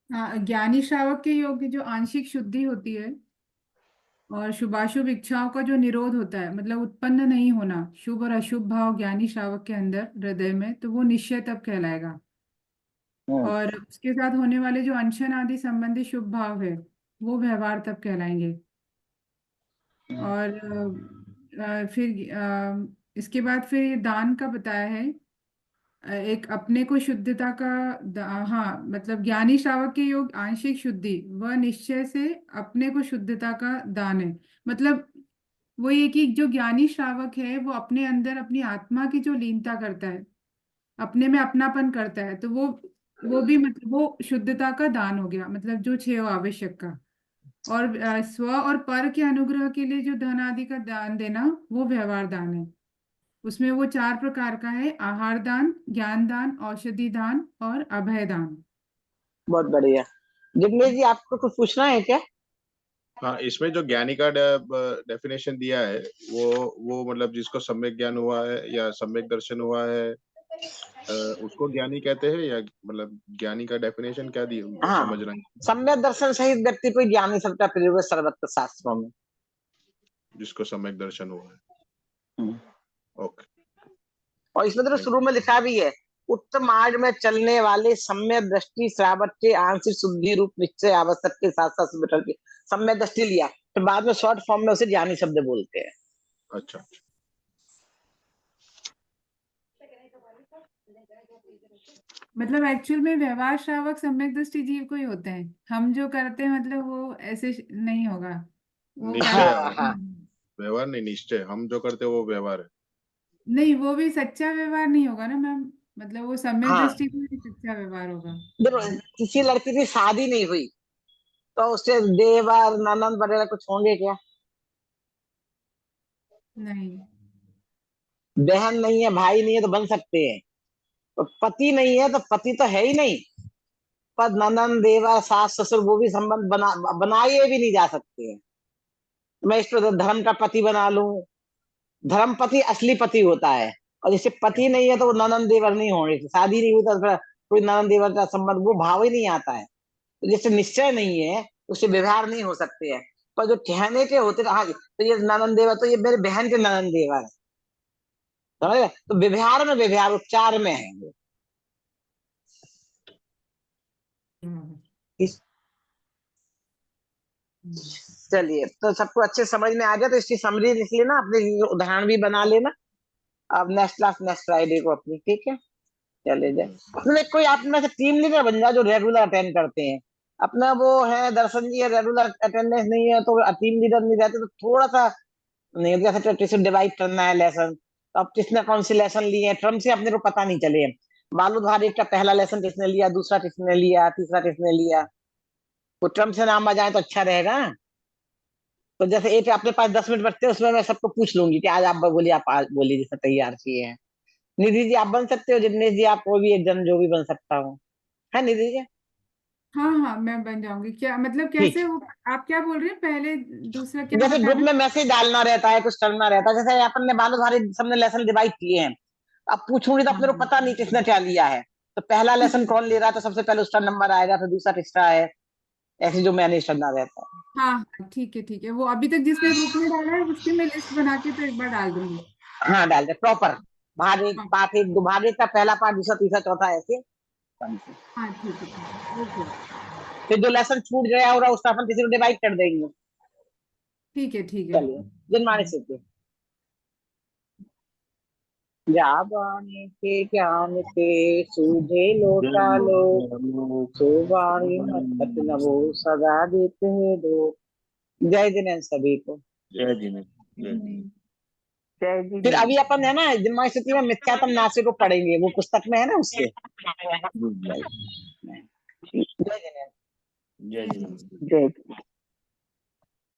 [SPEAKER 4] हाँ, ज्ञानी श्रावक के योग की जो आंशिक शुद्धि होती है और शुभाशुभ इच्छाओं का जो निरोध होता है, मतलब उत्पन्न नहीं होना शुभ और अशुभ भाव ज्ञानी श्रावक के अंदर हृदय में, तो वो निश्चय तप कहलाएगा।
[SPEAKER 1] हम्म,
[SPEAKER 4] और उसके साथ होने वाले जो अनशन आदि संबंधी शुभ भाव है वो व्यवहार तप कहलाएंगे। और फिर इसके बाद फिर ये दान का बताया है। एक अपने को शुद्धता का हाँ, मतलब ज्ञानी श्रावक के योग आंशिक शुद्धि वह निश्चय से अपने को शुद्धता का दान है। मतलब वो ये कि जो ज्ञानी श्रावक है वो अपने अंदर अपनी आत्मा की जो लीनता करता है, अपने में अपनापन करता है, तो वो भी मतलब वो शुद्धता का दान हो गया, मतलब जो छह आवश्यक का। और स्व और पर के अनुग्रह के लिए जो धन आदि का दान देना वो व्यवहार दान है। उसमें वो चार प्रकार का है: आहार दान, ज्ञान दान, औषधि दान और अभय दान।
[SPEAKER 1] बहुत बढ़िया। जिग्नेश जी आपको कुछ पूछना है क्या?
[SPEAKER 5] हाँ, इसमें जो ज्ञानी का डेफिनेशन दिया है वो मतलब जिसको सम्यक ज्ञान हुआ है या सम्यक दर्शन हुआ है उसको ज्ञानी कहते हैं, या मतलब ज्ञानी का डेफिनेशन क्या दी
[SPEAKER 1] हाँ,
[SPEAKER 5] समझ रहे हैं?
[SPEAKER 1] सम्यक दर्शन सहित व्यक्ति को ज्ञानी शब्द का प्रयोग है सर्वत्र शास्त्रों में।
[SPEAKER 5] जिसको सम्यक दर्शन हुआ है।
[SPEAKER 1] हम्म।
[SPEAKER 5] ओके।
[SPEAKER 1] और इसमें तो शुरू में लिखा भी है, उत्तम मार्ग में चलने वाले सम्यक दृष्टि श्रावक के आंशिक शुद्धि रूप निश्चय आवश्यक के साथ साथ विठल की सम्यक दृष्टि लिया, फिर बाद में शॉर्ट फॉर्म में उसे ज्ञानी शब्द बोलते हैं।
[SPEAKER 5] अच्छा।
[SPEAKER 4] मतलब एक्चुअल में व्यवहार श्रावक सम्यक दृष्टि जीव को ही होते हैं। हम जो करते हैं मतलब वो ऐसे नहीं होगा, वो क्या
[SPEAKER 5] निश्चय
[SPEAKER 1] हाँ हाँ
[SPEAKER 5] व्यवहार नहीं, निश्चय हम जो करते हैं वो व्यवहार है।
[SPEAKER 4] नहीं, वो भी सच्चा व्यवहार नहीं होगा ना मैम, मतलब वो सम्यक
[SPEAKER 1] हाँ।
[SPEAKER 4] दृष्टि में भी सच्चा व्यवहार होगा।
[SPEAKER 1] देखो, किसी लड़की की शादी नहीं हुई तो उससे देवर ननद वगैरह कुछ होंगे क्या?
[SPEAKER 4] नहीं।
[SPEAKER 1] बहन नहीं है, भाई नहीं है तो बन सकते हैं। तो पति नहीं है तो पति तो है ही नहीं, पर ननद देवर सास ससुर वो भी संबंध बनाए भी नहीं जा सकते हैं। मैं इसको धर्म का पति बना लूं, धर्म पति असली पति होता है। और जैसे पति नहीं है तो वो ननद देवर नहीं होंगे, शादी नहीं हुई तो फिर कोई ननद देवर का संबंध वो भाव ही नहीं आता है। तो जैसे निश्चय नहीं है उससे व्यवहार नहीं हो सकते हैं। पर जो कहने के होते हाँ तो ये ननद देवर तो ये मेरे बहन के ननद देवर है, समझ गए? तो व्यवहार में व्यवहार उच्चार में है वो। इस- चलिए, तो सबको अच्छे समझ में आ गया तो इसकी समरी लिख लेना, अपने उदाहरण भी बना लेना। अब नेक्स्ट क्लास नेक्स्ट फ्राइडे को अपनी, ठीक है? चले जाए अपने कोई अपने से टीम लीडर बन जाए जो रेगुलर अटेंड करते हैं। अपना वो है दर्शन जी है, रेगुलर अटेंडेंस नहीं है तो टीम लीडर नहीं रहते तो थोड़ा सा नहीं, जैसे किसी डिवाइड करना है लेसन, तो अब किसने कौन सी लेसन लिए हैं ट्रम से अपने को पता नहीं चले। बालूधारी का पहला लेसन किसने लिया, दूसरा किसने लिया, तीसरा किसने लिया, वो ट्रम से नाम आ जाए तो अच्छा रहेगा। तो जैसे एक अपने पास 10 मिनट बचते हैं उसमें मैं सबको पूछ लूंगी कि आज आप बोलिए, आप आज बोलिए जैसे तैयार किए हैं। निधि जी आप बन सकते हो, जिग्नेश जी आप, कोई भी एक जन जो भी बन सकता हो, है निधि जी?
[SPEAKER 4] हाँ हाँ, मैं बन जाऊंगी। क्या मतलब
[SPEAKER 1] ठीक।
[SPEAKER 4] कैसे हो? आप क्या बोल रहे हैं? पहले दूसरा क्या
[SPEAKER 1] जैसे ग्रुप
[SPEAKER 4] बताना?
[SPEAKER 1] में मैसेज डालना रहता है, कुछ करना रहता है, जैसे अपन ने बालूधारी सबने लेसन डिवाइड किए हैं, अब पूछूंगी तो अपने को
[SPEAKER 4] हाँ
[SPEAKER 1] पता नहीं किसने क्या लिया है। तो पहला लेसन कौन ले रहा है तो सबसे पहले उसका नंबर आएगा, फिर दूसरा तीसरा है, ऐसे जो मैनेज करना रहता है।
[SPEAKER 4] हाँ हाँ, ठीक है ठीक है। वो अभी तक जिसने ग्रुप में डाला है उसकी मैं लिस्ट बना के तो एक बार डाल दूंगी।
[SPEAKER 1] हाँ डाल दे प्रॉपर, भाग एक
[SPEAKER 4] हाँ
[SPEAKER 1] पार्ट एक, दो भाग एक का पहला पार्ट, दूसरा तीसरा चौथा ऐसे।
[SPEAKER 4] हाँ, ठीक है ठीक है, ओके।
[SPEAKER 1] फिर जो लेसन छूट गया होगा उसका अपन किसी को डिवाइड कर देंगे।
[SPEAKER 4] ठीक है ठीक है।
[SPEAKER 1] चलिए, जिनमानी से जावानी के ज्ञान के सूझे लोटा लो, सुवाणी मत नवो सदा देते हैं दो। जय जिनेन्द्र सभी को।
[SPEAKER 2] जय जिनेन्द्र। जय
[SPEAKER 4] हम्म।
[SPEAKER 3] जय जी
[SPEAKER 1] फिर
[SPEAKER 3] नेन्द्र।
[SPEAKER 1] अभी अपन है ना जिनमानी स्थिति में मिथ्यात्म नास्ति को पढ़ेंगे, वो पुस्तक में है ना उससे।
[SPEAKER 2] जिनेन्द्र।
[SPEAKER 1] जय जिनेन्द्र।
[SPEAKER 2] जय जिनेन्द्र।
[SPEAKER 3] जय जी।